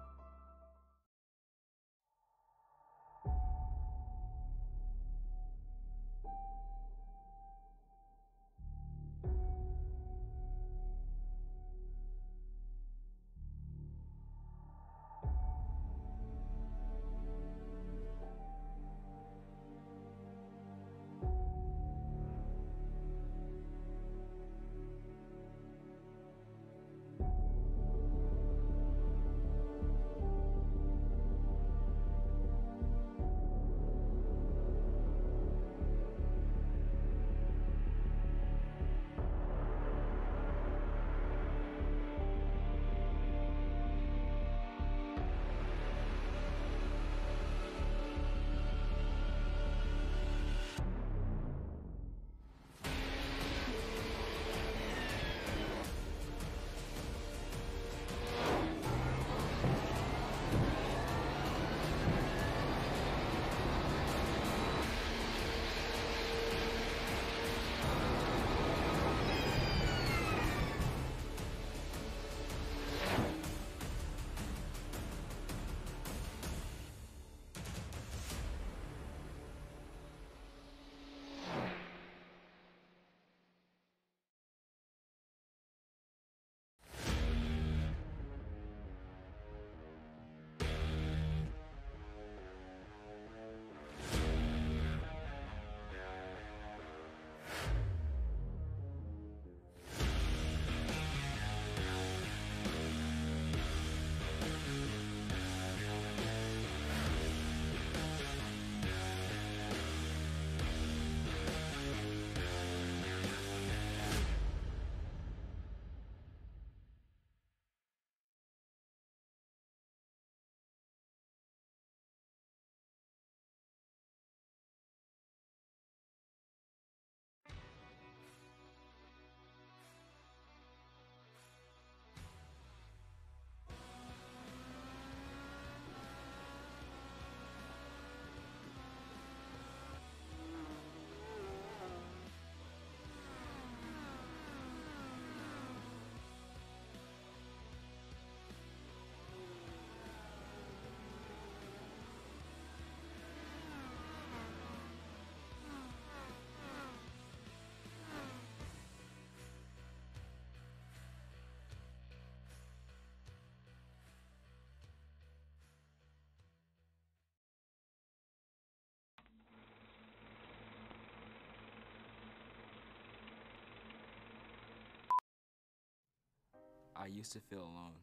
I used to feel alone,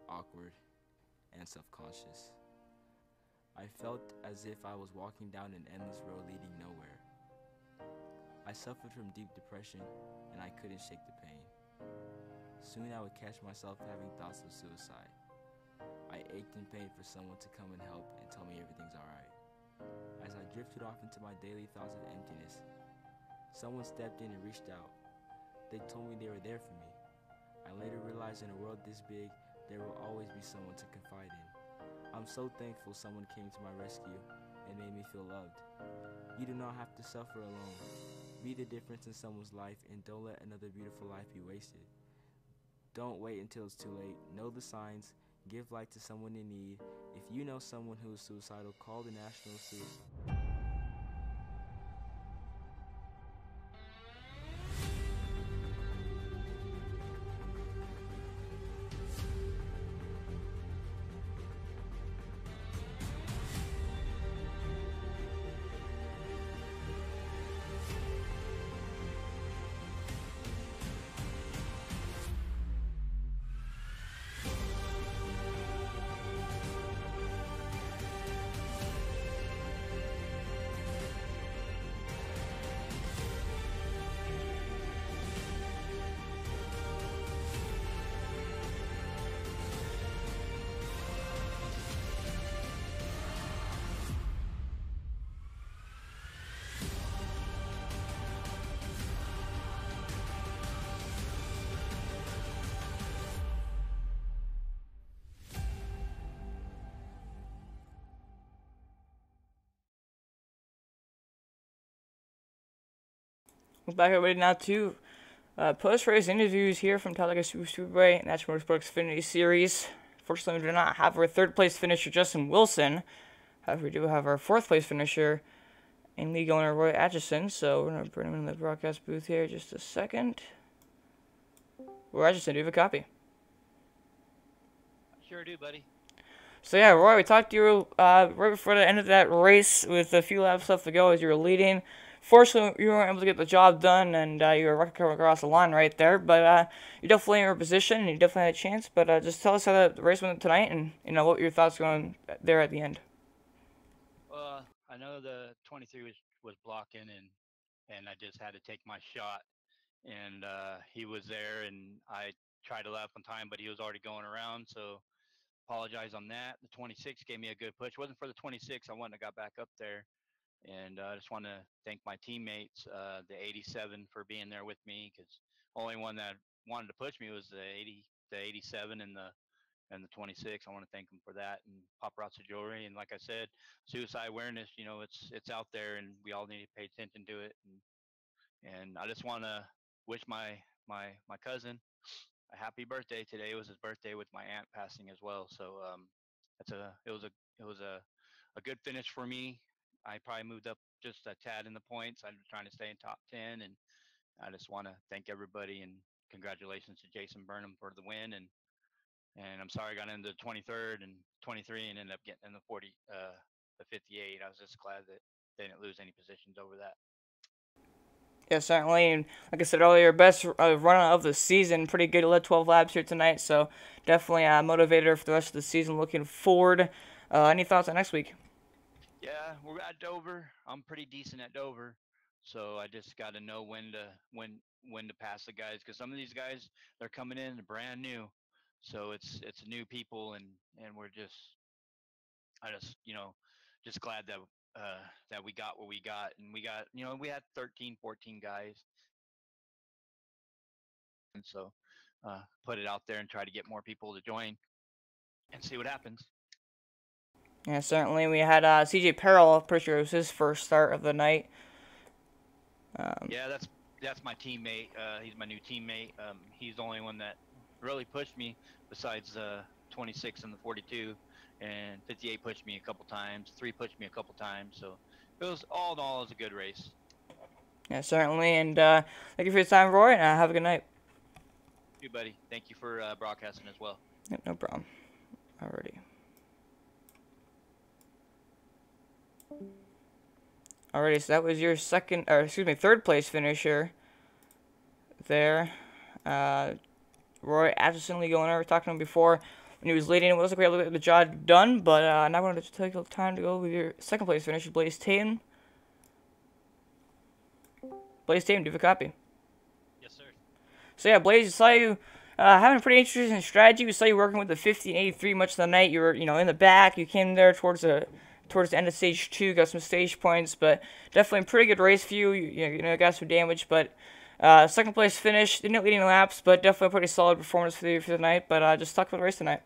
awkward, and self-conscious. I felt as if I was walking down an endless road leading nowhere. I suffered from deep depression, and I couldn't shake the pain. Soon I would catch myself having thoughts of suicide. I ached in pain for someone to come and help and tell me everything's alright. As I drifted off into my daily thoughts of emptiness, someone stepped in and reached out. They told me they were there for me. I later realized in a world this big, there will always be someone to confide in. I'm so thankful someone came to my rescue and made me feel loved. You do not have to suffer alone. Be the difference in someone's life and don't let another beautiful life be wasted. Don't wait until it's too late. Know the signs. Give light to someone in need. If you know someone who is suicidal, call the National Suicide. We're back everybody now to post-race interviews here from Talladega Superway and National Motorsports Xfinity Series. Fortunately, we do not have our third-place finisher, Justin Wilson. However, we do have our fourth-place finisher and league owner, Roy Atchison. So we're going to bring him in the broadcast booth here just a second. Roy Atchison, do you have a copy? Sure do, buddy. So yeah, Roy, we talked to you right before the end of that race with a few laps left to go as you were leading. Fortunately, you weren't able to get the job done, and you were coming across the line right there. But you're definitely in your position, and you definitely had a chance. But just tell us how the race went tonight, and what your thoughts going there at the end. I know the 23 was blocking, and I just had to take my shot. And he was there, and I tried to lap on time, but he was already going around. So apologize on that. The 26 gave me a good push. It wasn't for the 26, I wouldn't have got back up there. And I just want to thank my teammates, the 87, for being there with me, because only one that wanted to push me was the 87 and the 26. I want to thank them for that, and Paparazzi Jewelry. And like I said, suicide awareness, it's out there, and we all need to pay attention to it. And I just want to wish my cousin a happy birthday. Today was his birthday, with my aunt passing as well. So it was a good finish for me. I probably moved up just a tad in the points. I'm trying to stay in top 10, and I just want to thank everybody and congratulations to Jason Burnham for the win. And I'm sorry I got into the 23rd and 23 and ended up getting in the 58. I was just glad that they didn't lose any positions over that. Yeah, certainly. And like I said earlier, best run of the season. Pretty good. Led 12 laps here tonight, so definitely a motivator for the rest of the season. Looking forward. Any thoughts on next week? Yeah, we're at Dover. I'm pretty decent at Dover, so I just got to know when to pass the guys, because some of these guys, they're coming in brand new, so it's new people, and I just glad that we got what we got, and we had 13, 14 guys, and so put it out there and try to get more people to join and see what happens. Yeah, certainly. We had CJ Perrell. Pretty sure it was his first start of the night. Yeah, that's my teammate. He's my new teammate. He's the only one that really pushed me, besides 26 and the 42, and 58 pushed me a couple times. 3 pushed me a couple times. So it was all in all, it was a good race. Yeah, certainly. And thank you for your time, Roy. And have a good night. You, buddy. Thank you for broadcasting as well. Yep, no problem. Alrighty. Alrighty, so that was your third place finisher there. Roy Atchison, league owner. We talked to him before when he was leading. It wasn't quite the job done, but now we're going to take the time to go with your second place finish, Blaze Tatum. Blaze Tatum, do you have a copy? Yes, sir. So yeah, Blaze, I saw you having a pretty interesting strategy. We saw you working with the 50 and 83 much of the night. You were, in the back. You came there towards the end of stage 2, got some stage points, but definitely a pretty good race for you. You got some damage, but second place finish, didn't lead any laps, but definitely a pretty solid performance for the night. But just talk about the race tonight.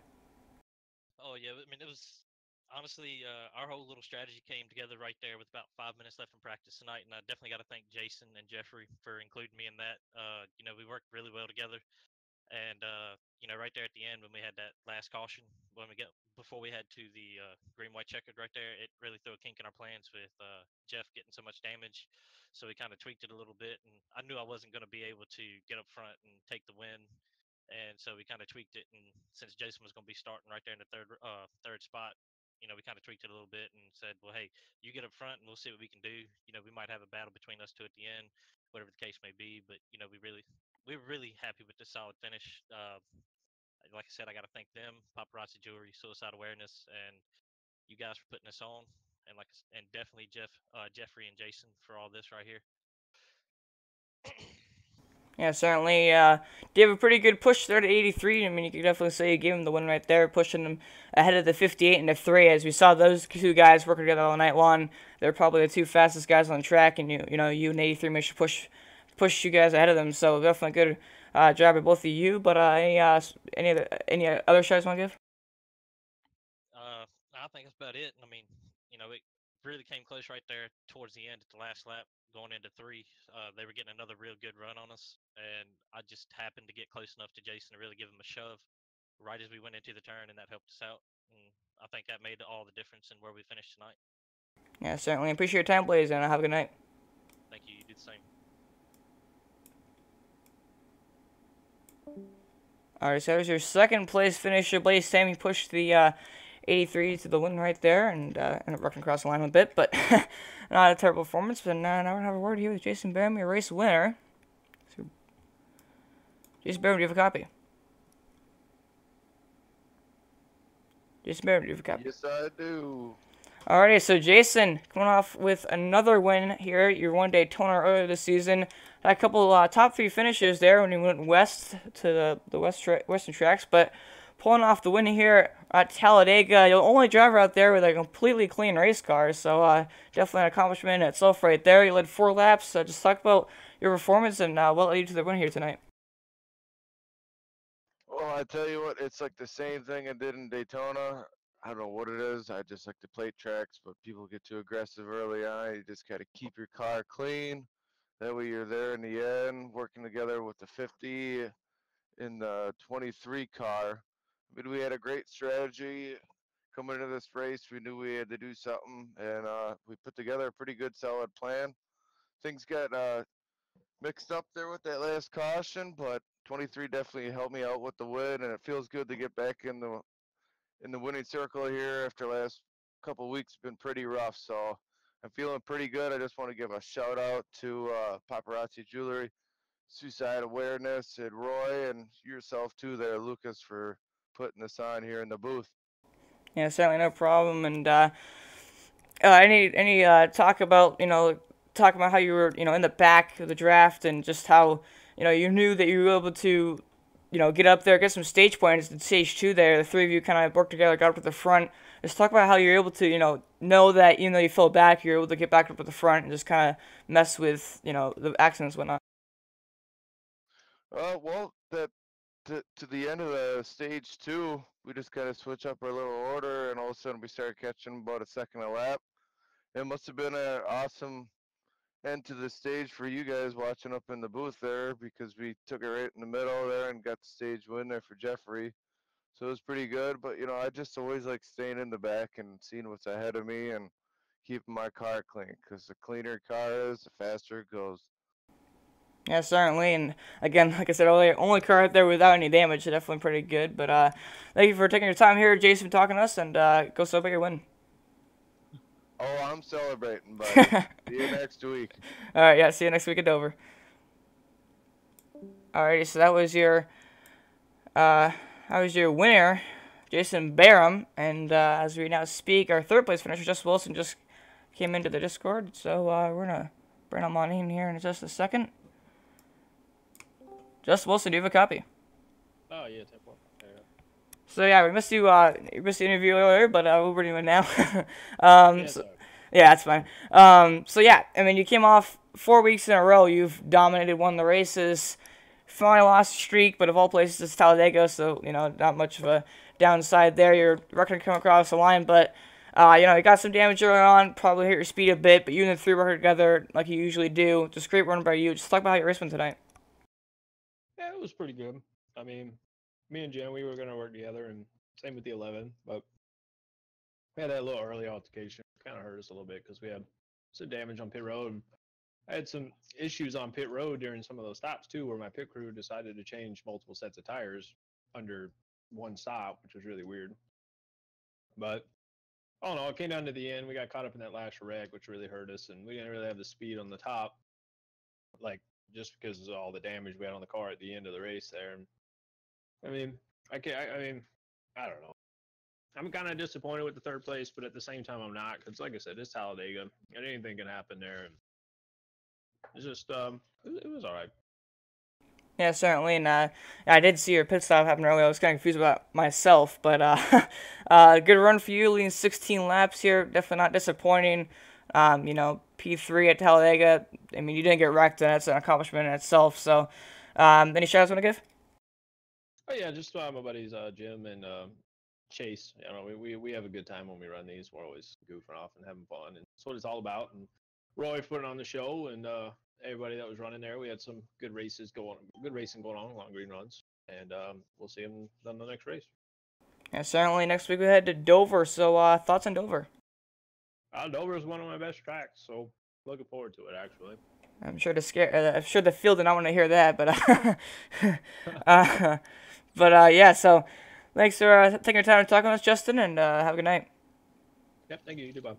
Oh, yeah. I mean, it was honestly our whole little strategy came together right there with about 5 minutes left in practice tonight, and I definitely got to thank Jason and Jeffrey for including me in that. We worked really well together. And right there at the end when we had that last caution, before we head to the green white checkered right there, it really threw a kink in our plans with Jeff getting so much damage. So we kind of tweaked it a little bit, and I knew I wasn't going to be able to get up front and take the win. And so we kind of tweaked it, and since Jason was going to be starting right there in the third spot, we kind of tweaked it a little bit and said, well, hey, you get up front and we'll see what we can do. We might have a battle between us two at the end, whatever the case may be. But we were really happy with the solid finish. Like I said, I got to thank them, Paparazzi Jewelry, Suicide Awareness, and you guys for putting this on, and definitely Jeffrey and Jason for all this right here. Yeah, certainly. Did have a pretty good push there to 83. I mean, you could definitely say you gave him the win right there, pushing him ahead of the 58 and the 3. As we saw those two guys working together all night long, they're probably the two fastest guys on the track, and you and 83 managed to push you guys ahead of them. So definitely good job by both of you. But any other shots you want to give? I think that's about it. I mean, it really came close right there towards the end at the last lap, going into 3. They were getting another real good run on us, and I just happened to get close enough to Jason to really give him a shove right as we went into the turn, and that helped us out. And I think that made all the difference in where we finished tonight. Yeah, certainly. Appreciate your time, Blaze, and have a good night. Thank you. You did the same. Alright, so that was your second place finisher, Blaze Sam. You pushed the 83 to the win right there, and ended up working across the line a bit, but not a terrible performance. But now we're going to have a word here with Jason Barham, your race winner. So, Jason Barham, do you have a copy? Jason Barham, do you have a copy? Yes, I do. Alrighty, so Jason, coming off with another win here. You won Daytona earlier this season. Had a couple top 3 finishes there when you went west to the western tracks, but pulling off the win here at Talladega. You're the only driver out there with a completely clean race car, so definitely an accomplishment in itself right there. You led 4 laps. Just talk about your performance and what led you to the win here tonight. Well, I tell you what, it's like the same thing I did in Daytona. I don't know what it is. I just like to play tracks, but people get too aggressive early on. You just got to keep your car clean. That way you're there in the end, working together with the 50 in the 23 car. I mean, we had a great strategy coming into this race. We knew we had to do something, and we put together a pretty good, solid plan. Things got mixed up there with that last caution, but 23 definitely helped me out with the win, and it feels good to get back in the winning circle here after last couple weeks. Been pretty rough, so I'm feeling pretty good. I just want to give a shout out to Paparazzi Jewelry, Suicide Awareness, and Roy, and yourself too there, Lucas, for putting this on here in the booth. Yeah, certainly no problem. And any talk about how you were in the back of the draft and just how you knew that you were able to get up there, get some stage points in stage 2 there. The 3 of you kind of worked together, got up at the front. Just talk about how you're able to know that even though you fell back, you're able to get back up at the front and just kind of mess with the accidents and whatnot. Well, to the end of the stage 2, we just kind of switch up our little order, and all of a sudden we started catching about a second a lap. It must have been an awesome end to the stage for you guys watching up in the booth there, because we took it right in the middle there and got the stage win there for Jeffrey. So it was pretty good, but I just always like staying in the back and seeing what's ahead of me and keeping my car clean, because the cleaner car is, the faster it goes. Yeah, certainly, and again, like I said earlier, only car out there without any damage, so definitely pretty good. But thank you for taking your time here, Jason, talking to us, and go celebrate your win. Oh, I'm celebrating, buddy. See you next week. All right, yeah, see you next week at Dover. Alrighty, so that was your how was your winner, Jason Barham? And as we now speak, our third place finisher, Justin Wilson, just came into the Discord. So we're going to bring him on in here in just a second. Justin Wilson, do you have a copy? Oh, yeah, 10-4. So yeah, we missed you. You missed the interview earlier, but we're doing it now. Yeah, that's fine. So yeah, I mean, you came off 4 weeks in a row. You've dominated, won the races. Finally lost a streak, but of all places, it's Talladega, so you know, not much of a downside there. Your record come across the line, but you know, you got some damage early on. Probably hit your speed a bit, but you and the 3 record together like you usually do. Just great run by you. Just talk about how your race went tonight. Yeah, it was pretty good. I mean, me and Jen, we were going to work together, and same with the 11, but we had that little early altercation. Kind of hurt us a little bit because we had some damage on pit road. And I had some issues on pit road during some of those stops, too, where my pit crew decided to change multiple sets of tires under one stop, which was really weird. But, I don't know, it came down to the end. We got caught up in that last wreck, which really hurt us, and we didn't really have the speed on the top, like, just because of all the damage we had on the car at the end of the race there. And, I mean, I don't know. I'm kind of disappointed with the third place, but at the same time, I'm not, because like I said, it's Talladega, and anything can happen there. And it's just, it was all right. Yeah, certainly, and I did see your pit stop happen earlier. I was kind of confused about myself, but good run for you, leading 16 laps here. Definitely not disappointing. You know, P3 at Talladega. I mean, you didn't get wrecked, and that's an accomplishment in itself. So, any shout-outs you want to give? Oh yeah, just my buddies Jim and Chase. You know, we have a good time when we run these. We're always goofing off and having fun, and that's what it's all about. And Roy putting on the show, and everybody that was running there. We had some good racing going on, long green runs, and we'll see them on the next race. Yeah, certainly. Next week we head to Dover. So, thoughts on Dover? Dover is one of my best tracks, so looking forward to it. Actually, I'm sure I'm sure the field did not want to hear that, but yeah. So, thanks for taking your time to talk with us, Justin, and have a good night. Yep, thank you. You too, Bob.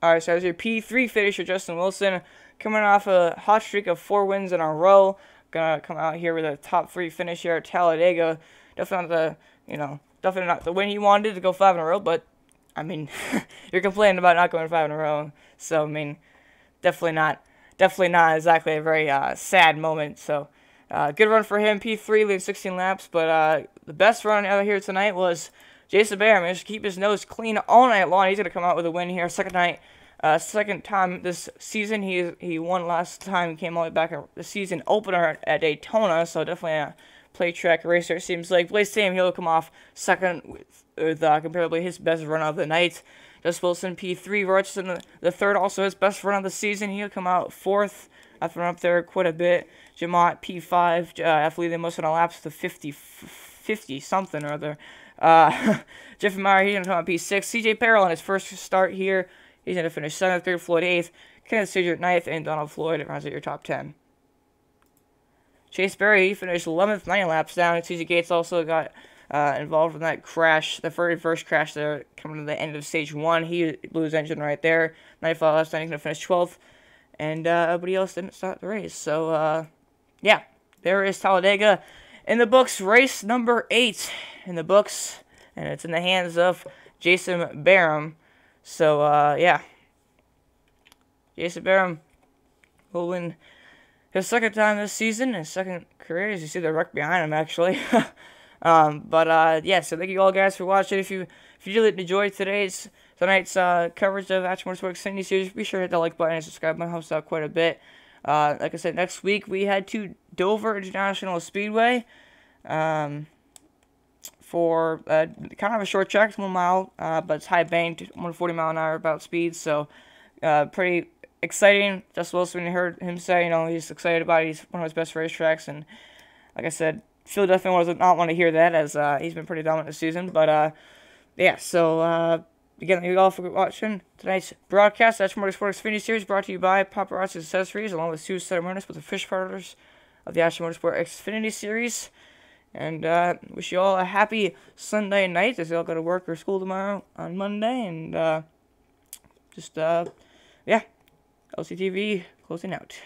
All right, so as your P3 finisher, Justin Wilson, coming off a hot streak of 4 wins in a row, gonna come out here with a top 3 finish here at Talladega. Definitely not the win he wanted to go 5 in a row, but I mean, you're complaining about not going 5 in a row, so I mean, definitely not exactly a very sad moment. So, good run for him, P3, leading 16 laps. But the best run out here tonight was Jason Barham. Managed to keep his nose clean all night long. He's gonna come out with a win here, second time this season. He won last time. He came all the way back at the season opener at Daytona. So definitely a play track racer. It seems like Blaze Sam, he'll come off second with comparably his best run of the night. Justin Wilson, P3. Atchison, the third, also his best run of the season. He'll come out 4th after run up there quite a bit. Jamont, P5, after leading most of the laps to 50 something or other. Jeffrey Meyer, he's going to come out P6. CJ Perrell on his first start here. He's going to finish 7th, Greg Floyd 8th. Kenneth Stewart 9th, and Donald Floyd rounds out your top 10. Chase Berry, he finished 11th, 9 laps down. CJ Gates also got involved in that crash, the very first crash there, coming to the end of stage 1. He blew his engine right there. 95 laps down, he's going to finish 12th. And everybody else didn't start the race. So, yeah, there is Talladega in the books. Race number 8 in the books. And it's in the hands of Jason Barham. So, yeah. Jason Barham will win his second time this season, his second career, as you see the wreck behind him, actually. Yeah, so thank you all guys for watching. If you did enjoy tonight's coverage of Atchison Motorsports Xfinity Series, be sure to hit the like button and subscribe. It helps out quite a bit. Like I said, next week we head to Dover International Speedway for kind of a short track, it's 1 mile, but it's high banked, 140 mile an hour about speed, so pretty exciting. Justin Wilson, when you heard him say, you know, he's excited about it. He's one of his best racetracks, and like I said, Phil definitely does not want to hear that, as he's been pretty dominant this season. But yeah, so again, thank you all for watching tonight's broadcast. That's Motorsports Xfinity Series, brought to you by Paparazzi Accessories, along with Suicide Awareness, with the fish partners of the Atchison Motorsports Xfinity Series. And wish you all a happy Sunday night, as you all go to work or school tomorrow on Monday. And yeah, LCTV closing out.